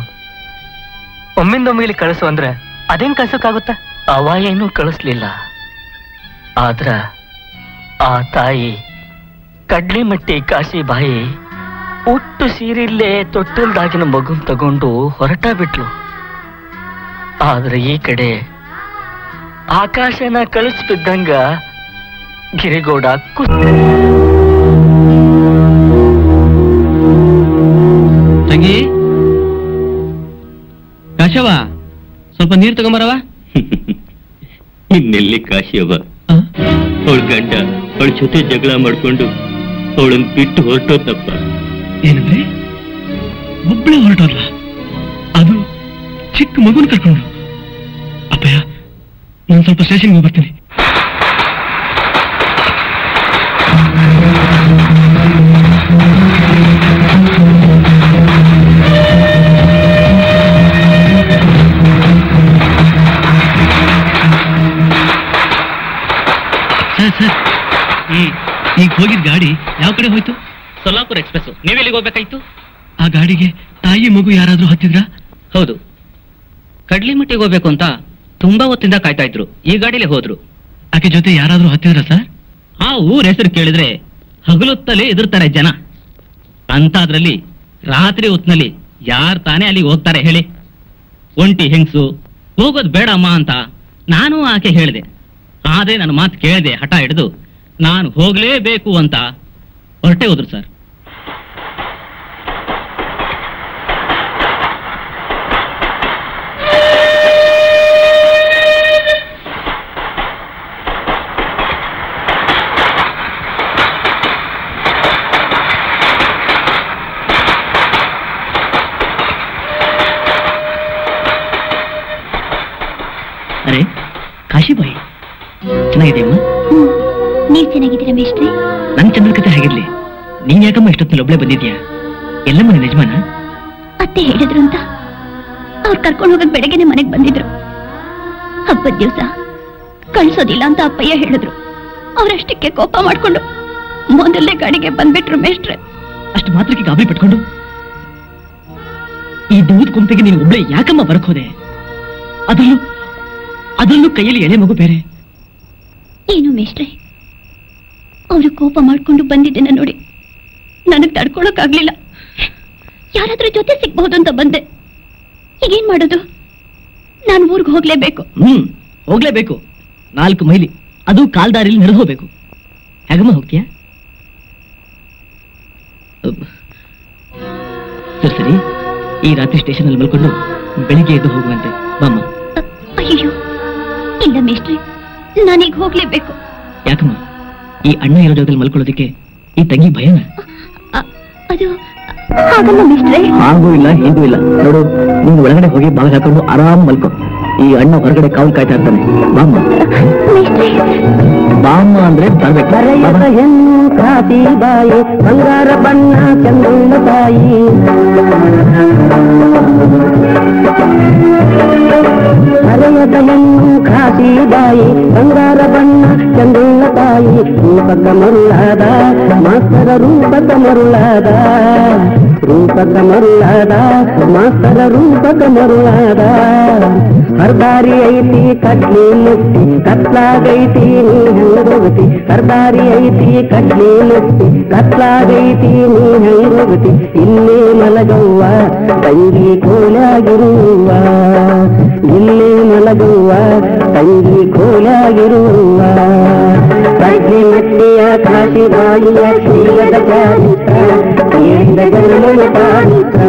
ಒಮ್ಮಿಂದೊಮ್ಮಿಲಿ ಕಳಿಸು ಅಂದ್ರೆ ಅದೇಂಗ್ ಕಳ್ಸೋಕ್ಕಾಗುತ್ತ? ಅವ ಏನೂ ಕಳಿಸ್ಲಿಲ್ಲ. ಆದ್ರ ಆ ತಾಯಿ ಕಡ್ಲಿಮಟ್ಟಿ ಕಾಶಿಬಾಯಿ ಹುಟ್ಟು ಸೀರಿಲ್ಲೇ ತೊಟ್ಟಲ್ದಾಗಿನ ಮಗುನ್ ತಗೊಂಡು ಹೊರಟ ಬಿಟ್ಲು. ಆದ್ರೆ ಈ ಕಡೆ ಆಕಾಶನ ಕಳಿಸ್ಬಿದ್ದಂಗ ಗಿರಿಗೌಡ ತಂಗಿ, ಕಾಶವ, ಸ್ವಲ್ಪ ನೀರು ತಗೊಂಬರವ. ಇನ್ನೆಲ್ಲಿ ಕಾಶಿಯವ, ಅವಳ ಗಂಡ ಅವಳ ಜೊತೆ ಜಗಳ ಮಾಡ್ಕೊಂಡು ಅವಳನ್ನು ಬಿಟ್ಟು ಹೊರಟೋದಪ್ಪ. ಏನಂದ್ರೆ ಒಬ್ಬಳೇ ಹೊರಟೋದ್ಲ? ಅದು ಚಿಕ್ಕ ಮಗುನ ಕರ್ಕೊಂಡು? ಅಪ್ಪಯ್ಯ, ನಾನು ಸ್ವಲ್ಪ ಸ್ಟೇಷನ್ಗೆ ಹೋಗಿ ಬರ್ತೀನಿ. ಸರ್, ಈಗ ಹೋಗಿದ್ ಗಾಡಿ ಯಾವ ಕಡೆ ಹೋಯ್ತು? ಸೊಲ್ಲಾಪುರ ಎಕ್ಸ್ಪ್ರೆಸ್. ನೀವೆಲ್ಲಿಗೆ ಹೋಗ್ಬೇಕಾಯ್ತು? ಆ ಗಾಡಿಗೆ ತಾಯಿ ಮಗು ಯಾರಾದ್ರೂ ಹತ್ತಿದ್ರ? ಹೌದು, ಕಡ್ಲಿಮಟ್ಟಿಗೆ ಹೋಗ್ಬೇಕು ಅಂತ ತುಂಬಾ ಹೊತ್ತಿಂದ ಕಾಯ್ತಾ ಇದ್ರು. ಈ ಗಾಡಿಲೇ ಹೋದ್ರು. ಆಕೆ ಜೊತೆ ಯಾರಾದ್ರೂ ಹತ್ತಿದ್ರ ಸರ್? ಆ ಊರ ಹೆಸರು ಕೇಳಿದ್ರೆ ಹಗಲೊತ್ತಲೇ ಎದುರ್ತಾರೆ ಜನ. ಅಂತಾದ್ರಲ್ಲಿ ರಾತ್ರಿ ಹೊತ್ನಲ್ಲಿ ಯಾರು ತಾನೇ ಅಲ್ಲಿಗೆ ಹೋಗ್ತಾರೆ ಹೇಳಿ? ಒಂಟಿ ಹೆಂಗ್ಸು ಹೋಗೋದು ಬೇಡಮ್ಮ ಅಂತ ನಾನು ಆಕೆ ಹೇಳಿದೆ. ಆದ್ರೆ ನನ್ನ ಮಾತು ಕೇಳಿದೆ, ಹಠ ಹಿಡಿದು ನಾನು ಹೋಗ್ಲೇಬೇಕು ಅಂತ ಹೊರಟೆ ಹೋದ್ರು ಸರ್. ಅರೆ ಕಾಶಿಬಾಯಿ, ಚೆನ್ನಾಗಿದೆಯಮ್ಮ? ನೀವ್ ಚೆನ್ನಾಗಿದ್ದೀರಾ ಮೇಷ್ಟ್ರೆ? ನನ್ ಚಂದ್ರಕತೆ ಹಾಗಿರ್ಲಿ, ನೀನ್ ಯಾಕಮ್ಮ ಇಷ್ಟೊತ್ತಿನಲ್ಲಿ ಒಬ್ಳೆ ಬಂದಿದ್ಯಾ? ಎಲ್ಲಮ್ಮ ನಿನ್ನ ಯಜಮಾನ? ಅತ್ತೆ ಹೇಳಿದ್ರು ಅಂತ ಅವ್ರು ಕರ್ಕೊಂಡು ಹೋಗಕ್ ಬೆಳಗ್ಗೆನೆ ಮನೆಗ್ ಬಂದಿದ್ರು. ಹಬ್ಬದ ದಿವಸ ಕಳ್ಸೋದಿಲ್ಲ ಅಂತ ಅಪ್ಪಯ್ಯ ಹೇಳಿದ್ರು. ಅವ್ರಷ್ಟಕ್ಕೆ ಕೋಪ ಮಾಡ್ಕೊಂಡು ಮೊದಲನೇ ಗಾಡಿಗೆ ಬಂದ್ಬಿಟ್ರು ಮೇಷ್ಟ್ರೆ. ಅಷ್ಟು ಮಾತ್ರಕ್ಕೆ ಗಾಬರಿ ಪಟ್ಕೊಂಡು ಈ ದೂದ್ ಕೊಂಪೆಗೆ ನೀನು ಒಬ್ಳೆ ಯಾಕಮ್ಮ ಬರಕ್ ಹೋದೆ? ಅದರಲ್ಲೂ ಕೈಯಲ್ಲಿ ಎಳೆ ಮಗು ಬೇರೆ. ಏನು ಮೇಷ್ಟ್ರೆ, ಅವರು ಕೋಪ ಮಾಡ್ಕೊಂಡು ಬಂದಿದ್ದೇನೆ ನೋಡಿ, ನನಗ್ ತಡ್ಕೊಳಕ್ ಆಗ್ಲಿಲ್ಲ. ಯಾರಾದ್ರೂ ಜೊತೆ ಸಿಗ್ಬಹುದು ಅಂತ ಬಂದೆ. ಈಗೇನ್ ಮಾಡೋದು? ನಾನು ಊರ್ಗ್ ಹೋಗ್ಲೇಬೇಕು. ಹೋಗ್ಲೇಬೇಕು. 4 ಮೈಲಿ, ಅದು ಕಾಲ್ದಾರಿಲಿ ನಡೆದು ಹೋಗ್ಬೇಕು. ಹೇಗಮ್ಮ ಹೋಗ್ತೀಯಾ? ಸರಿ, ಈ ರಾತ್ರಿ ಸ್ಟೇಷನ್ ಅಲ್ಲಿ ಮಲ್ಕೊಂಡು ಬೆಳಿಗ್ಗೆ ಎದ್ದು ಹೋಗುವಂತೆ ಬಾಮ್ಮ. ಅಯ್ಯೋ ಇಲ್ಲ ಮೇಷ್ಟ್ರೆ, ನಾನೀಗ ಹೋಗ್ಲೇಬೇಕು. ಯಾಕಮ್ಮ? ಈ ಅಣ್ಣ ಇರೋ ಜಾಗದಲ್ಲಿ ಮಲ್ಕೊಳ್ಳೋದಕ್ಕೆ ಈ ತಂಗಿ ಭಯನ? ಅದು ಹಾಗಲ್ಲ ಮಿಸ್ಟ್ರೆ. ಹಾಗೂ ಇಲ್ಲ ಹೀಗೂ ಇಲ್ಲ. ನೋಡು, ನೀನು ಒಳಗಡೆ ಹೋಗಿ ಬಾಗಿಲು ಹಾಕೊಂಡು ಆರಾಮ್ ಮಲ್ಕೊ. ಈ ಅಣ್ಣ ಹೊರಗಡೆ ಕಾವಲು ಕಾಯ್ತಾ ಇರ್ತಾನೆ. ಬಾಮ್ಮ ಬಾಮ್ಮ ಅಂದ್ರೆ ಬರ್ಬೇಕು. ಹೆಣ್ಣು ಕಾತಿ ಬಾಯಿ ಬಂಗಾರ ಬಣ್ಣ ಚಂದನ ತಾಯಿ ಹರೆಯದ ಹೆಣ್ಣು ಕಾತಿ ಬಾಯಿ ಬಂಗಾರ ಬಣ್ಣ ಚಂದನ ತಾಯಿ ರೂಪಕ ಮರುಳಾದ ಮಾಸ್ತರ ರೂಪಕ ಮರುಳಾದ ರೂಪಕ ಮರುಳಾದ ಮಾಸ್ತರ ರೂಪಕ ಮರುಳಾದ ಹರ್ದಾರಿ ಐತಿ ಕಡ್ಲಿ ಮುಟ್ಟಿ ಕತ್ಲಾಗೈತಿ ನೀ ಹೆಂಗೋಗತಿ ಹರ್ದಾರಿ ಐತಿ ಕಡ್ಲಿ ಮುಟ್ಟಿ ಕತ್ಲಾಗೈತಿ ನೀ ಹೆಂಗೋಗತಿ ಇಲ್ಲೇ ಮಲಗವ್ವ ತಂಗಿ ಕೋಲಾಗಿರುವ ಇಲ್ಲೇ ಮಲಗುವ ತಂಗಿ ಕೋಲಾಗಿರುವ ಕಡ್ಲಿ ಮಟ್ಟಿಯ ಕಾಶಿ ಬಾಯಿಯ ಶ್ರೀಯದ ಚಾರಿತ್ರ ಏಂದ ಜನ್ಮನ ಚಾರಿತ್ರ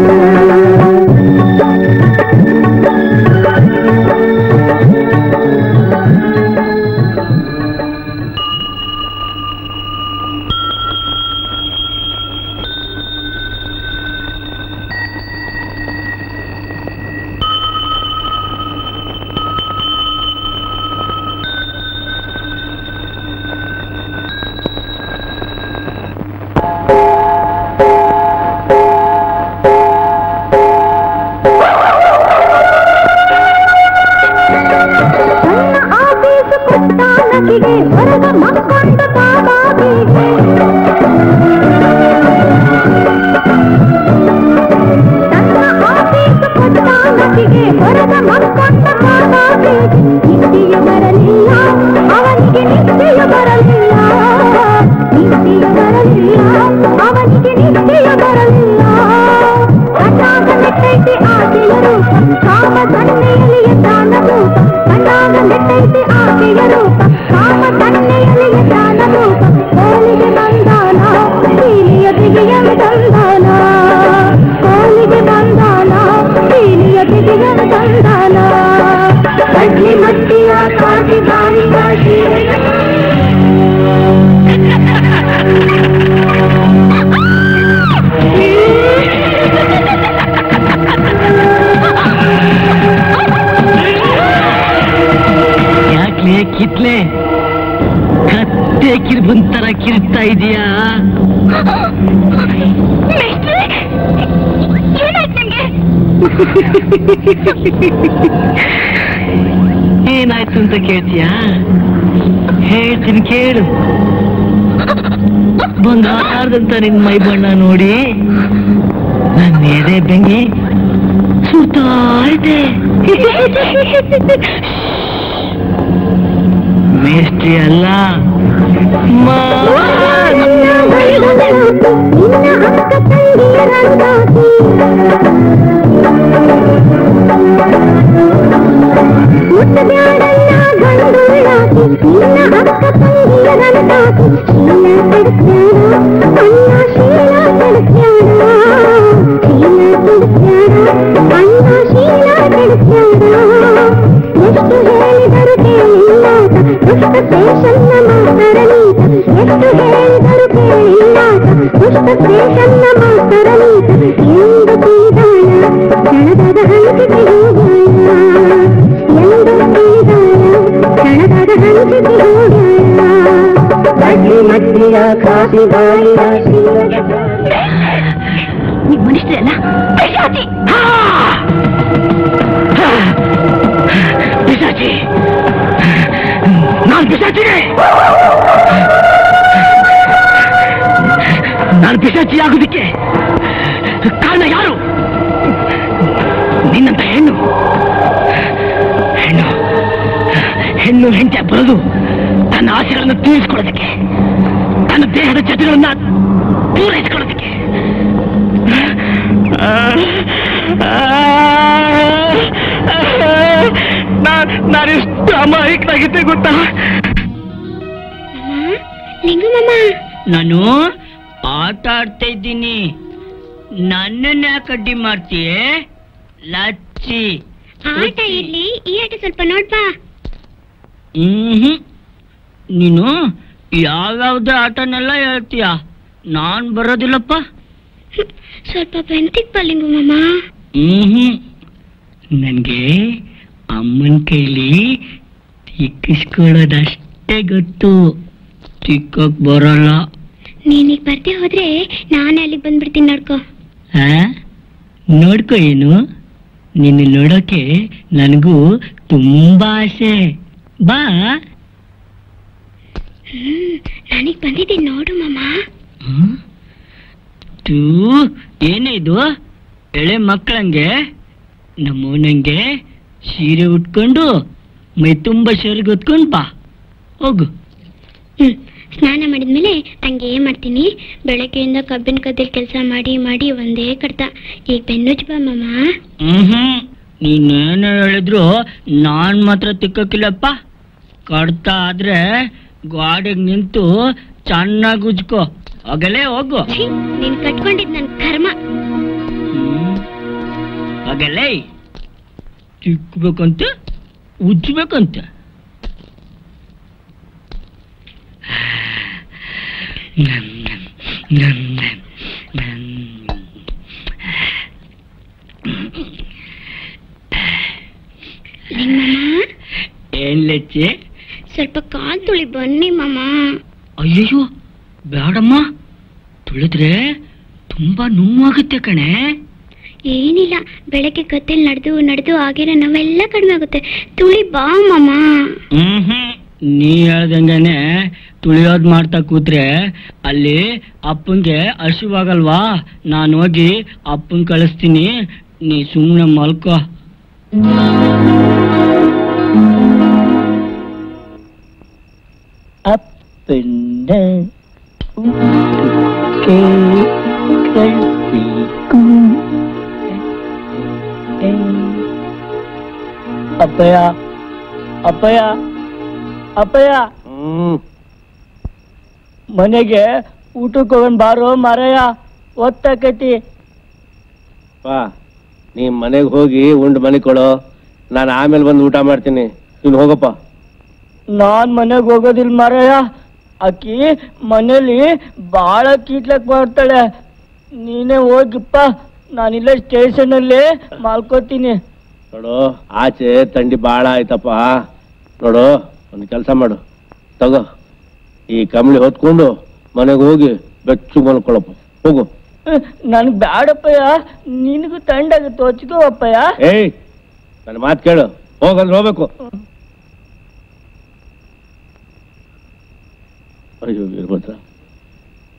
ಕಿತ್ಲೆ ಕತ್ತೆ ಕಿರ್ಬಂತರ ಕಿರ್ತಾ ಇದೀಯಾ? ಏನಾಯ್ತು ಅಂತ ಕೇಳ್ತೀಯಾ? ಹೇಳ್ತೀನಿ ಕೇಳು. ಬಂಗಾರದಂತ ನಿನ್ ಮೈ ಬಣ್ಣ ನೋಡಿ ನನ್ನ ಎದೆ ಬೆಂಗಿ ಸುತ್ತಾ ಇದೆ. ಮೇಷ್ಟ್ರಿ ಅಲ್ಲ ಮನುಷ್ಯರೇ ಅಲ್ಲ ಪಿಶಾಚಿ. ನಾನು ಪಿಶಾಚಿನೇ. ನಾನು ಪಿಶಾಚಿ ಆಗೋದಿಕ್ಕೆ ಕಾರಣ ಯಾರು? ನಿನ್ನಂತ ಹೆಣ್ಣು ಹೆಣ್ಣು ಹೆಣ್ಣು ಹೆಂಡತಿ ಬರೋದು ತನ್ನ ಆಸೆಗಳನ್ನು ತೀರಿಸಿಕೊಳ್ಳೋದಕ್ಕೆ, ತನ್ನ ದೇಹದ ಜತೆಗಳನ್ನ ಪೂರೈಸಿಕೊಳ್ಳೋದಕ್ಕೆ. ನಾನೆಷ್ಟು ಅಮಾಯಕನಾಗಿದ್ದೆ ಗೊತ್ತಾ? ನಾನು ಆಟ ಆಡ್ತಾ ಇದ್ದೀನಿ, ನನ್ನನ್ನ ಕಡ್ಡಿ ಮಾಡ್ತೀಯ ಲಚ್ಚಿ. ಆಟ ಇರ್ಲಿ, ಈ ಆಟ ಸ್ವಲ್ಪ ನೋಡ್ಬಾ. ನೀನು ಯಾವ್ಯಾವ್ದು ಆಟನೆಲ್ಲ ಹೇಳ್ತೀಯ, ನಾನ್ ಬರೋದಿಲ್ಲಪ್ಪ. ಸ್ವಲ್ಪ ಬೆಂತಿಕ್ ಲಿಂಗು ಮಾಮ. ನನ್ಗೆ ಅಮ್ಮನ ಕೈಲಿ ತಿಕ್ಕಿಸ್ಕೊಳ್ಳೋದಷ್ಟೇ ಗೊತ್ತು, ತಿಕ್ಕಕ್ ಬರಲ್ಲ. ನೀನೀಗ ಬರ್ದೆ ಹೋದ್ರೆ ನಾನು ಅಲ್ಲಿಗೆ ಬಂದ್ಬಿಡ್ತೀನಿ ನೋಡ್ಕೋ. ನೋಡ್ಕೋ ಏನು, ನಿನ್ನ ನೋಡೋಕೆ ನನಗೂ ತುಂಬಾ ಆಸೆ. ಬಾ. ನಾನೀಗ ಬಂದಿದ್ದೀನಿ ನೋಡು ಮಾಮ. ತೂ ಏನೇ ಇದು ಎಳೆ ಮಕ್ಕಳಂಗೆ ನಮ್ಮವನಂಗೆ ಸೀರೆ ಉಟ್ಕೊಂಡು ಮೈ ತುಂಬ ಸೆರಗು ಹೊತ್ಕೊಂಡು ಬಾ, ಹೋಗು. ಸ್ನಾನ ಮಾಡಿದ್ಮೇಲೆ ಹಂಗೆ ಮಾಡ್ತೀನಿ. ಬೆಳಗ್ಗೆಯಿಂದ ಕಬ್ಬಿನ ಗದ್ದೆಲಿ ಕೆಲಸ ಮಾಡಿ ಮಾಡಿ ಒಂದೇ ಕಡ್ತ. ಈಗ ಬೆನ್ನುಜ್ಜು ಬಾ ಮಾಮ. ನೀನೇನು ಹೇಳಿದ್ರು ನಾನ್ ಮಾತ್ರ ತಿಕ್ಕಕ್ಕಿಲ್ಲಪ್ಪ. ಕಡ್ತ ಆದ್ರೆ ಗಾಡಿಗೆ ನಿಂತು ಚೆನ್ನಾಗಿ ಉಜ್ಕೋ, ಹೋಗಲೇ ಹೋಗು. ನೀನ್ ಕಟ್ಕೊಂಡಿದ್ ನನ್ ಕರ್ಮ. ಹೋಗಲೇ, ತಿಕ್ಕಬೇಕಂತ ಉಜ್ಬೇಕಂತ. ಏನ್ ಲೆಚ್ಚೆ? ಸ್ವಲ್ಪ ಕಾಲ್ ತುಳಿ ಬನ್ನಿ ಮಾಮ. ಅಯ್ಯಯ್ಯೋ ಬೇಡಮ್ಮ, ತುಳಿದ್ರೆ ತುಂಬಾ ನೋವಾಗುತ್ತೆ ಕಣೆ. ಏನಿಲ್ಲ, ಬೆಳಗ್ಗೆ ಗದ್ದೆಲ್ ನಡೆದು ಆಗಿರೋ ನಾವೆಲ್ಲ ಕಡಿಮೆ ಆಗುತ್ತೆ. ತುಳಿ ಬಾ ಮಾಮ. ನೀ ಹೇಳ್ದಂಗೆನೆ ತುಳಿಯೋದ್ ಮಾಡ್ತಾ ಕೂತ್ರೆ ಅಲ್ಲಿ ಅಪ್ಪಂಗೆ ಹಸಿವಾಗಲ್ವಾ? ನಾನು ಹೋಗಿ ಅಪ್ಪನ್ ಕಳಿಸ್ತೀನಿ, ನೀ ಸುಮ್ಮನೆ ಮಲ್ಕೋ. ಅಪ್ಪಂಡ ಅಪ್ಪಯ್ಯ ಅಪ್ಪಯ್ಯ ಅಪ್ಪಯ್ಯ, ಮನೆಗೆ ಊಟಕ್ಕೆ ಹೋಗೋಣ ಬಾರೋ ಮಾರಯ್ಯ, ಒತ್ತಾಕತಿ. ಬಾ, ನೀ ಮನೆಗೆ ಹೋಗಿ ಉಂಡು ಮನೆ ಕೊಡೋ, ನಾನು ಆಮೇಲೆ ಬಂದು ಊಟ ಮಾಡ್ತೀನಿ. ನೀನು ಹೋಗಪ್ಪ. ನಾನ್ ಮನೆಗೆ ಹೋಗೋದಿಲ್ಲ ಮಾರಯ್ಯ, ಅಕ್ಕಿ ಮನೇಲಿ ಬಾಳ ಕೀಟ್ಲಕ್ ಬರ್ತಾಳೆ. ನೀನೇ ಹೋಗಿಪ್ಪ, ನಾನಿಲ್ಲ ಸ್ಟೇಷನ್ ಅಲ್ಲಿ ಮಾಲ್ಕೋತೀನಿ. ನೋಡು, ಆಚೆ ತಂಡಿ ಬಾಳ ಆಯ್ತಪ್ಪ. ನೋಡು, ಒಂದು ಕೆಲಸ ಮಾಡು, ತಗೋ ಈ ಕಂಬಳಿ ಹೊತ್ಕೊಂಡು ಮನೆಗೆ ಹೋಗಿ ಬೆಚ್ಚು ಮಲ್ಕೊಳ್ಳಪ್ಪ, ಹೋಗು. ನನ್ಗೆ ಬ್ಯಾಡಪ್ಪಯ್ಯ, ನಿನಗೂ ತಂಡಾಗುತ್ತೆ, ಹೊಚ್ಕೋ ಅಪ್ಪಯ್ಯ. ಏಯ್, ನನ್ನ ಮಾತು ಕೇಳು, ಹೋಗಂದ್ರೆ ಹೋಗ್ಬೇಕು. ಅಯ್ಯೋ ವೀರಭದ್ರ,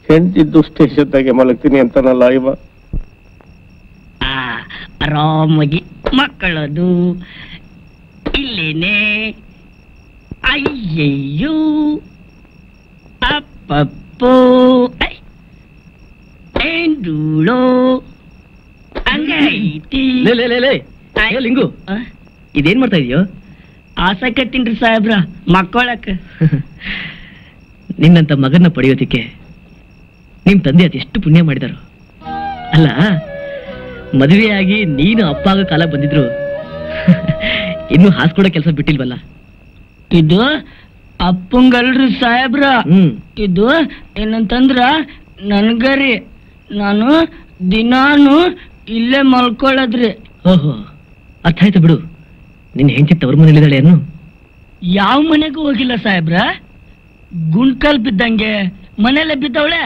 ಹೆಂಡ್ತಿದ್ದು ಸ್ಟೇಷನ್ದಾಗೆ ಮಲಗ್ತೀನಿ ಅಂತಾನಲ್ಲ ಇವ. ಆರಾಮಾಗಿ ಮಕ್ಕಳದು ಇಲ್ಲೇನೆ. ಅಯ್ಯಯ್ಯೋ ಅಪ್ಪಪ್ಪೋ ಏಂಡೂಳೋ ಹಂಗೈತಿ. ಲಿಂಗು, ಇದೇನ್ ಮಾಡ್ತಾ ಇದೀಯೋ? ಆಸಕತ್ತೀನ್ರಿ ಸಾಹೇಬ್ರ, ಮಕ್ಕಳಕ್ಕ. ನಿನ್ನಂತ ಮಗನ್ನ ಪಡೆಯೋದಿಕ್ಕೆ ನಿಮ್ ತಂದೆ ಅದೆಷ್ಟು ಪುಣ್ಯ ಮಾಡಿದಾರು. ಅಲ್ಲ, ಮದುವೆಯಾಗಿ ನೀನು ಅಪ್ಪ ಆಗೋ ಕಾಲ ಬಂದಿದ್ರು ಇನ್ನು ಹಾಸ್ಕೊಡೋ ಕೆಲಸ ಬಿಟ್ಟಿಲ್ವಲ್ಲ. ಇದು ಅಪ್ಪಂಗಲ್ರಿ ಸಾಹೇಬ್ರ, ಇದು ಏನಂತಂದ್ರ ನನ್ಗರಿ. ನಾನು ದಿನಾನು ಇಲ್ಲೇ ಮಲ್ಕೊಳ್ಳೋದ್ರಿ. ಓಹೋ, ಅರ್ಥ ಆಯ್ತು ಬಿಡು. ನಿನ್ನ ಹೆಂಡತಿ ತವ್ರ ಮನೇಲಿದ್ದಾಳೆ ಅನ್ನು? ಯಾವ ಮನೆಗೂ ಹೋಗಿಲ್ಲ ಸಾಹೇಬ್ರ, ಗುಂಡ್ಕಲ್ ಬಿದ್ದಂಗೆ ಮನೆಯಲ್ಲೇ ಬಿದ್ದವಳೆ.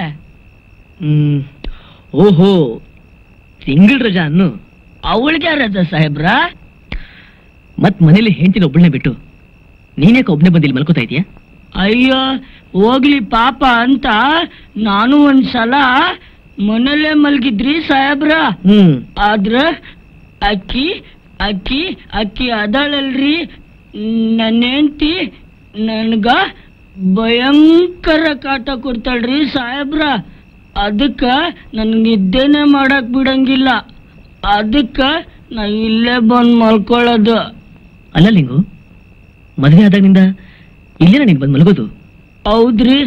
ಓಹೋ, ತಿಂಗಳ ರಜಾ ಅನ್ನು? ಅವಳಿಗೆ ರಜಾ ಸಾಹೇಬ್ರ. ಮತ್ ಮನೇಲಿ ಹೆಂಡತಿನ ಒಬ್ಬಳನ್ನೇ ಬಿಟ್ಟು ನೀನ್ಯಾಕೆ ಒಬ್ನೇ ಬಂದಿಲ್ಲಿ ಮಲ್ಕೋತಾ ಇದೀಯಾ? ಅಯ್ಯೋ ಹೋಗ್ಲಿ ಪಾಪ ಅಂತ ನಾನು ಒಂದ್ಸಲ ಮನೇಲೆ ಮಲ್ಗಿದ್ರಿ ಸಾಹೇಬ್ರ. ಆದ್ರ ಅಕ್ಕಿ ಅಕ್ಕಿ ಅಕ್ಕಿ ಅದಳಲ್ರಿ ನನ್ನ ಹೆಂಡತಿ, ನನ್ಗ ಭಯಂಕರ ಕಾಟ ಕೊಡ್ತಾಳ್ರಿ ಸಾಹೇಬ್ರ. ಅದಕ್ಕ ನನ್ ನಿದ್ದೆನೆ ಮಾಡಕ್ ಬಿಡಂಗಿಲ್ಲ. ಅದಕ್ಕ ನಾ ಇಲ್ಲೇ ಬಂದ್ ಮಲ್ಕೊಳ್ಳೋದು. ಅಲ್ಲ ಲಿಂಗು, ಮದ್ವೆ ಆದಾಗಿನಿಂದ ಇಲ್ಲೇನ ನೀನ್ ಬಂದ್ ಮಲ್ಗೋದು? ಹೌದ್ರಿ,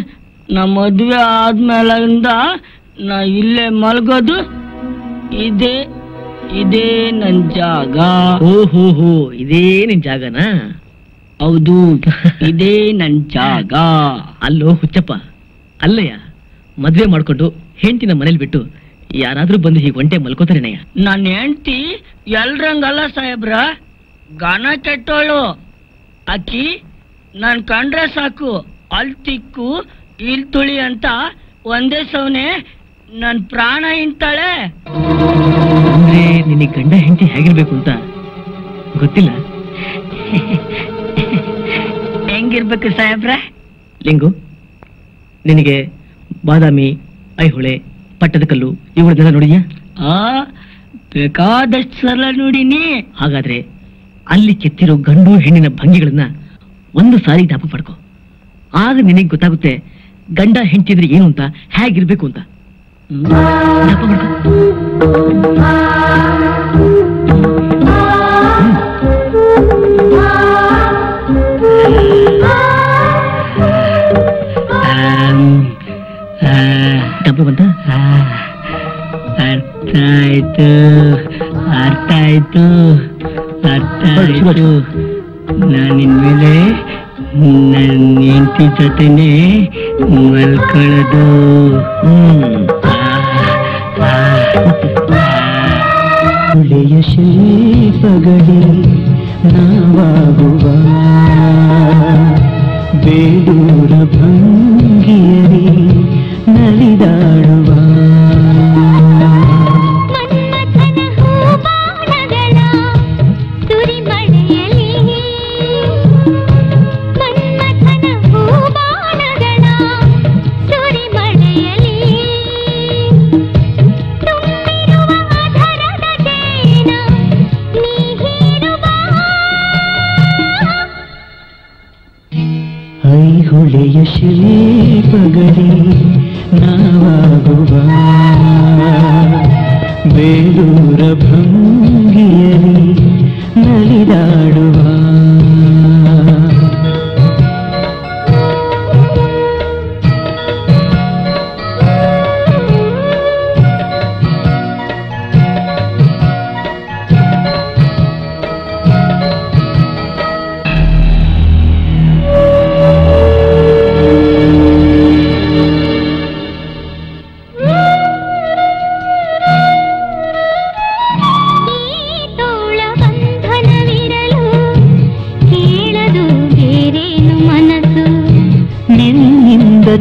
ನಾ ಮದ್ವೆ ಆದ್ಮೇಲಿಂದ ನಾ ಇಲ್ಲೇ ಮಲ್ಗೋದು. ಇದೇ ಇದೇ ನನ್ ಜಾಗ. ಓಹೋ, ಇದೇ ನಿನ್ ಜಾಗನಾ? ಹೌದು, ಇದೇ ನನ್ ಜಾಗ. ಅಲ್ಲೋ ಹುಚ್ಚಪ್ಪ, ಅಲ್ಲಯ್ಯ, ಮದ್ವೆ ಮಾಡ್ಕೊಂಡು ಹೆಂಡತಿನ ಮನೇಲಿ ಬಿಟ್ಟು ಯಾರಾದ್ರೂ ಬಂದು ಹೀಗೆ ಒಂಟೆ ಮಲ್ಕೋತಾರೇನಯ್ಯ? ನನ್ನ ಹೆಂಡ್ತಿ ಎಲ್ರಂಗಲ್ಲ ಸಾಹೇಬ್ರ, ಗನ ಕೆಟ್ಟೋಳು. ಅಕ್ಕಿ ನನ್ ಕಂಡ್ರೆ ಸಾಕು ಅಲ್ ತಿಕ್ಕು ಇಲ್ ತುಳಿ ಅಂತ ಒಂದೇ ಸೌನೆ ನನ್ ಪ್ರಾಣ ಹಿಂಡ್ತಾಳೆ. ಅಂದ್ರೆ ನಿನಗೆ ಗಂಡ ಹೆಂಡತಿ ಹೇಗಿರ್ಬೇಕು ಅಂತ ಗೊತ್ತಿಲ್ಲ? ಹೆಂಗಿರ್ಬೇಕು ಸಾಹೇಬ್ರ? ಲಿಂಗು, ನಿನಗೆ ಬಾದಾಮಿ, ಐಹೊಳೆ, ಪಟ್ಟದಕಲ್ಲು ಇವುಗಳನ್ನೆಲ್ಲ ನೋಡಿದ್ಯಾ? ಬೇಕಾದಷ್ಟು ಸಲ ನೋಡಿನಿ. ಹಾಗಾದ್ರೆ ಅಲ್ಲಿ ಕೆತ್ತಿರೋ ಗಂಡು ಹೆಣ್ಣಿನ ಭಂಗಿಗಳನ್ನ ಒಂದು ಸಾರಿ ಜ್ಞಾಪಕ ಪಡ್ಕೊ. ಆಗ ನಿನಗೆ ಗೊತ್ತಾಗುತ್ತೆ ಗಂಡ ಹೆಂಡತಿದ್ರೆ ಏನು ಅಂತ, ಹೇಗಿರ್ಬೇಕು ಅಂತ. ಜ್ಞಾಪಕ ಪಡ್ಕೊ. ಡಬ್ಬ ಬಂತ? ಅರ್ಥ ಆಯ್ತು ಅರ್ಥ ಆಯ್ತು ಅರ್ಥ ಆಯ್ತು. ನಾನಿನ್ಮೇಲೆ ನನ್ನ ಹೆಂಡತಿ ಜೊತೆನೆ ಮಲ್ಕೊಳ್ಳೋದು. ಒಳ್ಳೆಯ ಶಿಲ್ಪಗಳೇ ನಾವಾಗುವ, ಬೇಡೂರ ಭಂಗಿಯರಿ ನಲಿದಾಡುವ. ಐಹೊಳೆಯ ಶಿಲ್ಪಗಳೇ ನಾವಾಗುವ, ಬೇಲೂರ ಭಂಗಿಯರಿ ನಲಿದಾಡುವ.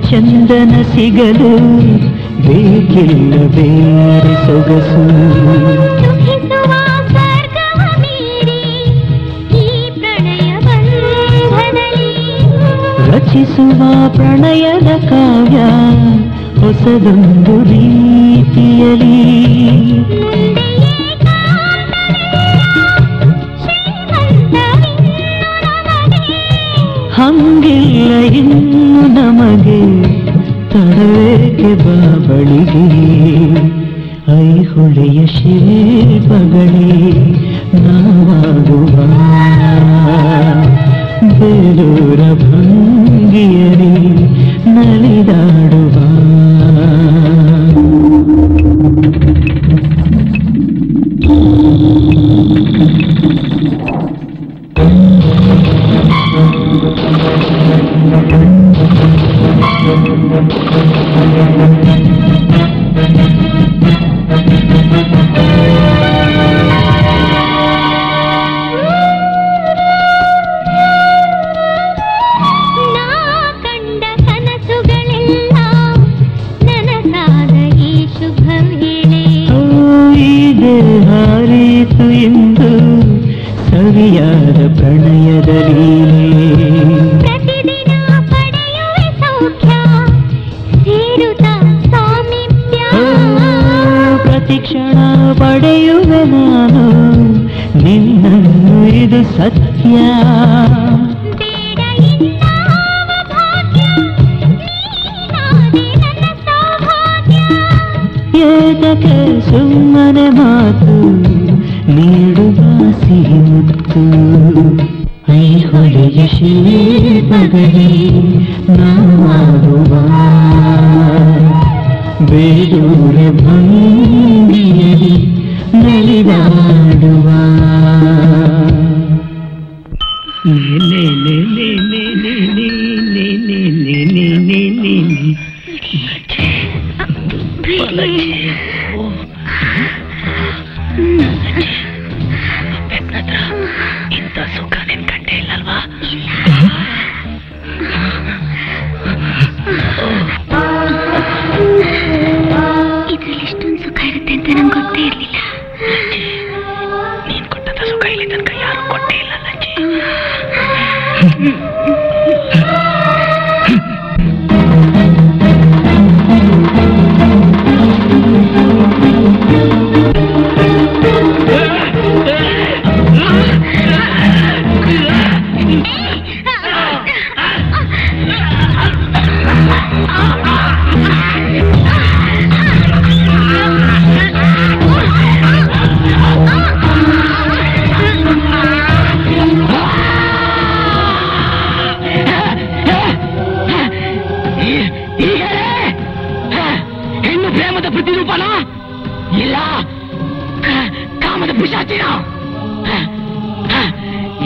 ಚಂದನ ಸಿಗಲು ಬೇಕಿಲ್ಲ ಬೇರೆ ಸೊಗಸು, ರಚಿಸುವ ಪ್ರಣಯದ ಕಾವ್ಯ ಹೊಸದೊಂದು ರೀತಿಯಲಿ. ಹಂಗಿಲ್ಲ ಇನ್ನು ನಮಗೆ ತಡವೇಕೆ ಬಾಬಳಿಗೆ. ಐಹೊಳೆಯ ಶಿಲ್ಪಗಳೇ ನಾವಾಗುವ, ಬೇಲೂರ ಭಂಗಿಯರಿ ನಲಿದಾಡುವ. ಹಾರಿತು ಎಂದು ಸವಿಯಾದ ಪ್ರಣಯದ ಲೀಲೆ, ಪ್ರತಿದಿನ ಪಡೆಯುವೆ ಸೌಖ್ಯ ಸೇರುತ್ತ ಸಾಮೀಪ್ಯ. ಪ್ರತಿಕ್ಷಣ ಪಡೆಯುವೆ ನಾನು ನಿನ್ನನ್ನು, ಇದು ಸತ್ಯ. ಏತಕ್ಕೆ ಸುಮ್ಮನೆ ಮಾತು ನೀಡುವ ಸಿಹಿ ಮುತ್ತು. ಐಹೊಳೆಯ ಶಿಲ್ಪಗಳೇ ನಾವಾಗುವ, ಬೇಲೂರ ಭಂಗಿಯರಿ ನಲಿದಾಡುವ.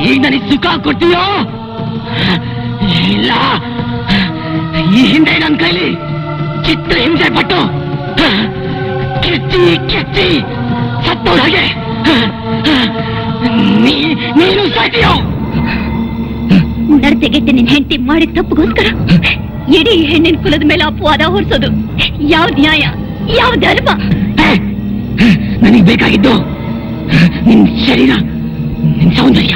ಈಗ ನನಗೆ ಸುಖ ಕೊಡ್ತೀಯೋ ಇಲ್ಲ, ಈ ಹಿಂದೆ ನನ್ನ ಕೈಲಿ ಚಿತ್ರ ಹಿಂಸೆ ಪಟ್ಟು ಕೆಚ್ಚಿ ಕೆಚ್ಚಿ ಸತ್ತೋದ ಹಾಗೆ ನೀನು ಸಾಯ್ತೀಯೋ. ನಡ್ತೆಗೆಟ್ಟೆ ನಿನ್ ಹೆಂಡತಿ ಮಾಡಿದ ತಪ್ಪಗೋಸ್ಕರ ಇಡೀ ಹೆಣ್ಣಿನ ಕುಲದ ಮೇಲೆ ಅಪವಾದ ಹೊರಿಸೋದು ಯಾವ ನ್ಯಾಯ, ಯಾವ ಧರ್ಮ? ನನಗೆ ಬೇಕಾಗಿದ್ದು ನಿನ್ ಶರೀರ, ನಿನ್ ಸೌಂದರ್ಯ,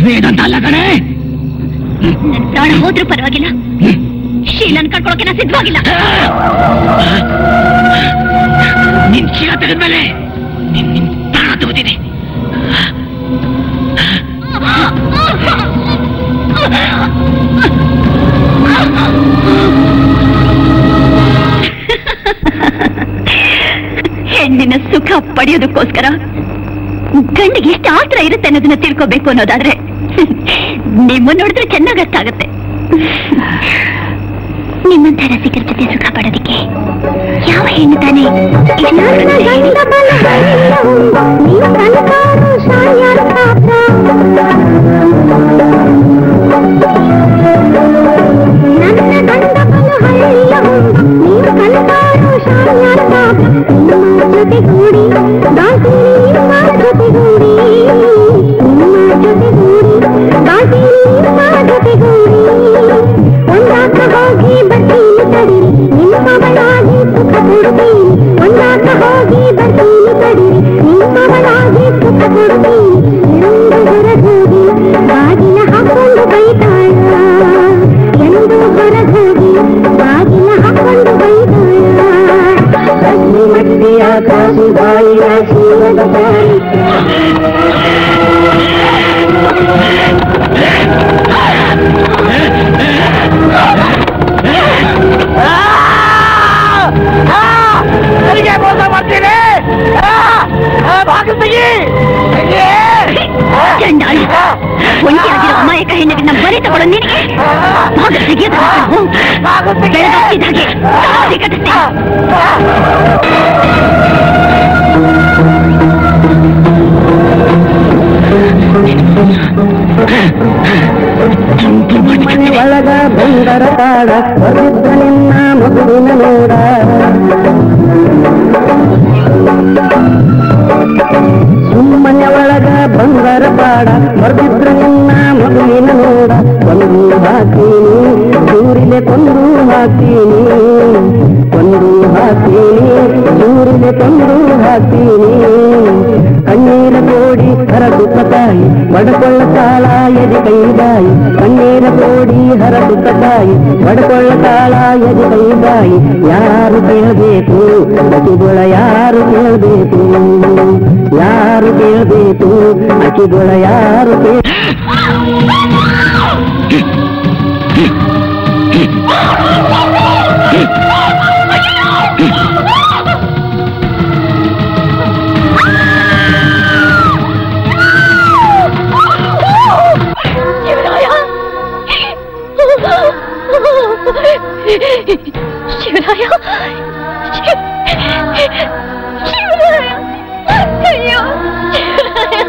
ವೇದಾಂತ ಅಲ್ಲ ಕಣೆ. ನನ್ ಪ್ರಾಣ ಹೋದ್ರೂ ಪರವಾಗಿಲ್ಲ, ಶೀಲನ್ ಕಳ್ಕೊಳಕ್ಕೆ ನಾ ಸಿದ್ಧವಾಗಿಲ್ಲ. ನಿನ್ ಶೀಲ ತೆಗೆದ್ಮೇಲೆ ನಿನ್ ಪ್ರಾಣ ತಗೋತೀನಿ. ಹೆಣ್ಣಿನ ಸುಖ ಪಡೆಯೋದಕ್ಕೋಸ್ಕರ ಗಂಡಿಗೆ ಎಷ್ಟು ಆತ್ರ ಇರುತ್ತೆ ಅನ್ನೋದನ್ನ ತಿಳ್ಕೋಬೇಕು ಅನ್ನೋದಾದ್ರೆ ನಿಮ್ಮ ನೋಡಿದ್ರೆ ಚೆನ್ನಾಗಿ ಅರ್ಥ ಆಗತ್ತೆ. ನಿಮ್ಮಂತ ರಸಿಕರ ಜೊತೆ ಸುಖ ಪಡೋದಕ್ಕೆ ಯಾವ ಹೆಣ್ಣು ತಾನೇ ಒಂಟಿಯಾಗಿರೋ ಅಮಾಯಕ ಹೆಣ್ಣಿನ ಬರೀ ತಗೊಳ್ಳೋ ನಿನಗೆ ಒಳಗ ಬಂದರ ತಾಡ ಬರುತ್ತ ನಿನ್ನ ಮಗುವಿನ ನೋಡ ಸುಮ್ಮನೆ ಒಳಗ ಬಂದರ ಪಾಡ ಬರ್ದಿದ್ರ ನಿನ್ನ ಮಗುವಿನ ನೋಡ ಕೊಂದು ಹಾಕ್ತೀನಿ ದೂರಿಲೆ ಕೊಂದು ಹಾಕ್ತೀನಿ ಕೊಂದು ಹಾಕ್ತೀನಿ ದೂರಿಲೆ ಕೊಂದು ಹಾಕ್ತೀನಿ ಕಣ್ಣೀರ ಕೋಡಿ ಹರದುತ್ತ ತಾಯಿ ಬಡಕೊಳ್ಳ ಕಾಲ ಎದೆ ಕೈದಾಯಿ ಕಣ್ಣೀರ ಕೋಡಿ ಹರದುತ್ತ ತಾಯಿ ಬಡಕೊಳ್ಳ ಕಾಲ ಎದೆ ಕೈದಾಯಿ ಯಾರು ಕೇಳಬೇಕು ಅಕಿಗೊಳ ಯಾರು ಕೇಳಬೇಕು ಯಾರು ಕೇಳಬೇಕು ಅಕಿಗೊಳ ಯಾರು ಶಿವರಾಯ, ಶಿವರಾಯ, ಅಯ್ಯೋ ಶಿವರಾಯ.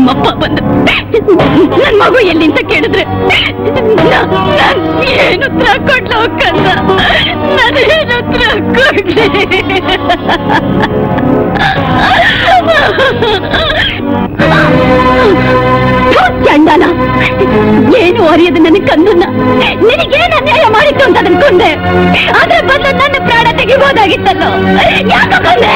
ನಿಮ್ಮಪ್ಪ ಬಂದು ನನ್ ಮಗು ಎಲ್ಲಿ ಅಂತ ಕೇಳಿದ್ರೆ ಏನು ಉತ್ತರ ಕೊಡ್ಲ ಕಂದ, ನಾನೇನು ಉತ್ತರ ಕೊಡ್ಲಿ? ಚಂಡಾಲ, ಏನು ಅರಿಯದು ನನ್ನ ಕಂದನ್ನ, ನಿನಗೇನು ಅನ್ಯಾಯ ಮಾಡಿತ್ತು ಅಂತ ಅನ್ಕೊಂಡೆ. ಅದ್ರ ಬದಲು ನನ್ನ ಪ್ರಾಣ ತೆಗಿಬೋದಾಗಿತ್ತಲ್ಲೋ. ಯಾಕೆ ಬಂದೆ?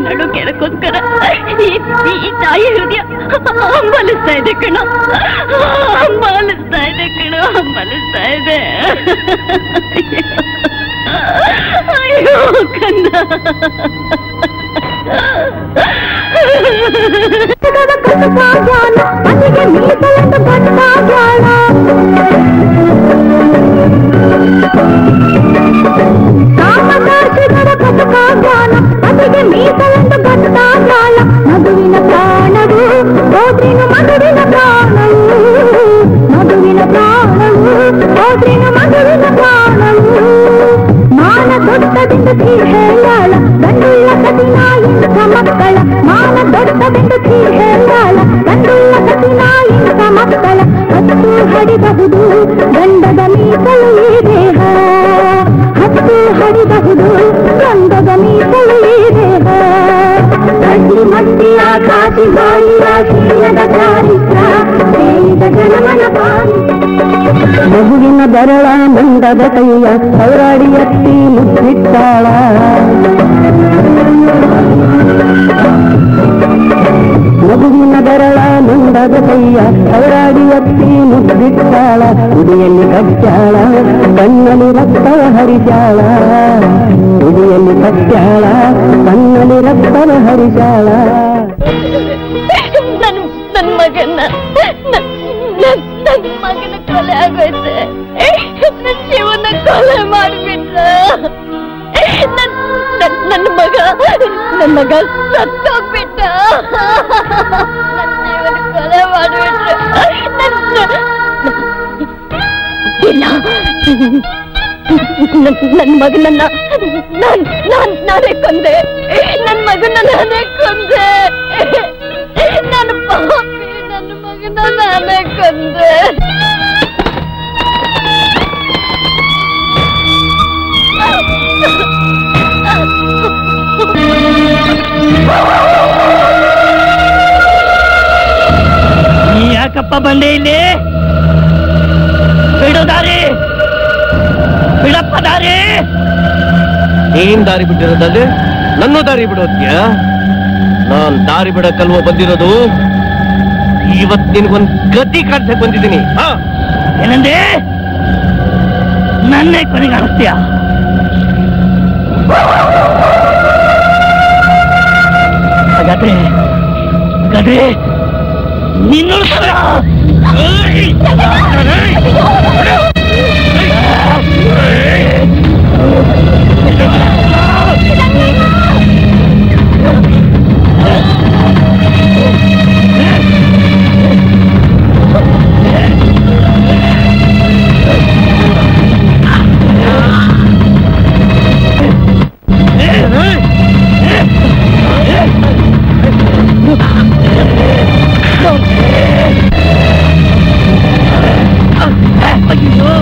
ನಡು ಕೇಳಕ್ಕೋಸ್ಕರ ಈ ತಾಯಿ ಹೃದಯ ಹಂಬಲಿಸ್ತಾ ಇದೆ ಕಣೋ, ಹಂಬಲಿಸ್ತಾ ಇದೆ ಕಣೋ, ಹಂಬಲಿಸ್ತಾ ಇದೆ. ಅಯ್ಯೋ ಕಂದ, ಮಗುವಿನ ಪ್ರಾಣವು ಹೋದ್ರಿನ ಮಗುವಿನ ಪ್ರಾಣವು, ಮಗುವಿನ ಪ್ರಾಣವು ಹೋದ್ರಿನ ಮಗುವಿನ ಪ್ರಾಣವು. ಮಾನ ದೊಡ್ಡದೆಂದು ಹೇಳಾಳ ಗಂಡುಳ್ಳ ಕದಿನಾಯಿಂದ ಮಕ್ಕಳ, ಮಾನ ದೊಡ್ಡದೆಂದು ಹೇಳಾಳ ಗಂಡುಳ್ಳ ಕದಿನಾಯಿಂದ ಮಕ್ಕಳ. ಹತ್ತು ಹಡಿಬಹುದು ಗಂಡದ ಮೀಸಲು ಈ ದೇಹ, ಹತ್ತು ಹಡಿಬಹುದು ಗಂಡದ ಮೀಸಲು ಈ ದೇಹ. ಗಂಡಿ ಮಟ್ಟಿ ಆಕಾಶಿ ಬಾಳಿಯ ಶೀಲದ ಚಾರಿತ್ರ ಸೇರಿದ ಜನಮನ ಪಾರಿ. ಮಗುವಿನ ಬರಳ ಮಂಡದ ಕೈಯ ಅವರಾಡಿ ಎತ್ತಿ ಮುದ್ದಿಟ್ಟಾಳ, ಮಗುವಿನ ಬರಳ ಮಂಡದ ಕೈಯ ಅವರಾಡಿ ಎತ್ತಿ ಮುದ್ದಿಟ್ಟಾಳ. ಉಡಿಯಲ್ಲಿ ಕಟ್ಟಾಳ ಕಣ್ಣಲ್ಲಿ ರಕ್ತವ ಹರಿಸಾಳ, ಉಡಿಯಲ್ಲಿ ಕಟ್ಟಾಳ ಕಣ್ಣಲ್ಲಿ ರಕ್ತವ ಹರಿಸಾಳ. ನನ್ ಮಗನ ನನ್ ಮಗನ ಕೊಲೆ ಆಗೋಯ್ತೆ, ನನ್ ಜೀವನ ಕೊಲೆ ಮಾಡ್ಬಿಟ್ಟ. ನನ್ನ ಮಗ ಸತ್ತೋಗ್ಬಿಟ್ಟ, ನನ್ ಜೀವನ ಕೊಲೆ ಮಾಡ್ಬಿಟ್ರೆ. ಇಲ್ಲ, ನನ್ ಮಗನನ್ನ ನಾನೇ ಕೊಂದೆ, ನನ್ ಮಗನ ನಾನೇ ಕೊಂದೆ. ನನ್ನ ಪಾಪಿ, ನನ್ನ ಮಗನ ನಾನೇ ಕೊಂದೆ. ನೀ ಯಾಕಪ್ಪ ಬಂದೆ ಇಲ್ಲಿ? ಬಿಡು ದಾರಿ, ಬಿಡಪ್ಪ ದಾರಿ. ನೀನ್ ದಾರಿ ಬಿಟ್ಟಿರೋದಲ್ಲಿ ನನ್ನ ದಾರಿ ಬಿಡೋದ್ಯಾ? ನಾನ್ ದಾರಿ ಬಿಡಕ್ಕಲ್ವ ಬಂದಿರೋದು, ಇವತ್ ನಿನ್ಗೊಂದ್ ಗತಿ ಕಾಡ್ಸಕ್ ಬಂದಿದ್ದೀನಿ. ಏನಂದೆ? ನನ್ನೇ ಕೊನೆಗೆ ಅನಿಸ್ತೀಯ? ಗದ್ರೆ ನಿನ್ನ ಅಯ್ಯೋ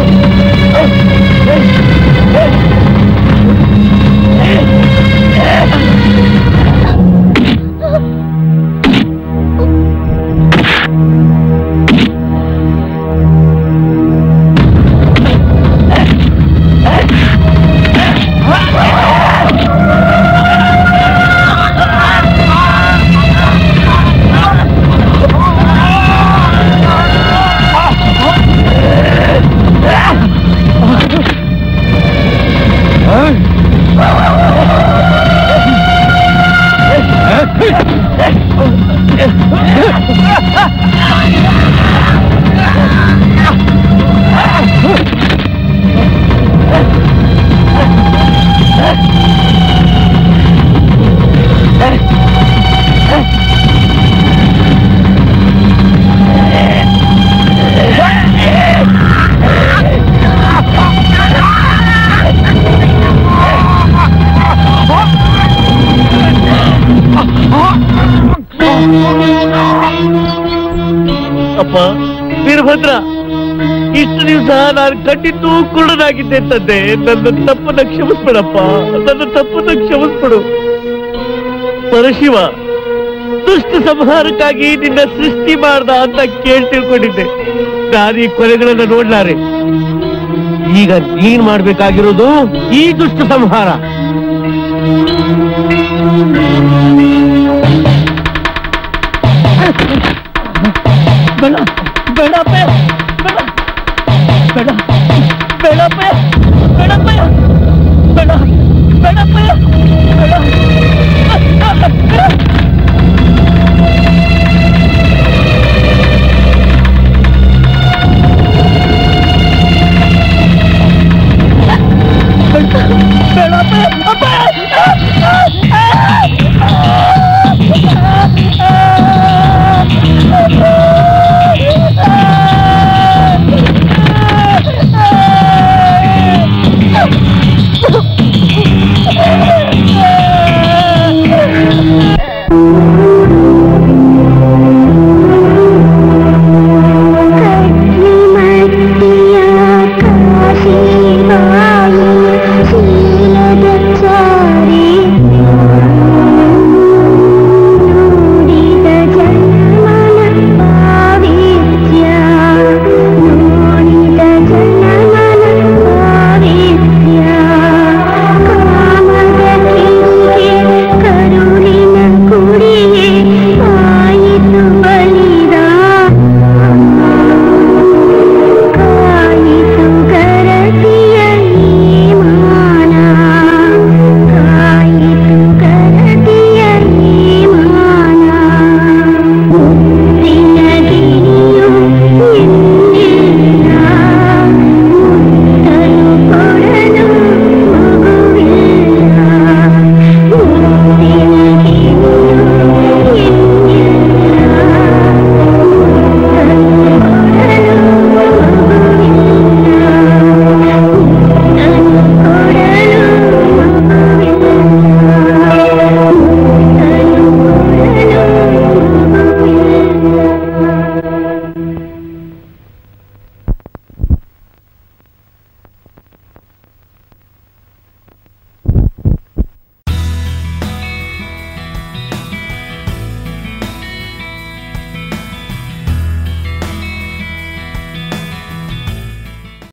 ಅಪ್ಪ ವೀರಭದ್ರ, ಇಷ್ಟು ದಿವಸ ನಾನು ಕಂಡಿದ್ದು ಕುರುಡನಾಗಿದ್ದೆ ತಂದೆ. ನನ್ನ ತಪ್ಪನ್ನ ಕ್ಷಮಿಸ್ಬಿಡಪ್ಪ, ನನ್ನ ತಪ್ಪನ್ನ ಕ್ಷಮಿಸ್ಬಿಡು. ಪರಶಿವ ದುಷ್ಟ ಸಂಹಾರಕ್ಕಾಗಿ ನಿನ್ನ ಸೃಷ್ಟಿ ಮಾಡ್ದ ಅಂತ ತಿಳ್ಕೊಂಡಿದ್ದೆ. ನಾನು ಈ ಕೊಲೆಗಳನ್ನ ನೋಡ್ಲಾರೆ. ಈಗ ನೀನ್ ಮಾಡ್ಬೇಕಾಗಿರೋದು ಈ ದುಷ್ಟ ಸಂಹಾರ. ಬೇಡ ಬೇಡ